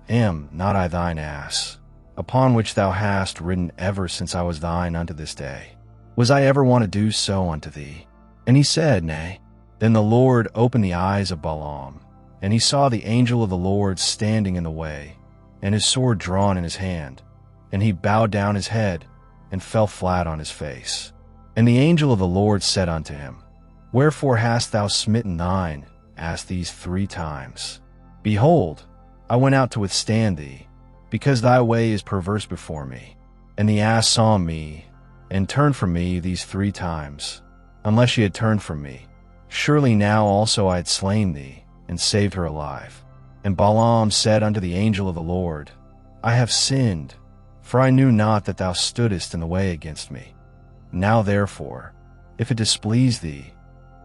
Am not I thine ass, upon which thou hast ridden ever since I was thine unto this day? Was I ever wont to do so unto thee? And he said, Nay. Then the Lord opened the eyes of Balaam, and he saw the angel of the Lord standing in the way, and his sword drawn in his hand. And he bowed down his head, and fell flat on his face. And the angel of the Lord said unto him, Wherefore hast thou smitten thine ass these 3 times? Behold, I went out to withstand thee, because thy way is perverse before me. And the ass saw me, and turned from me these 3 times. Unless she had turned from me, surely now also I had slain thee, and saved her alive. And Balaam said unto the angel of the Lord, I have sinned, for I knew not that thou stoodest in the way against me. Now therefore, if it displease thee,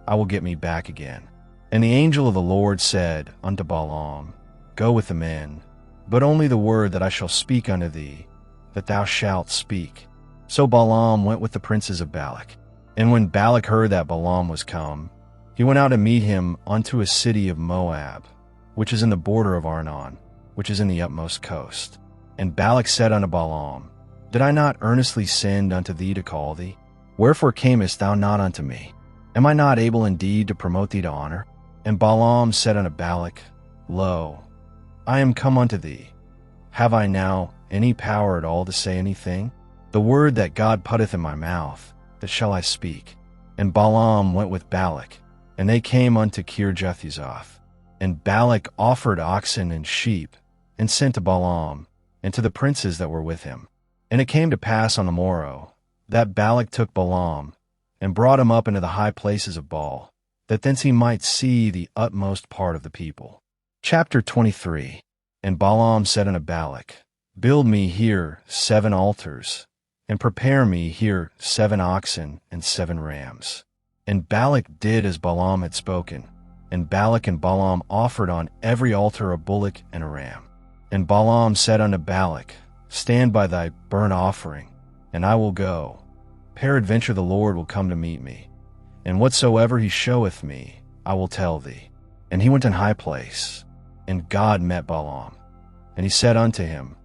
I will get me back again. And the angel of the Lord said unto Balaam, Go with the men, but only the word that I shall speak unto thee, that thou shalt speak. So Balaam went with the princes of Balak. And when Balak heard that Balaam was come, he went out to meet him unto a city of Moab, which is in the border of Arnon, which is in the utmost coast. And Balak said unto Balaam, Did I not earnestly send unto thee to call thee? Wherefore camest thou not unto me? Am I not able indeed to promote thee to honor? And Balaam said unto Balak, Lo, I am come unto thee. Have I now any power at all to say anything? The word that God putteth in my mouth, that shall I speak. And Balaam went with Balak, and they came unto Kirjathhuzoth. And Balak offered oxen and sheep, and sent to Balaam, and to the princes that were with him. And it came to pass on the morrow, that Balak took Balaam, and brought him up into the high places of Baal, that thence he might see the utmost part of the people. Chapter 23. And Balaam said unto Balak, Build me here 7 altars, and prepare me here 7 oxen and 7 rams. And Balak did as Balaam had spoken. And Balak and Balaam offered on every altar a bullock and a ram. And Balaam said unto Balak, Stand by thy burnt offering, and I will go. Peradventure the Lord will come to meet me, and whatsoever he showeth me, I will tell thee. And he went in high place, and God met Balaam. And he said unto him,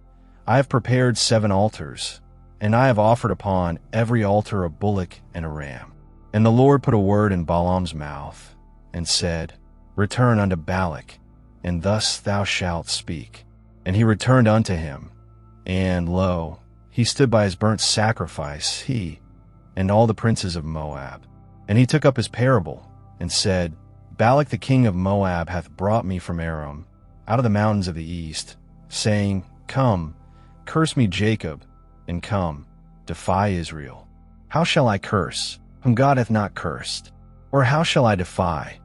I have prepared 7 altars, and I have offered upon every altar a bullock and a ram. And the Lord put a word in Balaam's mouth, and said, Return unto Balak, and thus thou shalt speak. And he returned unto him, and lo, he stood by his burnt sacrifice, he, and all the princes of Moab. And he took up his parable, and said, Balak the king of Moab hath brought me from Aram, out of the mountains of the east, saying, Come, curse me Jacob, and come, defy Israel. How shall I curse, whom God hath not cursed? Or how shall I defy,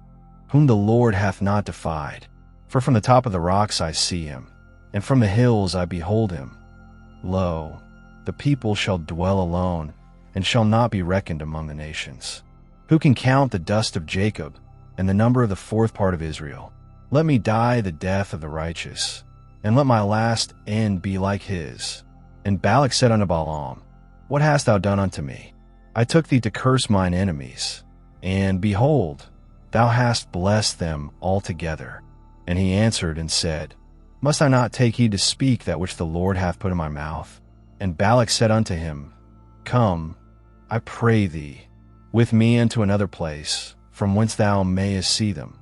whom the Lord hath not defied? For from the top of the rocks I see him, and from the hills I behold him. Lo, the people shall dwell alone, and shall not be reckoned among the nations. Who can count the dust of Jacob, and the number of the fourth part of Israel? Let me die the death of the righteous, and let my last end be like his. And Balak said unto Balaam, What hast thou done unto me? I took thee to curse mine enemies, and behold, thou hast blessed them altogether. And he answered and said, Must I not take heed to speak that which the Lord hath put in my mouth? And Balak said unto him, Come, I pray thee, with me unto another place, from whence thou mayest see them.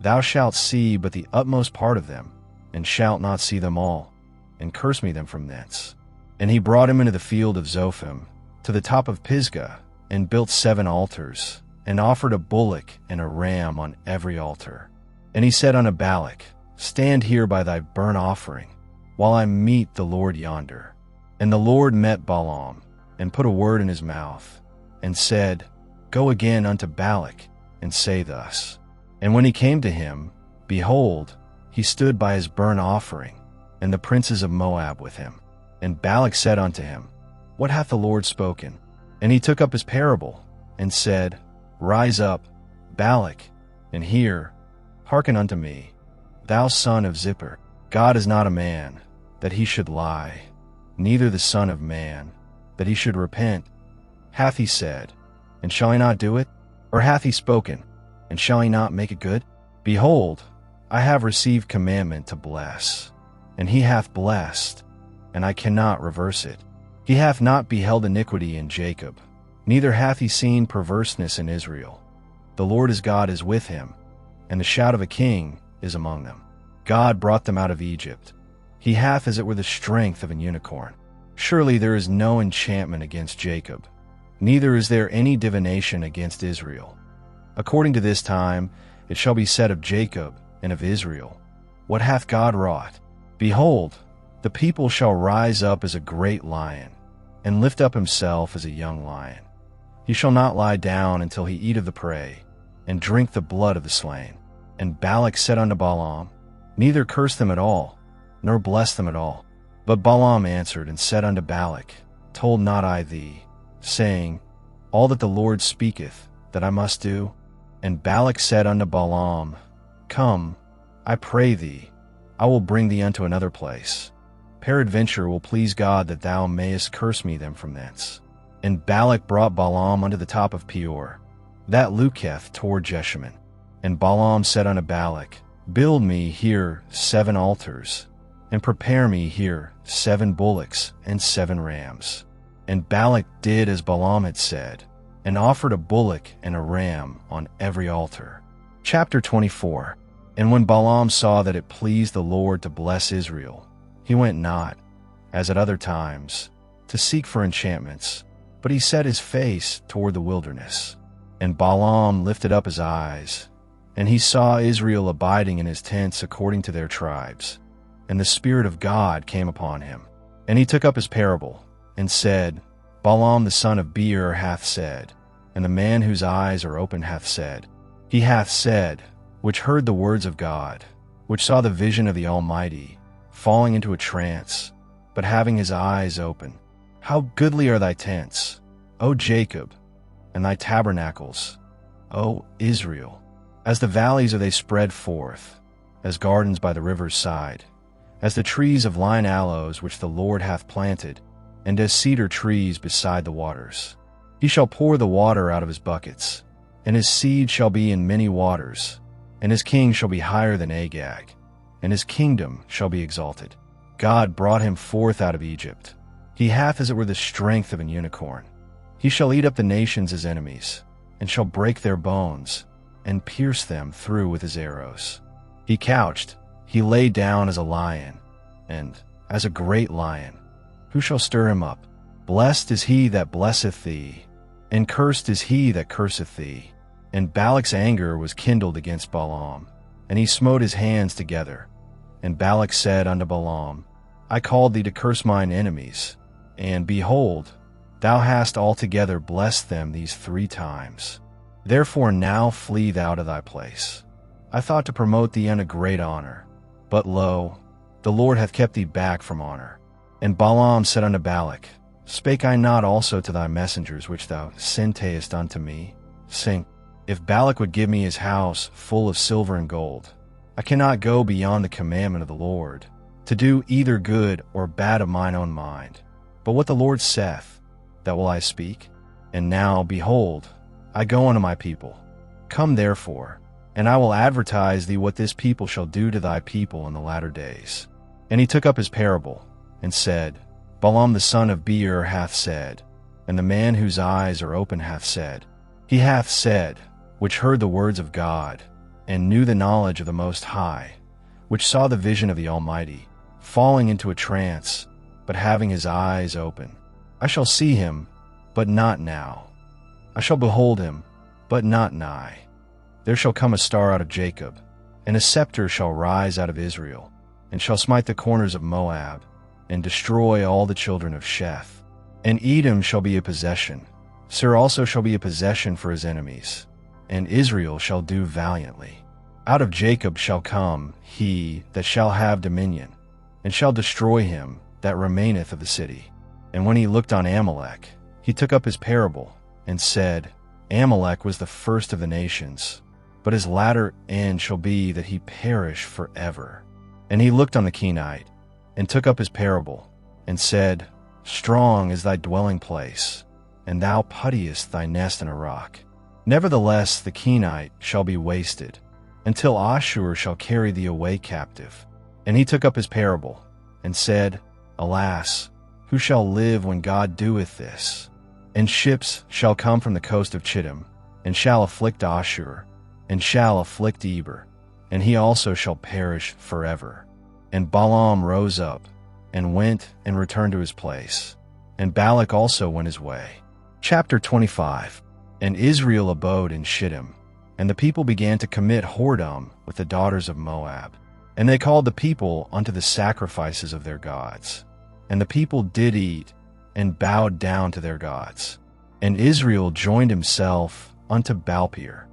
Thou shalt see but the utmost part of them, and shalt not see them all, and curse me them from thence. And he brought him into the field of Zophim, to the top of Pisgah, and built 7 altars, and offered a bullock and a ram on every altar. And he said unto Balak, Stand here by thy burnt offering, while I meet the Lord yonder. And the Lord met Balaam, and put a word in his mouth, and said, Go again unto Balak, and say thus. And when he came to him, behold, he stood by his burnt offering, and the princes of Moab with him. And Balak said unto him, What hath the Lord spoken? And he took up his parable, and said, Rise up, Balak, and hear, hearken unto me, thou son of Zippor. God is not a man, that he should lie, neither the son of man, that he should repent. Hath he said, and shall he not do it? Or hath he spoken, and shall he not make it good? Behold, I have received commandment to bless, and he hath blessed, and I cannot reverse it. He hath not beheld iniquity in Jacob, neither hath he seen perverseness in Israel. The Lord his God is with him, and the shout of a king is among them. God brought them out of Egypt. He hath as it were the strength of an unicorn. Surely there is no enchantment against Jacob, neither is there any divination against Israel. According to this time it shall be said of Jacob and of Israel, What hath God wrought? Behold, the people shall rise up as a great lion, and lift up himself as a young lion. He shall not lie down until he eat of the prey, and drink the blood of the slain. And Balak said unto Balaam, Neither curse them at all, nor bless them at all. But Balaam answered and said unto Balak, Told not I thee, saying, All that the Lord speaketh, that I must do? And Balak said unto Balaam, Come, I pray thee, I will bring thee unto another place. Peradventure will please God that thou mayest curse me them from thence. And Balak brought Balaam unto the top of Peor, that looketh toward Jeshimon. And Balaam said unto Balak, Build me here 7 altars, and prepare me here 7 bullocks and 7 rams. And Balak did as Balaam had said, and offered a bullock and a ram on every altar. Chapter 24. And when Balaam saw that it pleased the Lord to bless Israel, he went not, as at other times, to seek for enchantments, but he set his face toward the wilderness. And Balaam lifted up his eyes, and he saw Israel abiding in his tents according to their tribes. And the Spirit of God came upon him. And he took up his parable, and said, Balaam the son of Beor hath said, and the man whose eyes are open hath said, He hath said, which heard the words of God, which saw the vision of the Almighty, falling into a trance, but having his eyes open. How goodly are thy tents, O Jacob, and thy tabernacles, O Israel! As the valleys are they spread forth, as gardens by the river's side, as the trees of lign aloes which the Lord hath planted, and as cedar trees beside the waters. He shall pour the water out of his buckets, and his seed shall be in many waters, and his king shall be higher than Agag, and his kingdom shall be exalted. God brought him forth out of Egypt. He hath as it were the strength of an unicorn. He shall eat up the nations as enemies, and shall break their bones, and pierce them through with his arrows. He couched, he lay down as a lion, and as a great lion. Who shall stir him up? Blessed is he that blesseth thee, and cursed is he that curseth thee. And Balak's anger was kindled against Balaam, and he smote his hands together. And Balak said unto Balaam, I called thee to curse mine enemies, and behold, thou hast altogether blessed them these 3 times. Therefore now flee thou to thy place. I thought to promote thee unto great honor, but lo, the Lord hath kept thee back from honor. And Balaam said unto Balak, Spake I not also to thy messengers which thou sentest unto me, saying, If Balak would give me his house full of silver and gold, I cannot go beyond the commandment of the Lord, to do either good or bad of mine own mind. But what the Lord saith, that will I speak. And now, behold, I go unto my people. Come therefore, and I will advertise thee what this people shall do to thy people in the latter days. And he took up his parable, and said, Balaam the son of Beor hath said, and the man whose eyes are open hath said, He hath said, which heard the words of God, and knew the knowledge of the Most High, which saw the vision of the Almighty, falling into a trance, but having his eyes open. I shall see him, but not now. I shall behold him, but not nigh. There shall come a star out of Jacob, and a scepter shall rise out of Israel, and shall smite the corners of Moab, and destroy all the children of Sheth. And Edom shall be a possession. Seir also shall be a possession for his enemies, and Israel shall do valiantly. Out of Jacob shall come he that shall have dominion, and shall destroy him that remaineth of the city. And when he looked on Amalek, he took up his parable, and said, Amalek was the first of the nations, but his latter end shall be that he perish forever. And he looked on the Kenite, and took up his parable, and said, Strong is thy dwelling place, and thou puttiest thy nest in a rock. Nevertheless the Kenite shall be wasted, until Ashur shall carry thee away captive. And he took up his parable, and said, Alas, who shall live when God doeth this? And ships shall come from the coast of Chittim, and shall afflict Ashur, and shall afflict Eber, and he also shall perish forever. And Balaam rose up, and went and returned to his place. And Balak also went his way. Chapter 25. And Israel abode in Shittim, and the people began to commit whoredom with the daughters of Moab. And they called the people unto the sacrifices of their gods. And the people did eat, and bowed down to their gods. And Israel joined himself unto Baalpeor,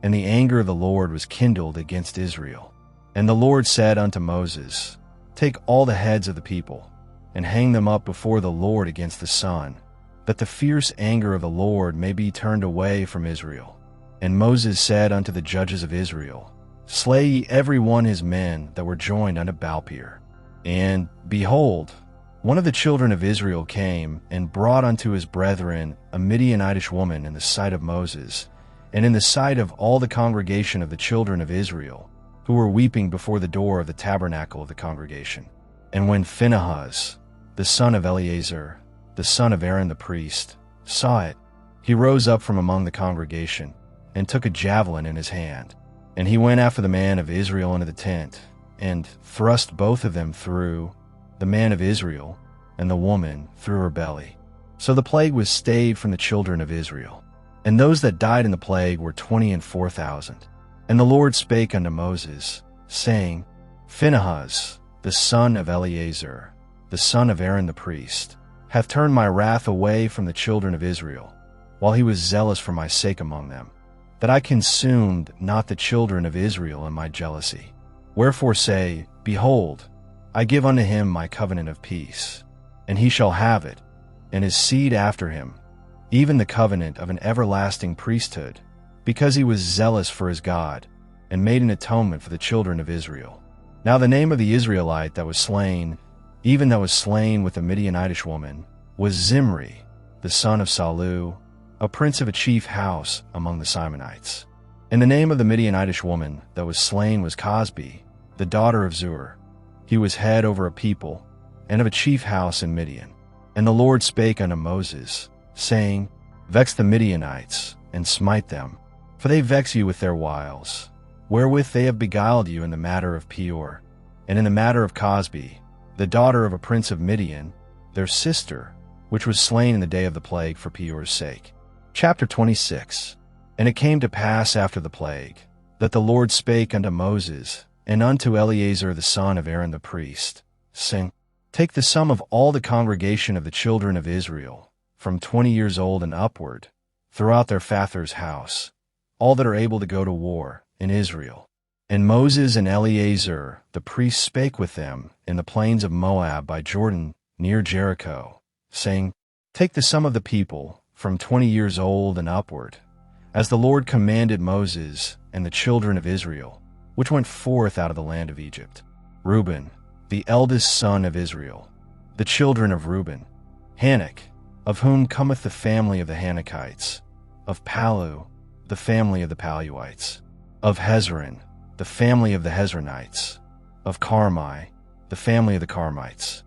and the anger of the Lord was kindled against Israel. And the Lord said unto Moses, Take all the heads of the people, and hang them up before the Lord against the sun, that the fierce anger of the Lord may be turned away from Israel. And Moses said unto the judges of Israel, Slay ye every one his men that were joined unto Baalpeor. And, behold, one of the children of Israel came and brought unto his brethren a Midianitish woman in the sight of Moses, and in the sight of all the congregation of the children of Israel, who were weeping before the door of the tabernacle of the congregation. And when Phinehas, the son of Eleazar, the son of Aaron the priest, saw it, he rose up from among the congregation, and took a javelin in his hand. And he went after the man of Israel into the tent, and thrust both of them through, the man of Israel, and the woman through her belly. So the plague was stayed from the children of Israel. And those that died in the plague were 24,000. And the Lord spake unto Moses, saying, Phinehas, the son of Eleazar, the son of Aaron the priest, hath turned my wrath away from the children of Israel, while he was zealous for my sake among them, that I consumed not the children of Israel in my jealousy. Wherefore say, Behold, I give unto him my covenant of peace, and he shall have it, and his seed after him, even the covenant of an everlasting priesthood, because he was zealous for his God, and made an atonement for the children of Israel. Now the name of the Israelite that was slain, even that was slain with the Midianitish woman, was Zimri, the son of Salu, a prince of a chief house among the Simonites. And the name of the Midianitish woman that was slain was Cosbi, the daughter of Zur. He was head over a people, and of a chief house in Midian. And the Lord spake unto Moses, saying, Vex the Midianites, and smite them, for they vex you with their wiles, wherewith they have beguiled you in the matter of Peor, and in the matter of Cosbi, the daughter of a prince of Midian, their sister, which was slain in the day of the plague for Peor's sake. Chapter 26. And it came to pass after the plague, that the Lord spake unto Moses, and unto Eleazar the son of Aaron the priest, saying, Take the sum of all the congregation of the children of Israel, from 20 years old and upward, throughout their father's house, all that are able to go to war in Israel. And Moses and Eleazar the priest spake with them in the plains of Moab by Jordan near Jericho, saying, Take the sum of the people, from 20 years old and upward, as the Lord commanded Moses and the children of Israel, which went forth out of the land of Egypt. Reuben, the eldest son of Israel, the children of Reuben, Hanok, of whom cometh the family of the Hanokites, of Palu, the family of the Paluites, of Hezron, the family of the Hezronites, of Carmi, the family of the Carmites.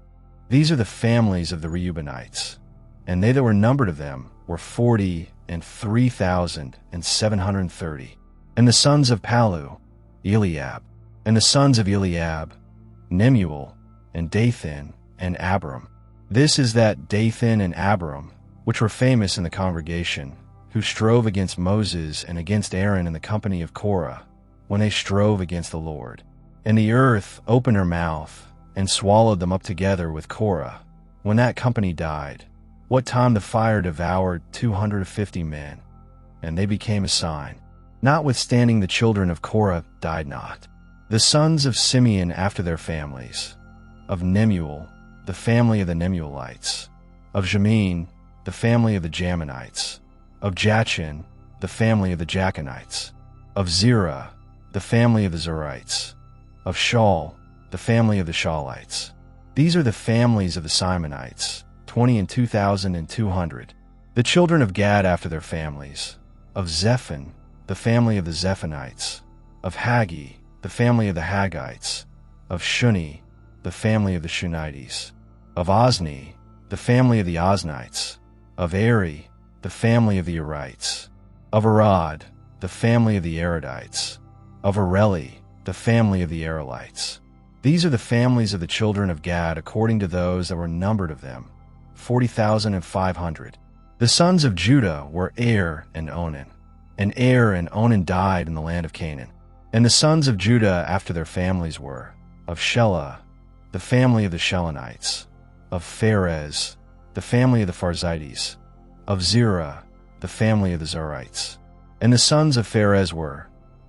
These are the families of the Reubenites, and they that were numbered of them were 40,003,730. And the sons of Palu, Eliab, and the sons of Eliab, Nemuel, and Dathan, and Abiram. This is that Dathan and Abiram, which were famous in the congregation, who strove against Moses and against Aaron in the company of Korah, when they strove against the Lord. And the earth opened her mouth, and swallowed them up together with Korah, when that company died, what time the fire devoured 250 men, and they became a sign. Notwithstanding the children of Korah died not. The sons of Simeon after their families, of Nemuel, the family of the Nemuelites, of Jamin, the family of the Jaminites, of Jachin, the family of the Jachanites, of Zerah, the family of the Zerites, of Shaul, the family of the Shaulites. These are the families of the Simonites, 22,200. The children of Gad after their families, of Zephon, the family of the Zephonites, of Haggi, the family of the Haggites, of Shuni, the family of the Shunites, of Ozni, the family of the Oznites, of Eri, the family of the Erites, of Arad, the family of the Aradites, of Areli, the family of the Arelites. These are the families of the children of Gad according to those that were numbered of them, 40,500. The sons of Judah were Er and Onan. And Er and Onan died in the land of Canaan. And the sons of Judah after their families were, of Shelah, the family of the Shelonites, of Pharez, the family of the Pharzites, of Zerah, the family of the Zerites. And the sons of Pharez were,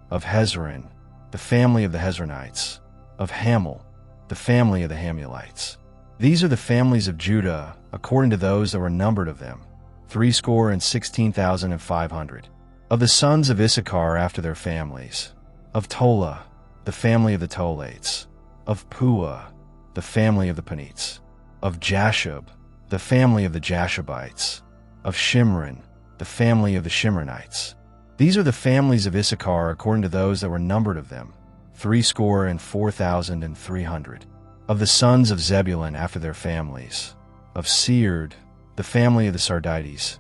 of Hezron, the family of the Hezronites, of Hamul, the family of the Hamulites. These are the families of Judah according to those that were numbered of them, 16,500. Of the sons of Issachar after their families, of Tola, the family of the Tolates, of Puah, the family of the Punites, of Jashub, the family of the Jashubites, of Shimron, the family of the Shimronites. These are the families of Issachar according to those that were numbered of them, 64,300. Of the sons of Zebulun after their families, of Seird, the family of the Sardites,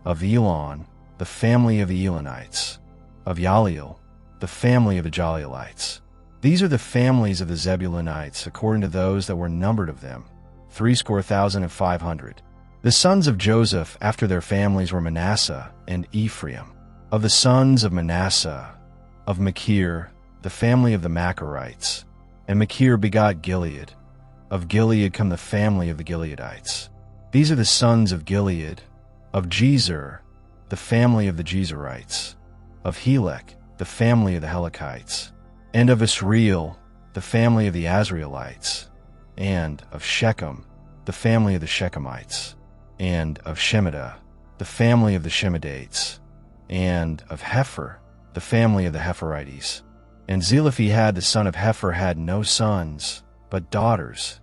of Elon, the family of the Elonites, of Yaliel, the family of the Jalielites. These are the families of the Zebulunites according to those that were numbered of them, 64,500. The sons of Joseph after their families were Manasseh and Ephraim. Of the sons of Manasseh, of Machir, the family of the Machirites, and Machir begot Gilead. Of Gilead come the family of the Gileadites. These are the sons of Gilead, of Jezer, the family of the Jezerites, of Helek, the family of the Helekites, and of Israel, the family of the Azraelites, and of Shechem, the family of the Shechemites, and of Shemida, the family of the Shemidates, and of Hepher, the family of the Hepherites. And Zelophehad the son of Hepher had no sons, but daughters.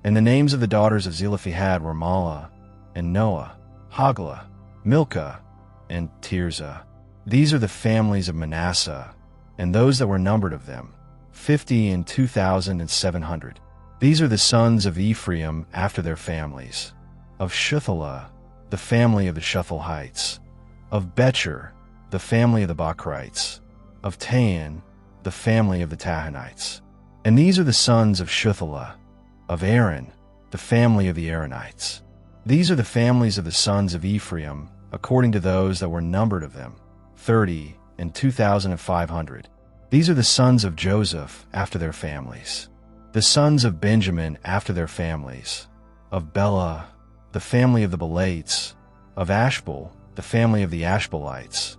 And the names of the daughters of Zelophehad were Mahlah, and Noah, Hoglah, Milcah, and Tirzah. These are the families of Manasseh, and those that were numbered of them, 52,700. These are the sons of Ephraim after their families, of Shuthelah, the family of the Shuthelhites, of Becher, the family of the Bachrites, of Tahan, the family of the Tahanites. And these are the sons of Shuthelah, of Aaron, the family of the Aaronites. These are the families of the sons of Ephraim, according to those that were numbered of them, 30,500. These are the sons of Joseph after their families. The sons of Benjamin after their families, of Bela, the family of the Belates, of Ashbel, the family of the Ashbelites,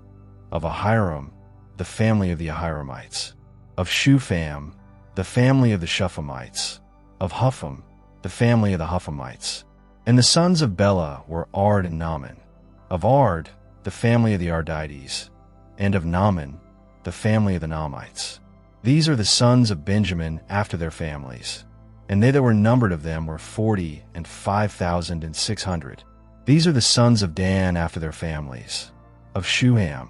of Ahiram, the family of the Ahiramites, of Shupham, the family of the Shuphamites, of Hupham, the family of the Huphamites. And the sons of Bela were Ard and Naaman. Of Ard, the family of the Ardites, and of Naaman, the family of the Naamites. These are the sons of Benjamin after their families, and they that were numbered of them were 40,005,600. These are the sons of Dan after their families, of Shuham,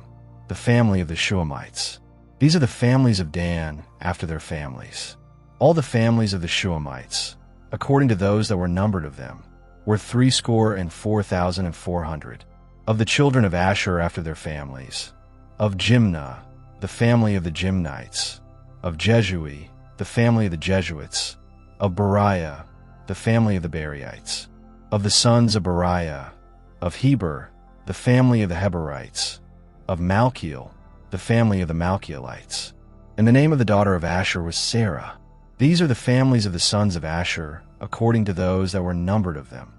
the family of the Shuhamites. These are the families of Dan after their families. All the families of the Shuhamites, according to those that were numbered of them, were 64,400. Of the children of Asher after their families, of Jimnah, the family of the Jimnites, of Jeshui, the family of the Jesuits, of Beriah, the family of the Beriites, of the sons of Beriah, of Heber, the family of the Heberites, of Malchiel, the family of the Malchielites. And the name of the daughter of Asher was Sarah. These are the families of the sons of Asher, according to those that were numbered of them,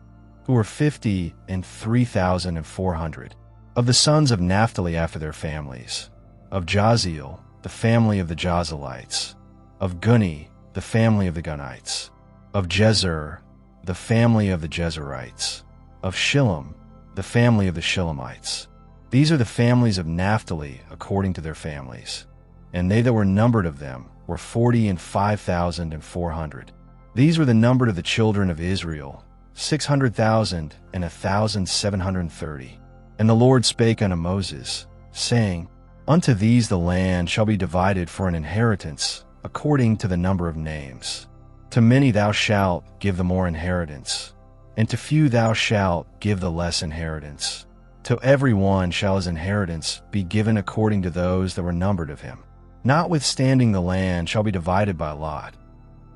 who were 53,400. Of the sons of Naphtali after their families, of Jaziel, the family of the Jazelites, of Guni, the family of the Gunites, of Jezer, the family of the Jezerites, of Shillem, the family of the Shillemites. These are the families of Naphtali according to their families, and they that were numbered of them were 45,400. These were the numbered of the children of Israel, 600,000 and 1,730. And the Lord spake unto Moses, saying, Unto these the land shall be divided for an inheritance, according to the number of names. To many thou shalt give the more inheritance, and to few thou shalt give the less inheritance. To every one shall his inheritance be given according to those that were numbered of him. Notwithstanding the land shall be divided by lot.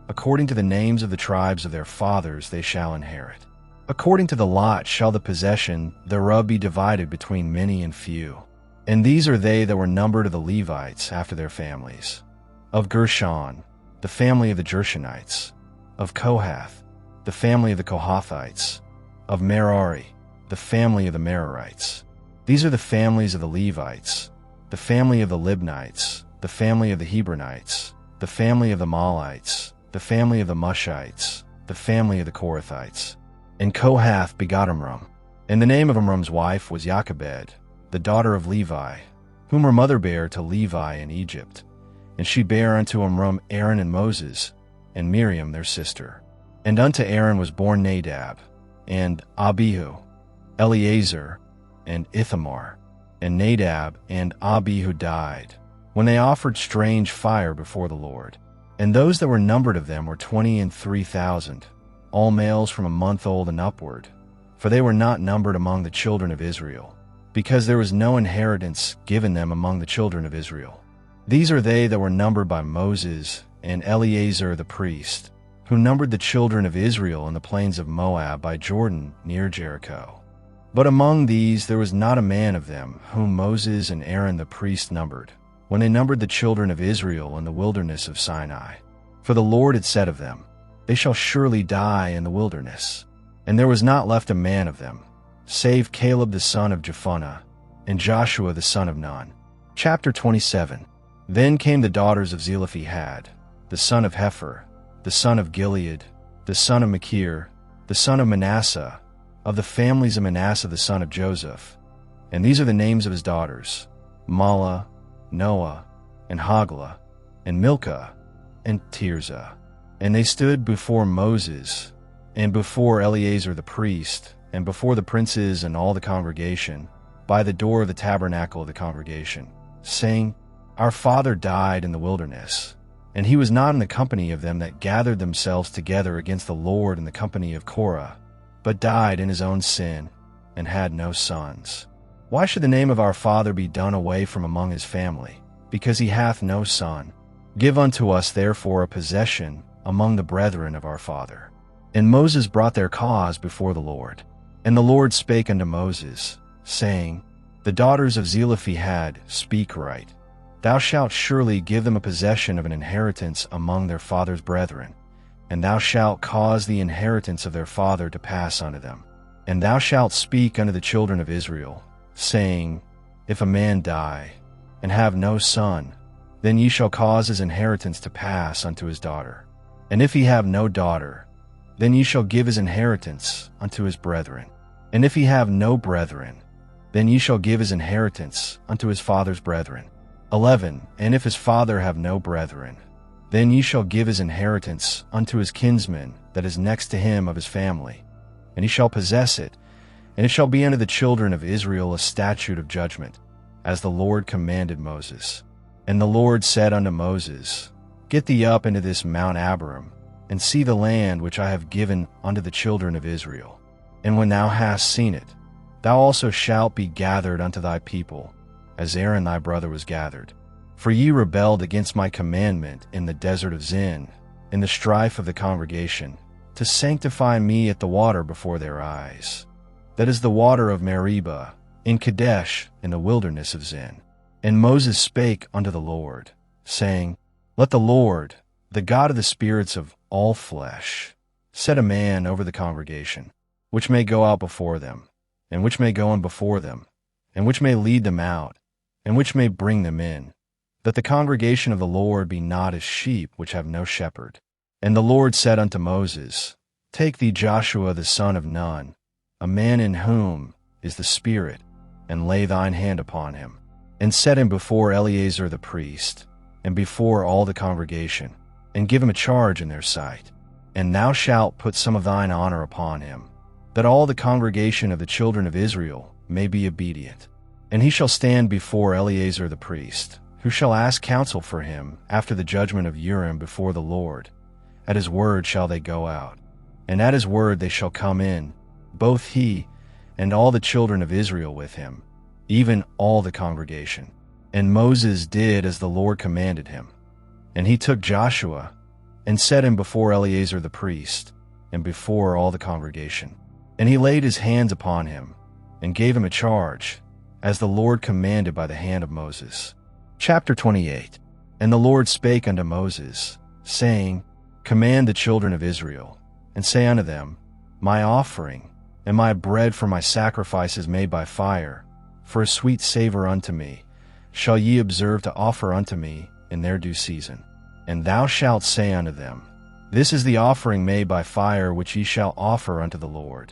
According to the names of the tribes of their fathers they shall inherit. According to the lot shall the possession thereof be divided between many and few. And these are they that were numbered of the Levites after their families. Of Gershon, the family of the Gershonites. Of Kohath, the family of the Kohathites. Of Merari, the family of the Merarites. These are the families of the Levites, the family of the Libnites, the family of the Hebronites, the family of the Malites, the family of the Mushites, the family of the Korathites. And Kohath begot Amram. And the name of Amram's wife was Jochebed, the daughter of Levi, whom her mother bare to Levi in Egypt. And she bare unto Amram Aaron and Moses, and Miriam their sister. And unto Aaron was born Nadab, and Abihu, Eleazar, and Ithamar. And Nadab and Abihu died, when they offered strange fire before the Lord. And those that were numbered of them were 23,000, all males from a month old and upward, for they were not numbered among the children of Israel, because there was no inheritance given them among the children of Israel. These are they that were numbered by Moses and Eleazar the priest, who numbered the children of Israel in the plains of Moab by Jordan near Jericho. But among these there was not a man of them whom Moses and Aaron the priest numbered, when they numbered the children of Israel in the wilderness of Sinai. For the Lord had said of them, They shall surely die in the wilderness. And there was not left a man of them, save Caleb the son of Jephunneh, and Joshua the son of Nun. Chapter 27. Then came the daughters of Zelophehad, the son of Hepher, the son of Gilead, the son of Machir, the son of Manasseh, of the families of Manasseh the son of Joseph. And these are the names of his daughters, Mahlah, Noah, and Hoglah, and Milcah, and Tirzah. And they stood before Moses, and before Eleazar the priest, and before the princes and all the congregation, by the door of the tabernacle of the congregation, saying, Our father died in the wilderness, and he was not in the company of them that gathered themselves together against the Lord in the company of Korah, but died in his own sin, and had no sons. Why should the name of our father be done away from among his family, because he hath no son? Give unto us therefore a possession among the brethren of our father. And Moses brought their cause before the Lord. And the Lord spake unto Moses, saying, The daughters of Zelophehad speak right. Thou shalt surely give them a possession of an inheritance among their father's brethren, and thou shalt cause the inheritance of their father to pass unto them. And thou shalt speak unto the children of Israel, saying, If a man die, and have no son, then ye shall cause his inheritance to pass unto his daughter. And if he have no daughter, then ye shall give his inheritance unto his brethren. And if he have no brethren, then ye shall give his inheritance unto his father's brethren. 11. And if his father have no brethren, then ye shall give his inheritance unto his kinsman that is next to him of his family, and he shall possess it, and it shall be unto the children of Israel a statute of judgment, as the Lord commanded Moses. And the Lord said unto Moses, Get thee up into this Mount Abarim, and see the land which I have given unto the children of Israel. And when thou hast seen it, thou also shalt be gathered unto thy people, as Aaron thy brother was gathered. For ye rebelled against my commandment in the desert of Zin, in the strife of the congregation, to sanctify me at the water before their eyes. That is the water of Meribah, in Kadesh, in the wilderness of Zin. And Moses spake unto the Lord, saying, Let the Lord, the God of the spirits of all flesh, set a man over the congregation, which may go out before them, and which may go in before them, and which may lead them out, and which may bring them in, that the congregation of the Lord be not as sheep which have no shepherd. And the Lord said unto Moses, Take thee Joshua the son of Nun, a man in whom is the Spirit, and lay thine hand upon him, and set him before Eleazar the priest, and before all the congregation, and give him a charge in their sight. And thou shalt put some of thine honor upon him, that all the congregation of the children of Israel may be obedient. And he shall stand before Eleazar the priest, who shall ask counsel for him after the judgment of Urim before the Lord. At his word shall they go out, and at his word they shall come in, both he and all the children of Israel with him, even all the congregation. And Moses did as the Lord commanded him. And he took Joshua, and set him before Eleazar the priest, and before all the congregation. And he laid his hands upon him, and gave him a charge, as the Lord commanded by the hand of Moses. Chapter 28. And the Lord spake unto Moses, saying, Command the children of Israel, and say unto them, My offering, and my bread for my sacrifices made by fire, for a sweet savor unto me, shall ye observe to offer unto me in their due season. And thou shalt say unto them, This is the offering made by fire which ye shall offer unto the Lord.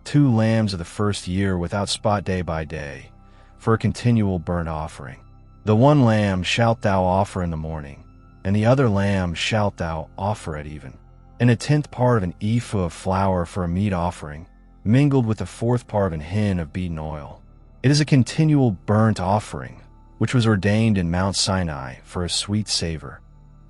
2 lambs of the first year without spot day by day, for a continual burnt offering. The 1 lamb shalt thou offer in the morning, and the other lamb shalt thou offer at even. And a 10th part of an ephah of flour for a meat offering, mingled with the 4th part of an hin of beaten oil. It is a continual burnt offering, which was ordained in Mount Sinai for a sweet savor,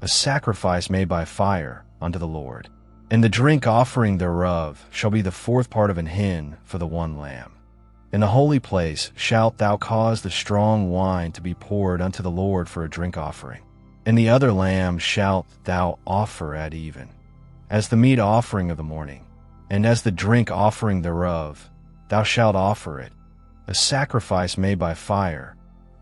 a sacrifice made by fire unto the Lord. And the drink offering thereof shall be the 4th part of an hin for the 1 lamb. In the holy place shalt thou cause the strong wine to be poured unto the Lord for a drink offering. And the other lamb shalt thou offer at even, as the meat offering of the morning, and as the drink offering thereof thou shalt offer it, a sacrifice made by fire,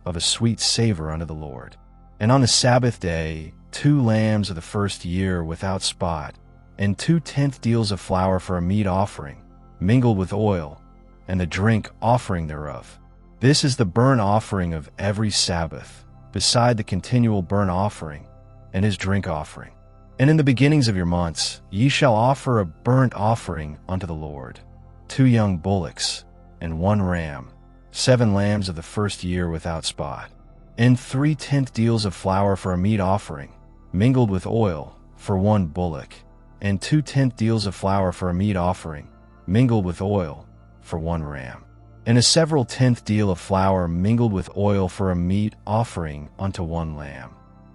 of a sweet savor unto the Lord. And on the Sabbath day 2 lambs of the first year without spot, and 2/10 deals of flour for a meat offering, mingled with oil, and the drink offering thereof. This is the burnt offering of every Sabbath, beside the continual burnt offering, and his drink offering. And in the beginnings of your months ye shall offer a burnt offering unto the Lord, 2 young bullocks, and 1 ram, 7 lambs of the first year without spot, and 3/10 deals of flour for a meat offering, mingled with oil, for 1 bullock, and 2/10 deals of flour for a meat offering, mingled with oil, for 1 ram, and a several 10th deal of flour mingled with oil for a meat offering unto 1 lamb,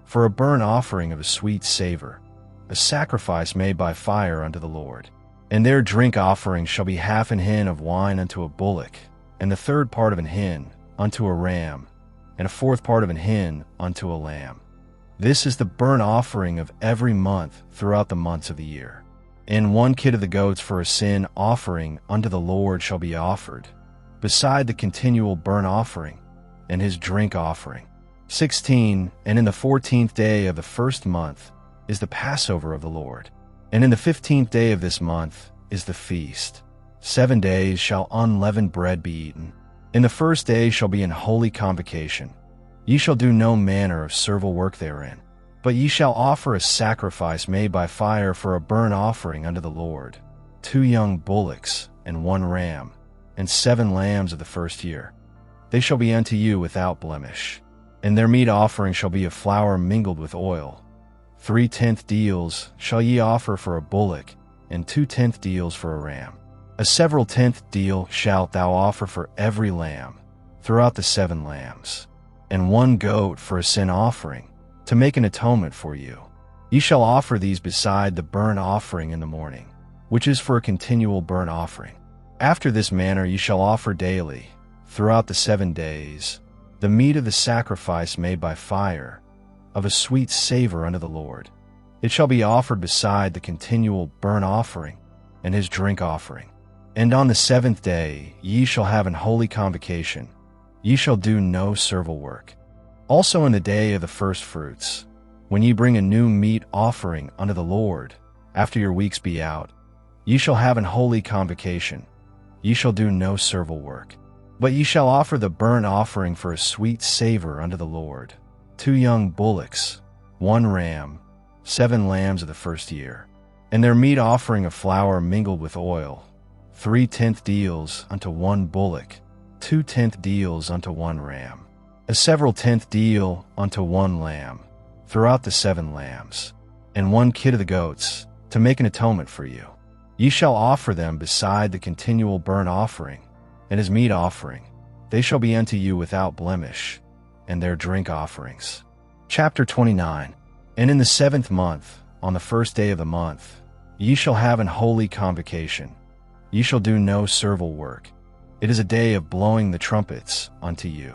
for a burnt offering of a sweet savor, a sacrifice made by fire unto the Lord. And their drink offering shall be 1/2 an hin of wine unto a bullock, and the 3rd part of an hin unto a ram, and a 4th part of an hin unto a lamb. This is the burnt offering of every month throughout the months of the year. And 1 kid of the goats for a sin offering unto the Lord shall be offered, beside the continual burnt offering, and his drink offering. 16. And in the 14th day of the first month is the Passover of the Lord. And in the 15th day of this month is the feast. 7 days shall unleavened bread be eaten. In the first day shall be an holy convocation. Ye shall do no manner of servile work therein, but ye shall offer a sacrifice made by fire for a burnt offering unto the Lord, 2 young bullocks, and 1 ram, and 7 lambs of the first year. they shall be unto you without blemish. And their meat offering shall be of flour mingled with oil. 3/10 deals shall ye offer for a bullock, and 2/10 deals for a ram. A several tenth deal shalt thou offer for every lamb, throughout the 7 lambs, and 1 goat for a sin offering, to make an atonement for you. Ye shall offer these beside the burnt offering in the morning, which is for a continual burnt offering. After this manner ye shall offer daily, throughout the 7 days, the meat of the sacrifice made by fire, of a sweet savor unto the Lord. It shall be offered beside the continual burnt offering and his drink offering. And on the 7th day ye shall have an holy convocation. Ye shall do no servile work. Also in the day of the first fruits, when ye bring a new meat offering unto the Lord, after your weeks be out, ye shall have an holy convocation. Ye shall do no servile work. But ye shall offer the burnt offering for a sweet savor unto the Lord, 2 young bullocks, 1 ram, 7 lambs of the first year, and their meat offering of flour mingled with oil, 3/10 deals unto 1 bullock, 2/10 deals unto 1 ram, a several tenth deal unto 1 lamb, throughout the 7 lambs, and 1 kid of the goats, to make an atonement for you. Ye shall offer them beside the continual burnt offering, and his meat offering. They shall be unto you without blemish, and their drink offerings. Chapter 29. And in the 7th month, on the 1st day of the month, ye shall have an holy convocation. Ye shall do no servile work. It is a day of blowing the trumpets unto you.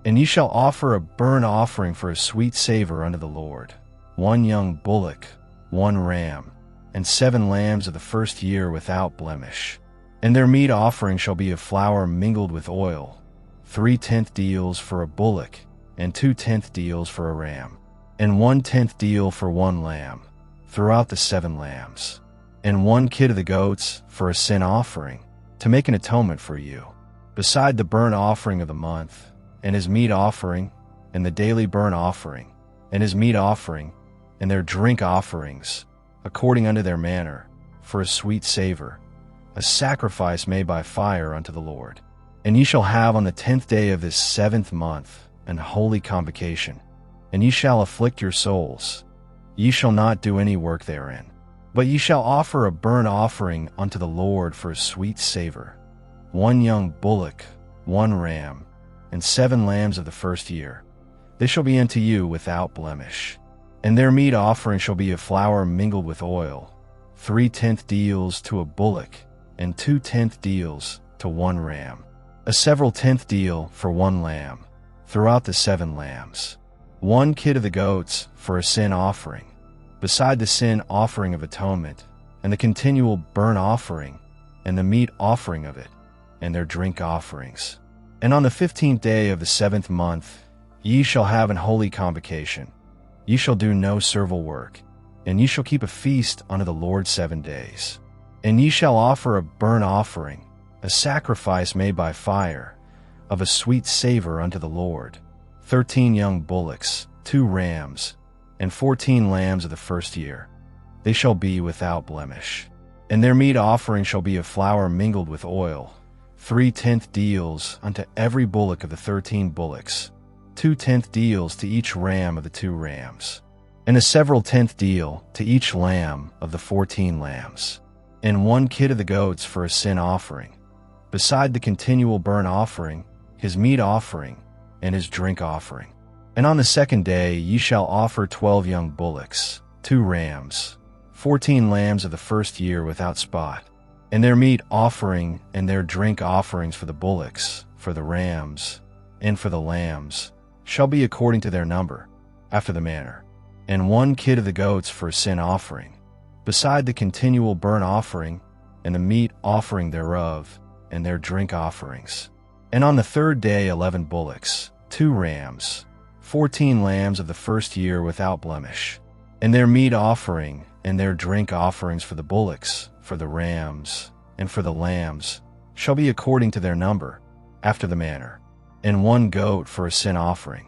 And ye shall offer a burnt offering for a sweet savor unto the Lord, 1 young bullock, 1 ram, and 7 lambs of the first year without blemish. And their meat offering shall be of flour mingled with oil, 3/10 deals for a bullock, and 2/10 deals for a ram, and 1/10 deal for 1 lamb, throughout the 7 lambs, and 1 kid of the goats for a sin offering, to make an atonement for you, beside the burnt offering of the month, and his meat offering, and the daily burnt offering, and his meat offering, and their drink offerings, according unto their manner, for a sweet savor, a sacrifice made by fire unto the Lord. And ye shall have on the 10th day of this 7th month an holy convocation, and ye shall afflict your souls. Ye shall not do any work therein, but ye shall offer a burnt offering unto the Lord for a sweet savor, 1 young bullock, 1 ram, and 7 lambs of the first year. They shall be unto you without blemish. And their meat offering shall be of flour mingled with oil, 3/10 deals to a bullock, and 2/10 deals to 1 ram, a several tenth deal for 1 lamb, throughout the 7 lambs, 1 kid of the goats for a sin offering, beside the sin offering of atonement, and the continual burnt offering, and the meat offering of it, and their drink offerings. And on the 15th day of the 7th month ye shall have an holy convocation. Ye shall do no servile work, and ye shall keep a feast unto the Lord 7 days. And ye shall offer a burnt offering, a sacrifice made by fire, of a sweet savor unto the Lord, 13 young bullocks, 2 rams, and 14 lambs of the first year. They shall be without blemish. And their meat offering shall be of flour mingled with oil, 3/10 deals unto every bullock of the 13 bullocks, 2/10 deals to each ram of the 2 rams, and a several tenth deal to each lamb of the 14 lambs, and 1 kid of the goats for a sin offering, beside the continual burnt offering, his meat offering, and his drink offering. And on the 2nd day ye shall offer 12 young bullocks, 2 rams, 14 lambs of the first year without spot, and their meat offering and their drink offerings for the bullocks, for the rams, and for the lambs, shall be according to their number, after the manner, and 1 kid of the goats for a sin offering, beside the continual burnt offering, and the meat offering thereof, and their drink offerings. And on the 3rd day 11 bullocks, 2 rams, 14 lambs of the first year without blemish, and their meat offering, and their drink offerings for the bullocks, for the rams, and for the lambs, shall be according to their number, after the manner, and 1 goat for a sin offering,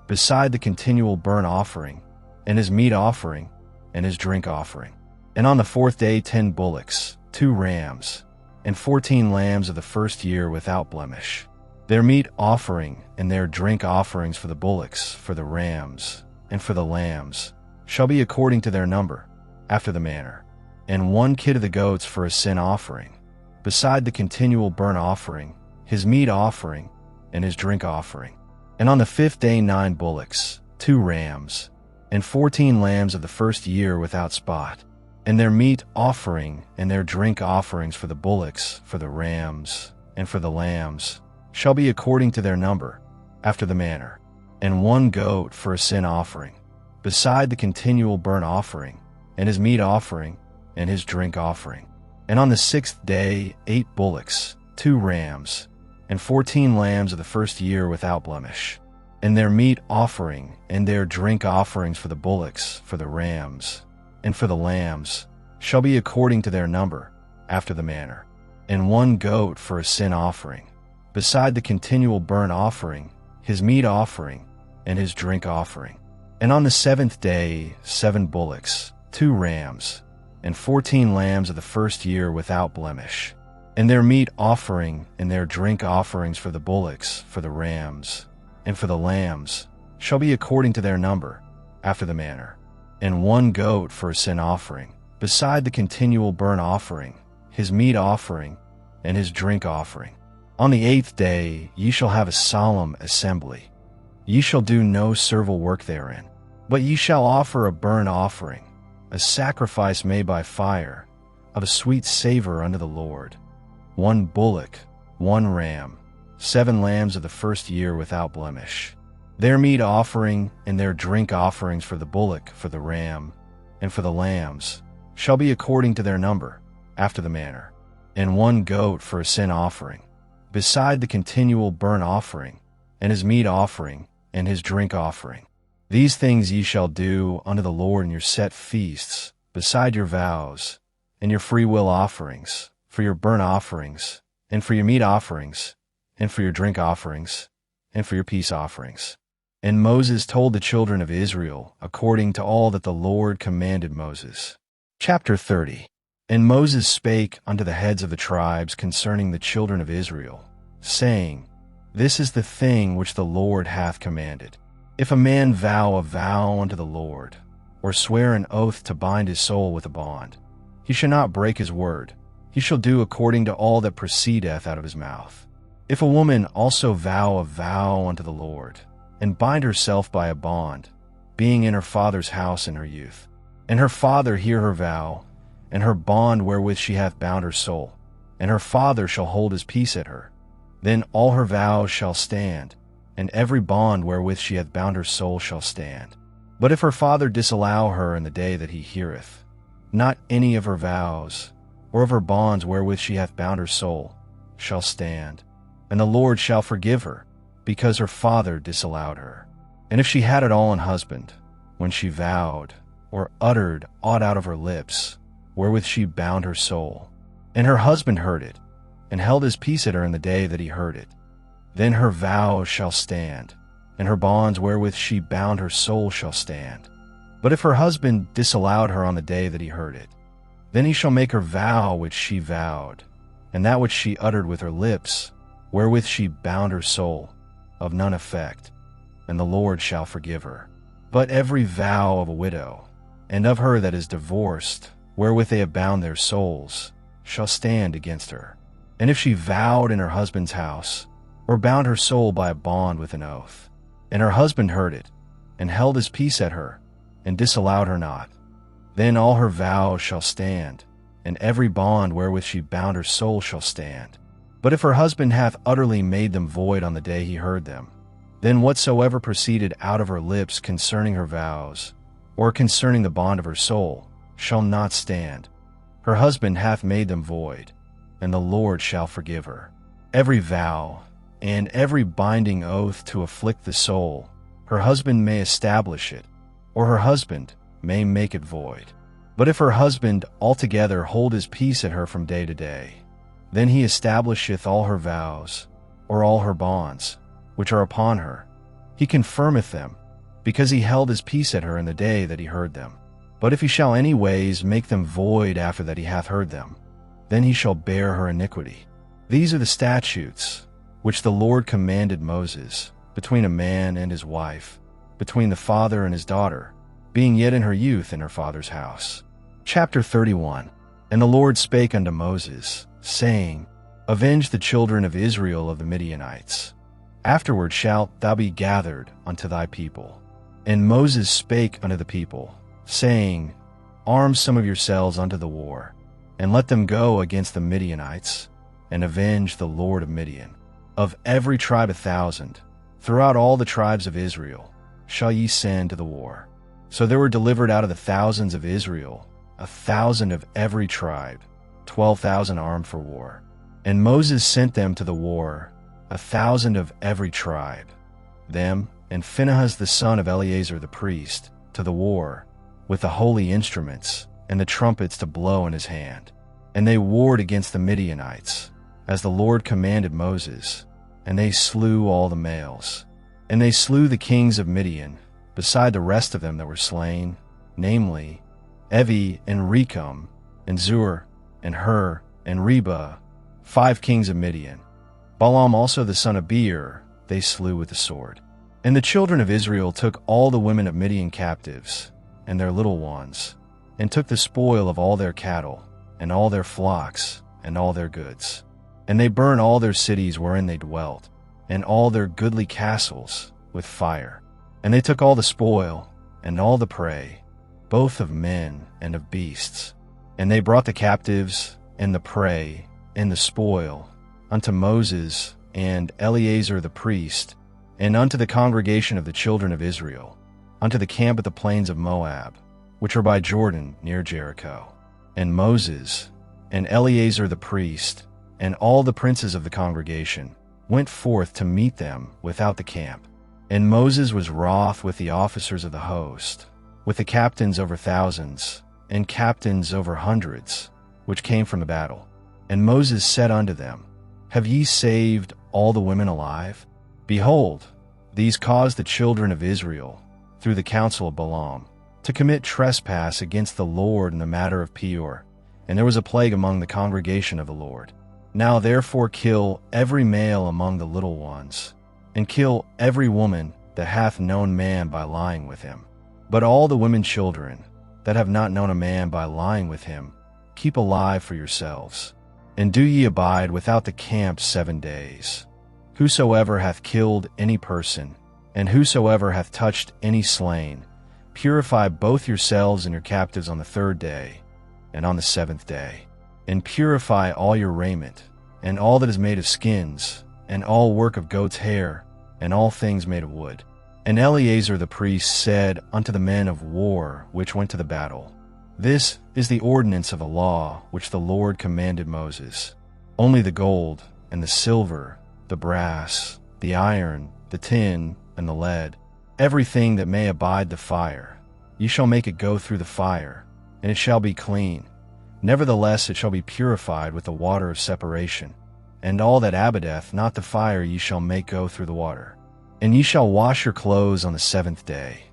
beside the continual burnt offering, and his meat offering, and his drink offering. And on the 4th day 10 bullocks, 2 rams, and 14 lambs of the first year without blemish, Their meat offering and their drink offerings for the bullocks, for the rams, and for the lambs shall be according to their number, after the manner, and 1 kid of the goats for a sin offering, beside the continual burnt offering, his meat offering, and his drink offering. And on the 5th day 9 bullocks, 2 rams, and 14 lambs of the first year without spot, and their meat offering and their drink offerings for the bullocks, for the rams, and for the lambs shall be according to their number, after the manner, and 1 goat for a sin offering, beside the continual burnt offering, and his meat offering, and his drink offering. And on the 6th day 8 bullocks, 2 rams, and 14 lambs of the first year without blemish, and their meat offering and their drink offerings for the bullocks, for the rams, and for the lambs shall be according to their number, after the manner, and 1 goat for a sin offering, beside the continual burnt offering, his meat offering, and his drink offering. And on the 7th day 7 bullocks, 2 rams, and 14 lambs of the first year without blemish, and their meat offering and their drink offerings for the bullocks, for the rams, and for the lambs shall be according to their number, after the manner, and 1 goat for a sin offering, beside the continual burnt offering, his meat offering, and his drink offering. On the 8th day ye shall have a solemn assembly. Ye shall do no servile work therein, but ye shall offer a burnt offering, a sacrifice made by fire, of a sweet savor unto the Lord. 1 bullock, 1 ram, 7 lambs of the first year without blemish. Their meat offering and their drink offerings for the bullock, for the ram, and for the lambs shall be according to their number, after the manner, and 1 goat for a sin offering, beside the continual burnt offering, and his meat offering, and his drink offering. These things ye shall do unto the Lord in your set feasts, beside your vows, and your freewill offerings, for your burnt offerings, and for your meat offerings, and for your drink offerings, and for your peace offerings. And Moses told the children of Israel, according to all that the Lord commanded Moses. Chapter 30. And Moses spake unto the heads of the tribes concerning the children of Israel, saying, This is the thing which the Lord hath commanded. If a man vow a vow unto the Lord, or swear an oath to bind his soul with a bond, he shall not break his word. He shall do according to all that proceedeth out of his mouth. If a woman also vow a vow unto the Lord, and bind herself by a bond, being in her father's house in her youth, and her father hear her vow, and her bond wherewith she hath bound her soul, and her father shall hold his peace at her, then all her vows shall stand, and every bond wherewith she hath bound her soul shall stand. But if her father disallow her in the day that he heareth, not any of her vows, or of her bonds wherewith she hath bound her soul, shall stand, and the Lord shall forgive her, because her father disallowed her. And if she had it all an husband, when she vowed, or uttered aught out of her lips, wherewith she bound her soul, and her husband heard it, and held his peace at her in the day that he heard it, then her vows shall stand, and her bonds wherewith she bound her soul shall stand. But if her husband disallowed her on the day that he heard it, then he shall make her vow which she vowed, and that which she uttered with her lips, wherewith she bound her soul, of none effect, and the Lord shall forgive her. But every vow of a widow, and of her that is divorced, wherewith they have bound their souls, shall stand against her. And if she vowed in her husband's house, or bound her soul by a bond with an oath, and her husband heard it, and held his peace at her, and disallowed her not, then all her vows shall stand, and every bond wherewith she bound her soul shall stand. But if her husband hath utterly made them void on the day he heard them, then whatsoever proceeded out of her lips concerning her vows, or concerning the bond of her soul, shall not stand. Her husband hath made them void, and the Lord shall forgive her. Every vow, and every binding oath to afflict the soul, her husband may establish it, or her husband may make it void. But if her husband altogether hold his peace at her from day to day, then he establisheth all her vows, or all her bonds, which are upon her. He confirmeth them, because he held his peace at her in the day that he heard them. But if he shall any ways make them void after that he hath heard them, then he shall bear her iniquity. These are the statutes which the Lord commanded Moses, between a man and his wife, between the father and his daughter, being yet in her youth in her father's house. Chapter 31. And the Lord spake unto Moses, saying, Avenge the children of Israel of the Midianites. Afterward shalt thou be gathered unto thy people. And Moses spake unto the people, saying, Arm some of yourselves unto the war, and let them go against the Midianites, and avenge the Lord of Midian. Of every tribe 1,000, throughout all the tribes of Israel, shall ye send to the war. So there were delivered out of the thousands of Israel 1,000 of every tribe, 12,000 armed for war. And Moses sent them to the war, 1,000 of every tribe, them and Phinehas the son of Eleazar the priest, to the war, with the holy instruments and the trumpets to blow in his hand. And they warred against the Midianites, as the Lord commanded Moses, and they slew all the males. And they slew the kings of Midian, beside the rest of them that were slain, namely, Evi and Recum, and Zur, and Hur, and Reba, 5 kings of Midian. Balaam also the son of Beer they slew with the sword. And the children of Israel took all the women of Midian captives, and their little ones, and took the spoil of all their cattle, and all their flocks, and all their goods. And they burned all their cities wherein they dwelt, and all their goodly castles, with fire. And they took all the spoil, and all the prey, both of men and of beasts. And they brought the captives, and the prey, and the spoil, unto Moses and Eleazar the priest, and unto the congregation of the children of Israel, unto the camp at the plains of Moab, which are by Jordan near Jericho. And Moses, and Eleazar the priest, and all the princes of the congregation, went forth to meet them without the camp. And Moses was wroth with the officers of the host, with the captains over thousands, and captains over hundreds, which came from the battle. And Moses said unto them, Have ye saved all the women alive? Behold, these caused the children of Israel, through the counsel of Balaam, to commit trespass against the Lord in the matter of Peor, and there was a plague among the congregation of the Lord. Now therefore kill every male among the little ones, and kill every woman that hath known man by lying with him. But all the women children that have not known a man by lying with him, keep alive for yourselves. And do ye abide without the camp 7 days. Whosoever hath killed any person, and whosoever hath touched any slain, purify both yourselves and your captives on the 3rd day, and on the 7th day. And purify all your raiment, and all that is made of skins, and all work of goat's hair, and all things made of wood. And Eleazar the priest said unto the men of war which went to the battle, This is the ordinance of a law which the Lord commanded Moses. Only the gold, and the silver, the brass, the iron, the tin, and the lead, everything that may abide the fire, ye shall make it go through the fire, and it shall be clean. Nevertheless it shall be purified with the water of separation. And all that abideth not the fire ye shall make go through the water. And ye shall wash your clothes on the 7th day,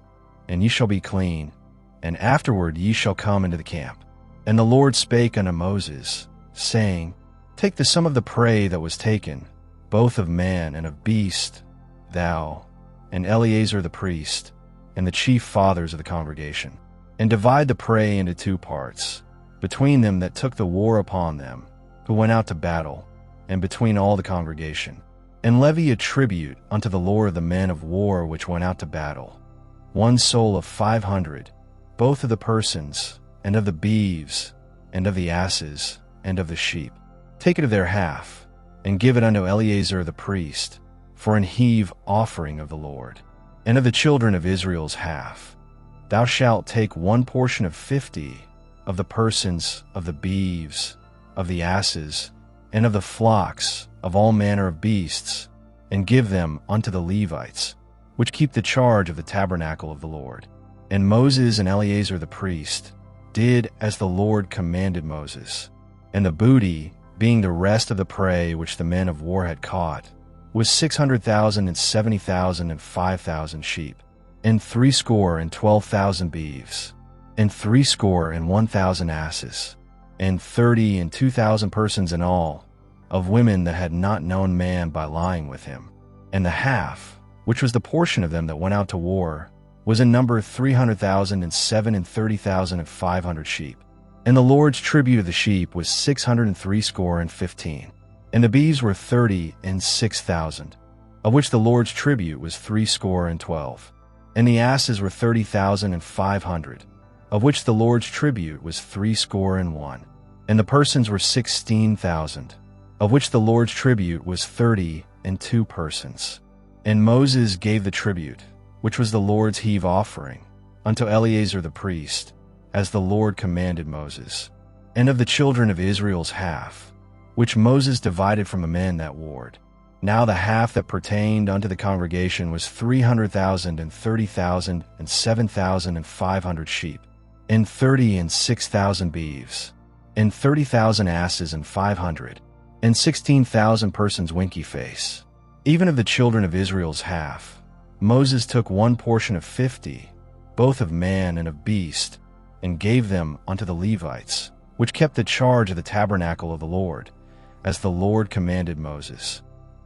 and ye shall be clean, and afterward ye shall come into the camp. And the Lord spake unto Moses, saying, Take the sum of the prey that was taken, both of man and of beast, thou, and Eleazar the priest, and the chief fathers of the congregation, and divide the prey into 2 parts, between them that took the war upon them, who went out to battle, and between all the congregation. And levy a tribute unto the Lord of the men of war which went out to battle, 1 soul of 500, both of the persons, and of the beeves, and of the asses, and of the sheep. Take it of their half, and give it unto Eleazar the priest, for an heave offering of the Lord. And of the children of Israel's half, thou shalt take 1 portion of 50 of the persons, of the beeves, of the asses, and of the flocks, of all manner of beasts, and give them unto the Levites, which keep the charge of the tabernacle of the Lord. And Moses and Eleazar the priest did as the Lord commanded Moses. And the booty, being the rest of the prey which the men of war had caught, was 600,000 and 70,000 and 5,000 sheep, and threescore and 12,000 beeves, and 60 and 1,000 asses, and 30 and 2,000 persons in all, of women that had not known man by lying with him. And the half, which was the portion of them that went out to war, was in number 300,000 and 30,500 sheep. And the Lord's tribute of the sheep was 615. And the beeves were 36,000, of which the Lord's tribute was 12. And the asses were 30,500, of which the Lord's tribute was 61. And the persons were 16,000, of which the Lord's tribute was 32 persons. And Moses gave the tribute, which was the Lord's heave offering, unto Eleazar the priest, as the Lord commanded Moses. And of the children of Israel's half, which Moses divided from the men that warred. Now the half that pertained unto the congregation was 300,000 and 30,000 and 7,500 sheep, and 36,000 beeves, and 30,000 asses and 500, and 16,000 persons winky face. Even of the children of Israel's half, Moses took one portion of 50, both of man and of beast, and gave them unto the Levites, which kept the charge of the tabernacle of the Lord, as the Lord commanded Moses.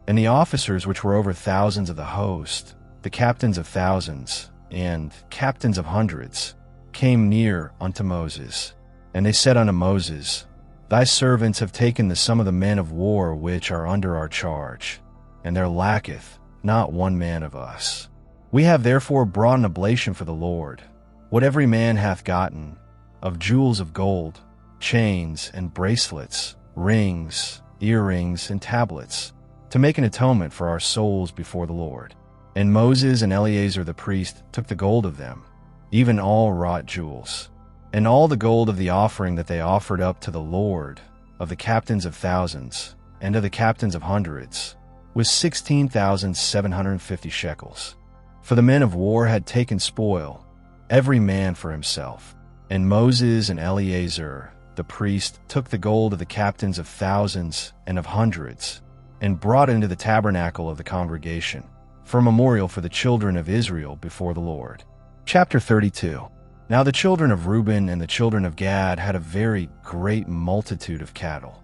And the officers which were over thousands of the host, the captains of thousands, and captains of hundreds, came near unto Moses. And they said unto Moses, Thy servants have taken the sum of the men of war which are under our charge, and there lacketh not one man of us. We have therefore brought an oblation for the Lord, what every man hath gotten, of jewels of gold, chains and bracelets, rings, earrings, and tablets, to make an atonement for our souls before the Lord. And Moses and Eleazar the priest took the gold of them, even all wrought jewels, and all the gold of the offering that they offered up to the Lord, of the captains of thousands, and of the captains of hundreds, was 16,750 shekels. For the men of war had taken spoil, every man for himself. And Moses and Eleazar the priest took the gold of the captains of thousands and of hundreds, and brought it into the tabernacle of the congregation, for a memorial for the children of Israel before the Lord. Chapter 32. Now the children of Reuben and the children of Gad had a very great multitude of cattle.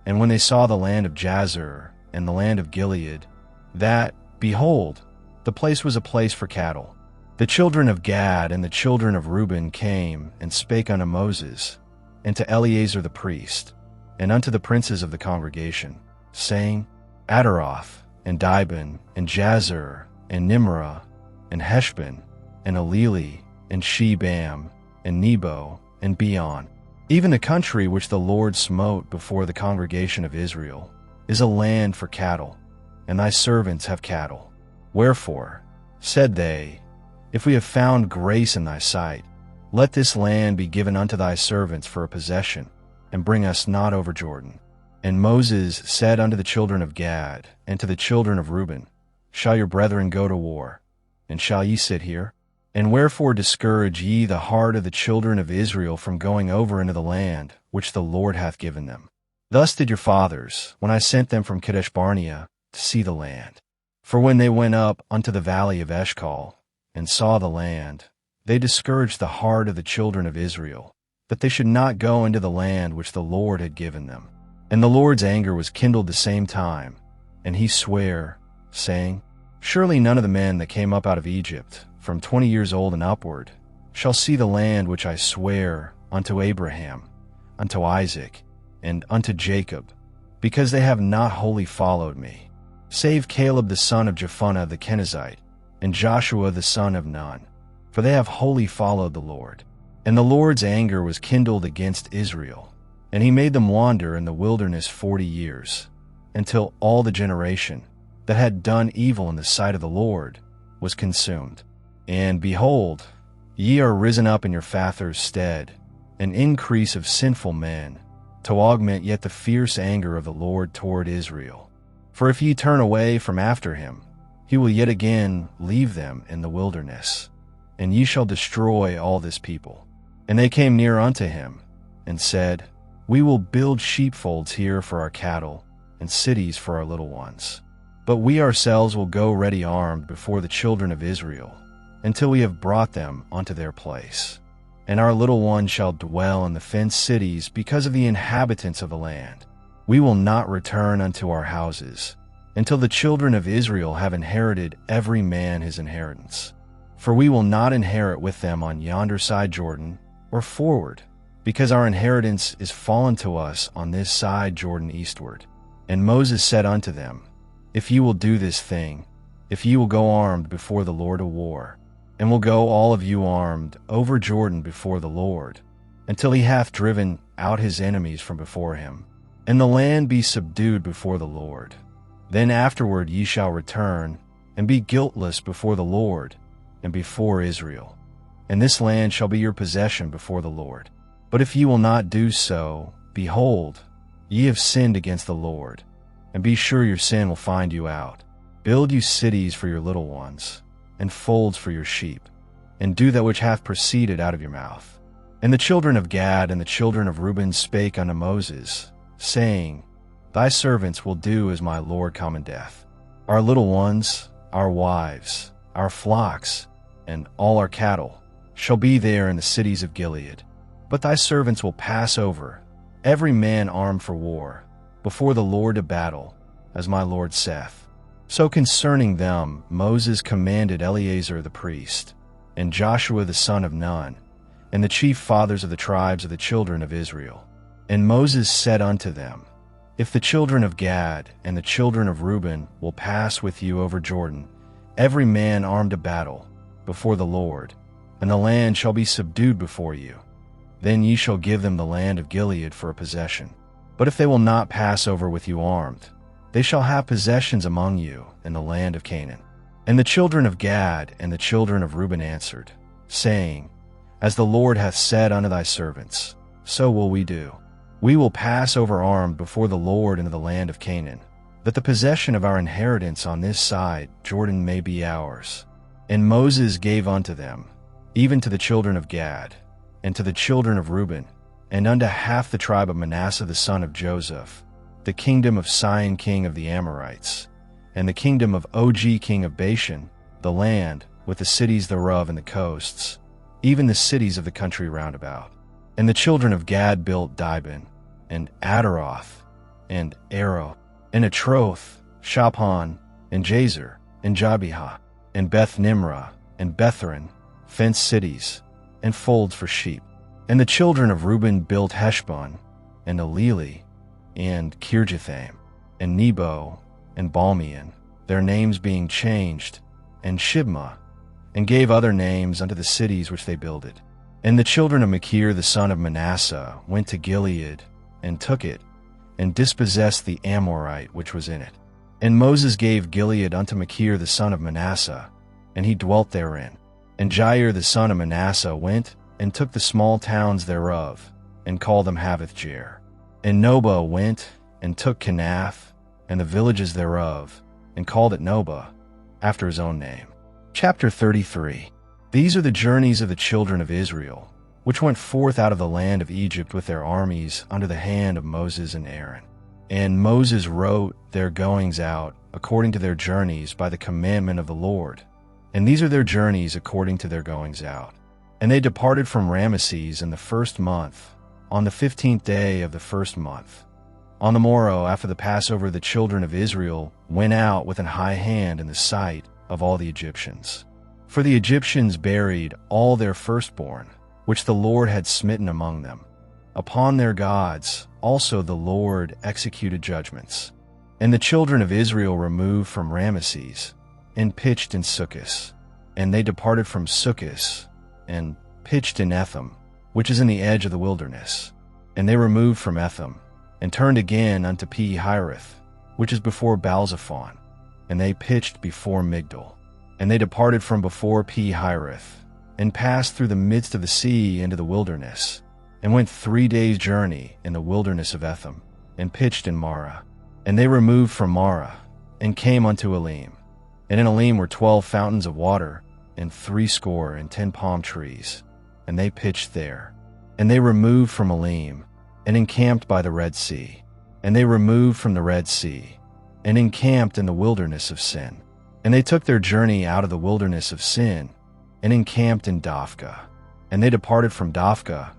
And when they saw the land of Jazer and the land of Gilead, that, behold, the place was a place for cattle, the children of Gad and the children of Reuben came and spake unto Moses, and to Eleazar the priest, and unto the princes of the congregation, saying, Adaroth, and Dibon, and Jazer, and Nimrah, and Heshbon, and Eleli, and Shebam, and Nebo, and Beon, even the country which the Lord smote before the congregation of Israel, is a land for cattle, and thy servants have cattle. Wherefore, said they, If we have found grace in thy sight, let this land be given unto thy servants for a possession, and bring us not over Jordan. And Moses said unto the children of Gad and to the children of Reuben, Shall your brethren go to war, and shall ye sit here? And wherefore discourage ye the heart of the children of Israel from going over into the land which the Lord hath given them? Thus did your fathers, when I sent them from Kadesh Barnea to see the land. For when they went up unto the valley of Eshcol, and saw the land, they discouraged the heart of the children of Israel, that they should not go into the land which the Lord had given them. And the Lord's anger was kindled the same time, and he sware, saying, Surely none of the men that came up out of Egypt, from 20 years old and upward, shall see the land which I swear unto Abraham, unto Isaac, and unto Jacob, because they have not wholly followed me, save Caleb the son of Jephunneh the Kenizzite, and Joshua the son of Nun, for they have wholly followed the Lord. And the Lord's anger was kindled against Israel, and he made them wander in the wilderness 40 years, until all the generation that had done evil in the sight of the Lord was consumed. And behold, ye are risen up in your father's stead, an increase of sinful men, to augment yet the fierce anger of the Lord toward Israel. For if ye turn away from after him, he will yet again leave them in the wilderness, and ye shall destroy all this people. And they came near unto him, and said, We will build sheepfolds here for our cattle, and cities for our little ones. But we ourselves will go ready armed before the children of Israel, until we have brought them unto their place. And our little ones shall dwell in the fenced cities because of the inhabitants of the land. we will not return unto our houses, until the children of Israel have inherited every man his inheritance. For we will not inherit with them on yonder side Jordan, or forward, because our inheritance is fallen to us on this side Jordan eastward. And Moses said unto them, If ye will do this thing, if ye will go armed before the Lord to war, and will go all of you armed over Jordan before the Lord, until he hath driven out his enemies from before him, and the land be subdued before the Lord, then afterward ye shall return, and be guiltless before the Lord, and before Israel. And this land shall be your possession before the Lord. But if ye will not do so, behold, ye have sinned against the Lord, and be sure your sin will find you out. Build you cities for your little ones, and folds for your sheep, and do that which hath proceeded out of your mouth. And the children of Gad and the children of Reuben spake unto Moses, saying, Thy servants will do as my Lord commandeth. Our little ones, our wives, our flocks, and all our cattle shall be there in the cities of Gilead. But thy servants will pass over, every man armed for war, before the Lord to battle, as my Lord saith. So concerning them Moses commanded Eleazar the priest, and Joshua the son of Nun, and the chief fathers of the tribes of the children of Israel. And Moses said unto them, If the children of Gad and the children of Reuben will pass with you over Jordan, every man armed to battle, before the Lord, and the land shall be subdued before you, then ye shall give them the land of Gilead for a possession. But if they will not pass over with you armed, they shall have possessions among you in the land of Canaan. And the children of Gad and the children of Reuben answered, saying, As the Lord hath said unto thy servants, so will we do. We will pass over armed before the Lord into the land of Canaan, that the possession of our inheritance on this side Jordan may be ours. And Moses gave unto them, even to the children of Gad, and to the children of Reuben, and unto half the tribe of Manasseh the son of Joseph, the kingdom of Sihon king of the Amorites, and the kingdom of Og king of Bashan, the land, with the cities thereof and the coasts, even the cities of the country round about. And the children of Gad built Dibon, and Adaroth, and Aro, and Atroth, Shaphan, and Jazer, and Jabihah, and Beth Nimrah, and Betharan, fenced cities, and folds for sheep. And the children of Reuben built Heshbon, and Eleli, and Kirjathaim, and Nebo, and Balmeon, their names being changed, and Shibmah, and gave other names unto the cities which they builded. And the children of Machir the son of Manasseh went to Gilead, and took it, and dispossessed the Amorite which was in it. And Moses gave Gilead unto Machir the son of Manasseh, and he dwelt therein. And Jair the son of Manasseh went and took the small towns thereof, and called them Havothjair. And Noba went and took Kenath, and the villages thereof, and called it Noba, after his own name. Chapter 33. These are the journeys of the children of Israel, which went forth out of the land of Egypt with their armies under the hand of Moses and Aaron. And Moses wrote their goings out according to their journeys by the commandment of the Lord. And these are their journeys according to their goings out. And they departed from Ramesses in the 1st month, on the 15th day of the 1st month. On the morrow after the Passover the children of Israel went out with an high hand in the sight of all the Egyptians. For the Egyptians buried all their firstborn, which the Lord had smitten among them. Upon their gods also the Lord executed judgments. And the children of Israel removed from Ramesses, and pitched in Succos. And they departed from Succos, and pitched in Etham, which is in the edge of the wilderness. And they removed from Etham, and turned again unto Pi-Hirith, which is before Baalzephon, and they pitched before Migdol. And they departed from before Pi-Hirith, and passed through the midst of the sea into the wilderness, and went 3 days' journey in the wilderness of Etham, and pitched in Marah. And they removed from Marah, and came unto Elim. And in Elim were 12 fountains of water, and 70 palm trees, and they pitched there. And they removed from Elim, and encamped by the Red Sea. And they removed from the Red Sea, and encamped in the wilderness of Sin. And they took their journey out of the wilderness of Sin, and encamped in Dophkah. And they departed from Dophkah,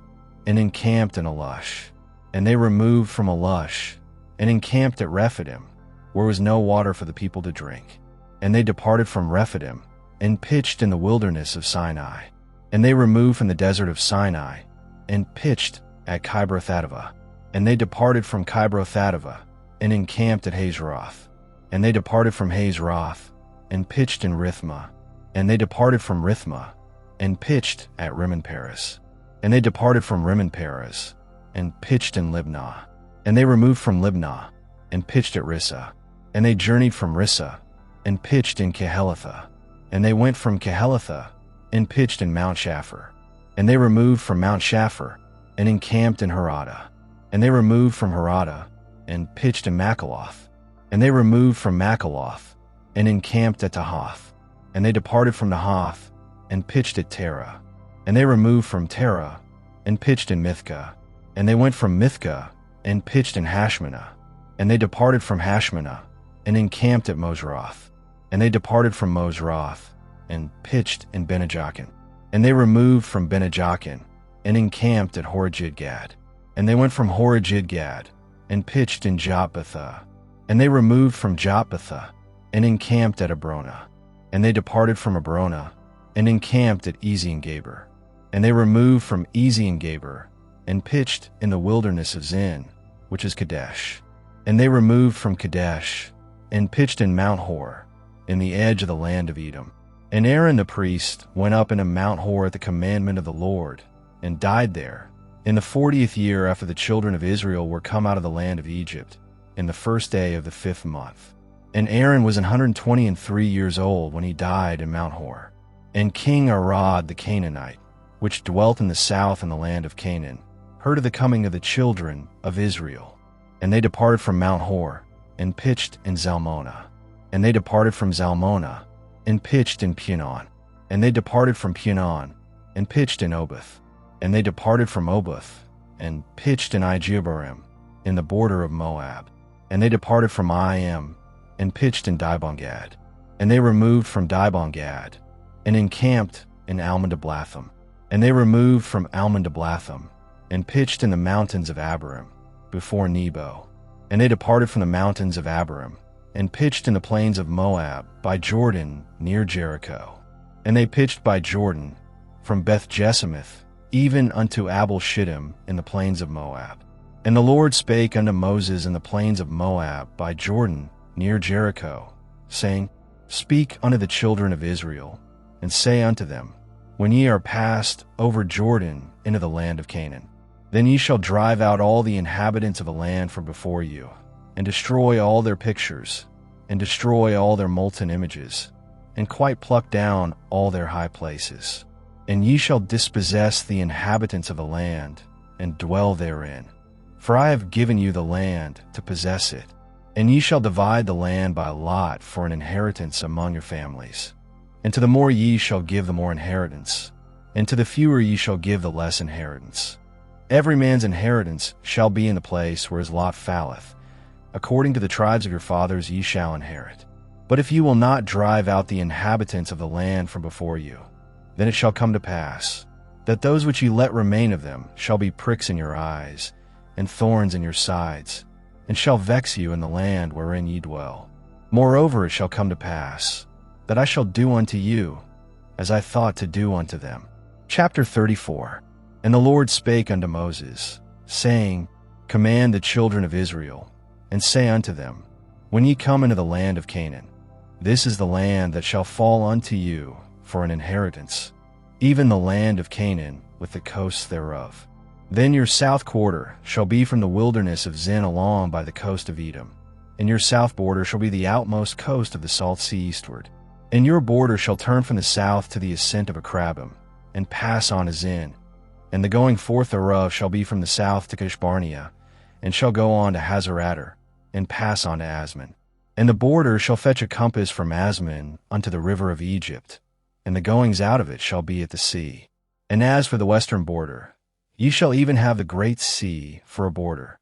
and encamped in Alush. And they removed from Alush, and encamped at Rephidim, where was no water for the people to drink. And they departed from Rephidim, and pitched in the wilderness of Sinai. And they removed from the desert of Sinai, and pitched at Kibroth-Hattaavah. And they departed from Kibroth-Hattaavah, and encamped at Hazeroth. And they departed from Hazeroth, and pitched in Rithmah. And they departed from Rithmah, and pitched at Rimmon-Perez. And they departed from Rimmon-Perez, and pitched in Libnah. And they removed from Libnah, and pitched at Rissah. And they journeyed from Rissah, and pitched in Kehelatha. And they went from Kehelatha, and pitched in Mount Shapher. And they removed from Mount Shapher, and encamped in Harada. And they removed from Harada, and pitched in Makaloth. And they removed from Makaloth, and encamped at Tahath. And they departed from Tahath, and pitched at Terah. And they removed from Terah, and pitched in Mithkah. And they went from Mithkah, and pitched in Hashmanah. And they departed from Hashmanah, and encamped at Mosroth. And they departed from Mosroth, and pitched in Benajakin. And they removed from Benajakin, and encamped at Horajidgad. And they went from Horajidgad, and pitched in Jotbathah. And they removed from Jotbathah, and encamped at Abrona. And they departed from Abrona, and encamped at Ezion-Geber. And they removed from Ezion-Geber, and pitched in the wilderness of Zin, which is Kadesh. And they removed from Kadesh, and pitched in Mount Hor, in the edge of the land of Edom. And Aaron the priest went up into Mount Hor at the commandment of the Lord, and died there, in the 40th year after the children of Israel were come out of the land of Egypt, in the first day of the 5th month. And Aaron was 123 years old when he died in Mount Hor. And King Arad the Canaanite, which dwelt in the south in the land of Canaan, heard of the coming of the children of Israel. And they departed from Mount Hor, and pitched in Zalmonah. And they departed from Zalmonah, and pitched in Punon. And they departed from Punon, and pitched in Oboth. And they departed from Oboth, and pitched in Ijeabarim, in the border of Moab. And they departed from Iam, and pitched in Dibongad. And they removed from Dibongad, and encamped in Almon-Diblatham. And they removed from Almon-Diblatham, and pitched in the mountains of Abarim, before Nebo. And they departed from the mountains of Abarim, and pitched in the plains of Moab, by Jordan, near Jericho. And they pitched by Jordan, from Beth-Jessamith, even unto Abel-Shittim, in the plains of Moab. And the Lord spake unto Moses in the plains of Moab, by Jordan, near Jericho, saying, Speak unto the children of Israel, and say unto them, When ye are passed over Jordan into the land of Canaan, then ye shall drive out all the inhabitants of the land from before you, and destroy all their pictures, and destroy all their molten images, and quite pluck down all their high places. And ye shall dispossess the inhabitants of the land, and dwell therein. For I have given you the land to possess it. And ye shall divide the land by lot for an inheritance among your families. And to the more ye shall give the more inheritance, and to the fewer ye shall give the less inheritance. Every man's inheritance shall be in the place where his lot falleth. According to the tribes of your fathers ye shall inherit. But if you will not drive out the inhabitants of the land from before you, then it shall come to pass, that those which ye let remain of them shall be pricks in your eyes, and thorns in your sides, and shall vex you in the land wherein ye dwell. Moreover it shall come to pass, that I shall do unto you, as I thought to do unto them. Chapter 34. And the Lord spake unto Moses, saying, Command the children of Israel, and say unto them, When ye come into the land of Canaan, this is the land that shall fall unto you for an inheritance, even the land of Canaan with the coasts thereof. Then your south quarter shall be from the wilderness of Zin along by the coast of Edom, and your south border shall be the outmost coast of the salt sea eastward. And your border shall turn from the south to the ascent of Akrabim, and pass on to Zin. And the going forth thereof shall be from the south to Kishbarnea, and shall go on to Hazaradar, and pass on to Asman. And the border shall fetch a compass from Asman unto the river of Egypt, and the goings out of it shall be at the sea. And as for the western border, ye shall even have the great sea for a border.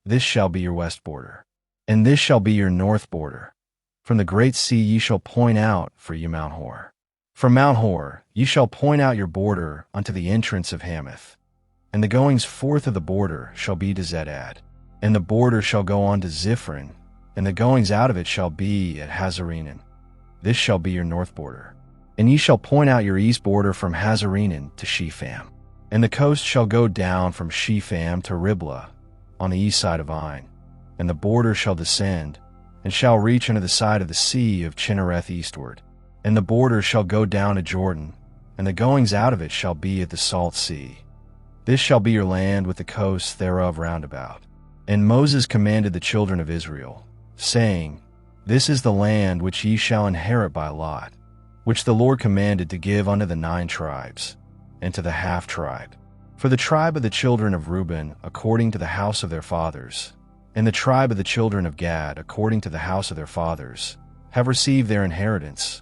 This shall be your west border, and this shall be your north border. From the great sea ye shall point out for you Mount Hor. From Mount Hor ye shall point out your border unto the entrance of Hamath. And the goings forth of the border shall be to Zedad. and the border shall go on to Ziphron, and the goings out of it shall be at Hazarenan. This shall be your north border. And ye shall point out your east border from Hazarenan to Shepham. And the coast shall go down from Shepham to Riblah, on the east side of Ain. And the border shall descend, and shall reach unto the side of the sea of Chinnereth eastward. And the border shall go down to Jordan, and the goings out of it shall be at the salt sea. This shall be your land with the coasts thereof round about. And Moses commanded the children of Israel, saying, This is the land which ye shall inherit by lot, which the Lord commanded to give unto the 9 tribes, and to the half tribe. For the tribe of the children of Reuben according to the house of their fathers, and the tribe of the children of Gad according to the house of their fathers, have received their inheritance,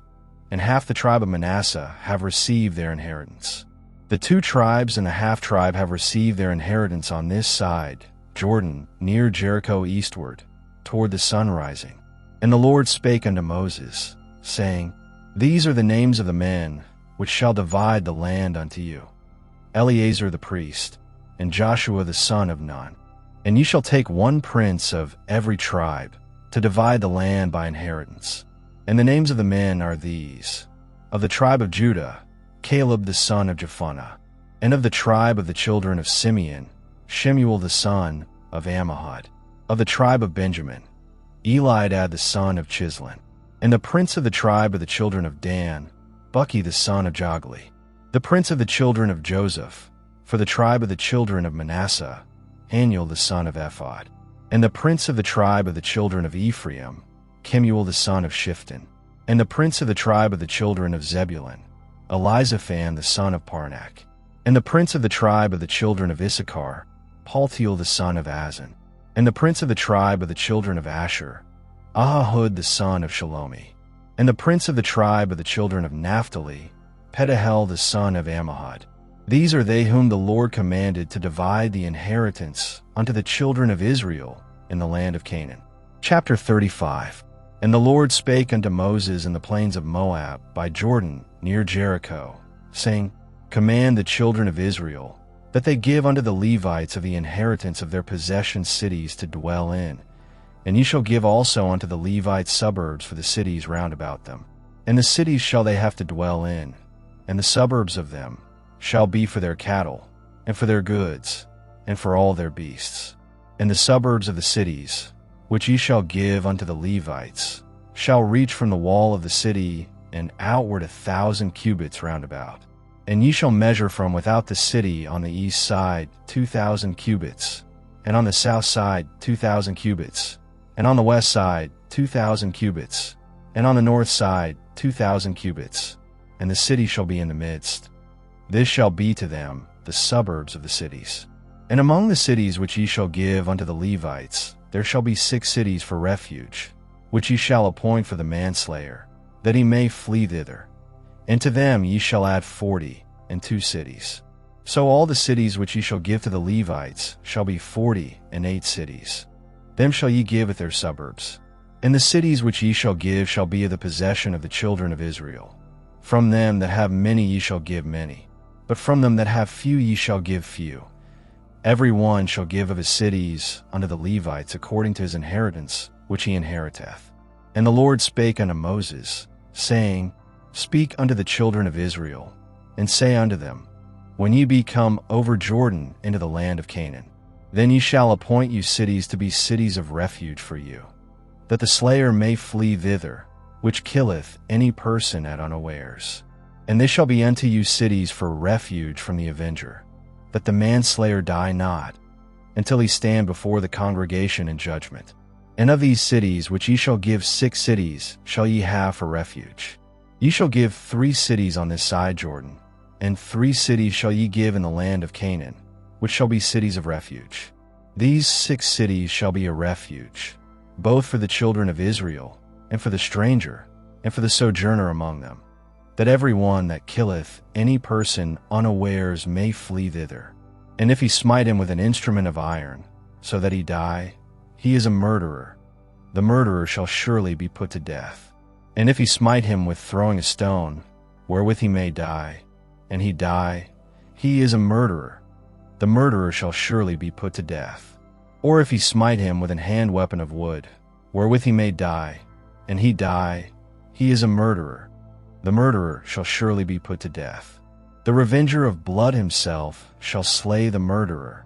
and half the tribe of Manasseh have received their inheritance. The 2 tribes and the half tribe have received their inheritance on this side, Jordan, near Jericho eastward, toward the sun rising. And the Lord spake unto Moses, saying, These are the names of the men which shall divide the land unto you: Eleazar the priest, and Joshua the son of Nun. And ye shall take 1 prince of every tribe, to divide the land by inheritance. And the names of the men are these: of the tribe of Judah, Caleb the son of Jephunneh; and of the tribe of the children of Simeon, Shemuel the son of Ammihud; of the tribe of Benjamin, Elidad the son of Chislon; and the prince of the tribe of the children of Dan, Bucki the son of Jogli; the prince of the children of Joseph, for the tribe of the children of Manasseh, Haniel the son of Ephod; and the prince of the tribe of the children of Ephraim, Kemuel the son of Shifton; and the prince of the tribe of the children of Zebulun, Elizaphan the son of Parnak; and the prince of the tribe of the children of Issachar, Paltiel the son of Azan; and the prince of the tribe of the children of Asher, Ahahud the son of Shalomi; and the prince of the tribe of the children of Naphtali, Pedahel the son of Ammihud. These are they whom the Lord commanded to divide the inheritance unto the children of Israel in the land of Canaan. Chapter 35. And the Lord spake unto Moses in the plains of Moab by Jordan near Jericho, saying, Command the children of Israel that they give unto the Levites of the inheritance of their possession cities to dwell in. And ye shall give also unto the Levites suburbs for the cities round about them. And the cities shall they have to dwell in, and the suburbs of them shall be for their cattle, and for their goods, and for all their beasts. And the suburbs of the cities, which ye shall give unto the Levites, shall reach from the wall of the city and outward 1,000 cubits round about. And ye shall measure from without the city on the east side 2,000 cubits, and on the south side 2,000 cubits, and on the west side 2,000 cubits, and on the north side 2,000 cubits, and the city shall be in the midst. This shall be to them the suburbs of the cities. And among the cities which ye shall give unto the Levites, there shall be 6 cities for refuge, which ye shall appoint for the manslayer, that he may flee thither. And to them ye shall add 42 cities. So all the cities which ye shall give to the Levites shall be 48 cities. Them shall ye give at their suburbs. And the cities which ye shall give shall be of the possession of the children of Israel. From them that have many ye shall give many, but from them that have few ye shall give few. Every one shall give of his cities unto the Levites according to his inheritance which he inheriteth. And the Lord spake unto Moses, saying, Speak unto the children of Israel, and say unto them, When ye be come over Jordan into the land of Canaan, then ye shall appoint you cities to be cities of refuge for you, that the slayer may flee thither, which killeth any person at unawares. And they shall be unto you cities for refuge from the avenger, that the manslayer die not, until he stand before the congregation in judgment. And of these cities which ye shall give 6 cities shall ye have for refuge. Ye shall give 3 cities on this side Jordan, and 3 cities shall ye give in the land of Canaan, which shall be cities of refuge. These 6 cities shall be a refuge, both for the children of Israel, and for the stranger, and for the sojourner among them, that every one that killeth any person unawares may flee thither. And if he smite him with an instrument of iron, so that he die, he is a murderer. The murderer shall surely be put to death. And if he smite him with throwing a stone, wherewith he may die, and he die, he is a murderer. The murderer shall surely be put to death. Or if he smite him with an hand weapon of wood, wherewith he may die, and he die, he is a murderer. The murderer shall surely be put to death. The revenger of blood himself shall slay the murderer.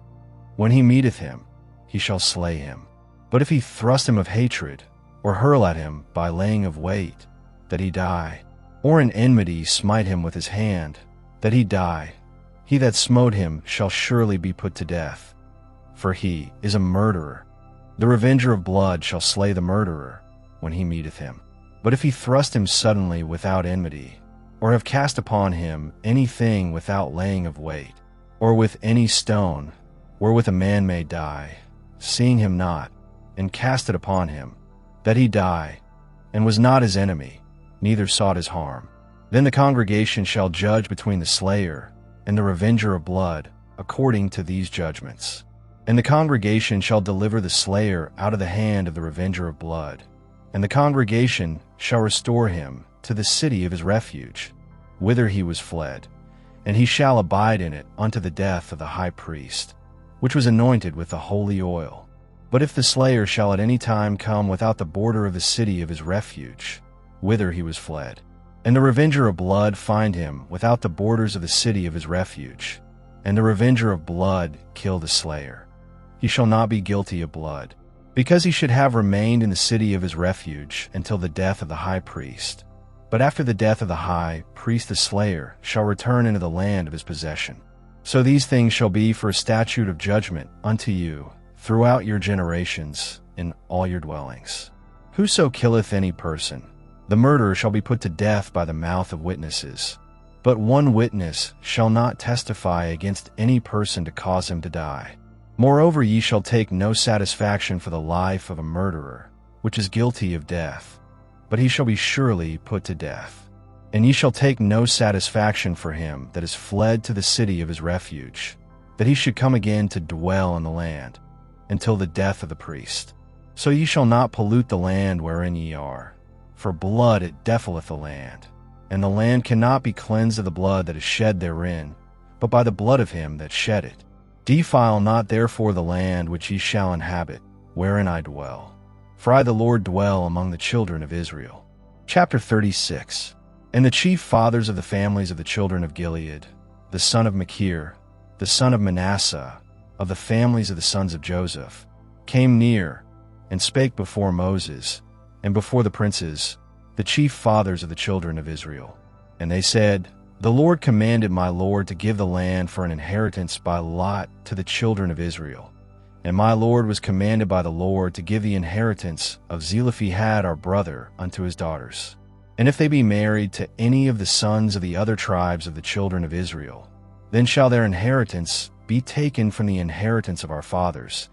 When he meeteth him, he shall slay him. But if he thrust him of hatred, or hurl at him by laying of weight, that he die, or in enmity smite him with his hand, that he die, he that smote him shall surely be put to death, for he is a murderer. The revenger of blood shall slay the murderer when he meeteth him. But if he thrust him suddenly without enmity, or have cast upon him anything without laying of weight, or with any stone, wherewith a man may die, seeing him not, and cast it upon him, that he die, and was not his enemy, neither sought his harm, then the congregation shall judge between the slayer and the revenger of blood according to these judgments. And the congregation shall deliver the slayer out of the hand of the revenger of blood, and the congregation shall restore him to the city of his refuge, whither he was fled, and he shall abide in it unto the death of the high priest, which was anointed with the holy oil. But if the slayer shall at any time come without the border of the city of his refuge, whither he was fled, and the revenger of blood find him without the borders of the city of his refuge, and the revenger of blood kill the slayer, he shall not be guilty of blood, because he should have remained in the city of his refuge until the death of the high priest. But after the death of the high priest the slayer shall return into the land of his possession. So these things shall be for a statute of judgment unto you throughout your generations in all your dwellings. Whoso killeth any person, the murderer shall be put to death by the mouth of witnesses. But one witness shall not testify against any person to cause him to die. Moreover, ye shall take no satisfaction for the life of a murderer, which is guilty of death, but he shall be surely put to death. And ye shall take no satisfaction for him that is fled to the city of his refuge, that he should come again to dwell in the land, until the death of the priest. So ye shall not pollute the land wherein ye are, for blood it defileth the land, and the land cannot be cleansed of the blood that is shed therein, but by the blood of him that shed it. Defile not therefore the land which ye shall inhabit, wherein I dwell. For I the Lord dwell among the children of Israel. Chapter 36. And the chief fathers of the families of the children of Gilead, the son of Machir, the son of Manasseh, of the families of the sons of Joseph, came near, and spake before Moses, and before the princes, the chief fathers of the children of Israel. And they said, The Lord commanded my Lord to give the land for an inheritance by lot to the children of Israel. And my Lord was commanded by the Lord to give the inheritance of Zelophehad our brother unto his daughters. And if they be married to any of the sons of the other tribes of the children of Israel, then shall their inheritance be taken from the inheritance of our fathers,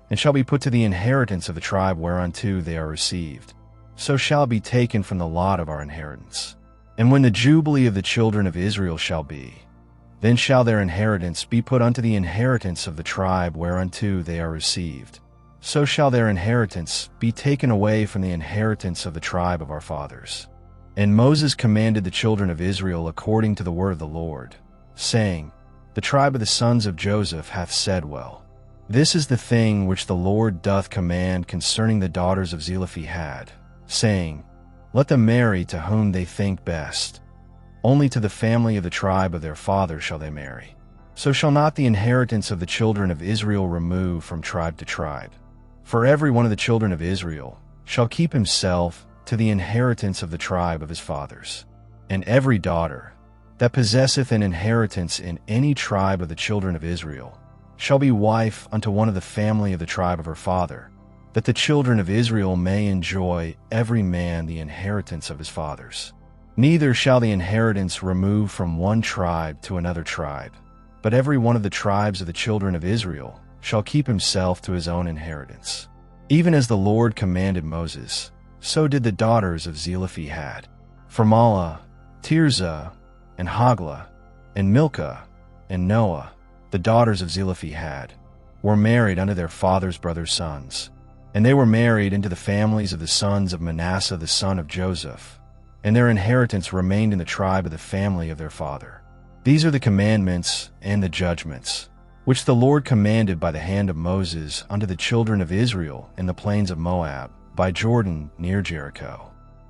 and shall be put to the inheritance of the tribe whereunto they are received. So shall it be taken from the lot of our inheritance. And when the jubilee of the children of Israel shall be, then shall their inheritance be put unto the inheritance of the tribe whereunto they are received. So shall their inheritance be taken away from the inheritance of the tribe of our fathers. And Moses commanded the children of Israel according to the word of the Lord, saying, The tribe of the sons of Joseph hath said well. This is the thing which the Lord doth command concerning the daughters of Zelophehad, saying, Let them marry to whom they think best. Only to the family of the tribe of their father shall they marry. So shall not the inheritance of the children of Israel remove from tribe to tribe. For every one of the children of Israel shall keep himself to the inheritance of the tribe of his fathers. And every daughter that possesseth an inheritance in any tribe of the children of Israel shall be wife unto one of the family of the tribe of her father, that the children of Israel may enjoy every man the inheritance of his fathers. Neither shall the inheritance remove from one tribe to another tribe, but every one of the tribes of the children of Israel shall keep himself to his own inheritance. Even as the Lord commanded Moses, so did the daughters of Zelophehad. For Mahlah, Tirzah, and Hoglah, and Milcah, and Noah, the daughters of Zelophehad, were married unto their father's brother's sons. And they were married into the families of the sons of Manasseh the son of Joseph, and their inheritance remained in the tribe of the family of their father. These are the commandments and the judgments which the Lord commanded by the hand of Moses unto the children of Israel in the plains of Moab, by Jordan near Jericho.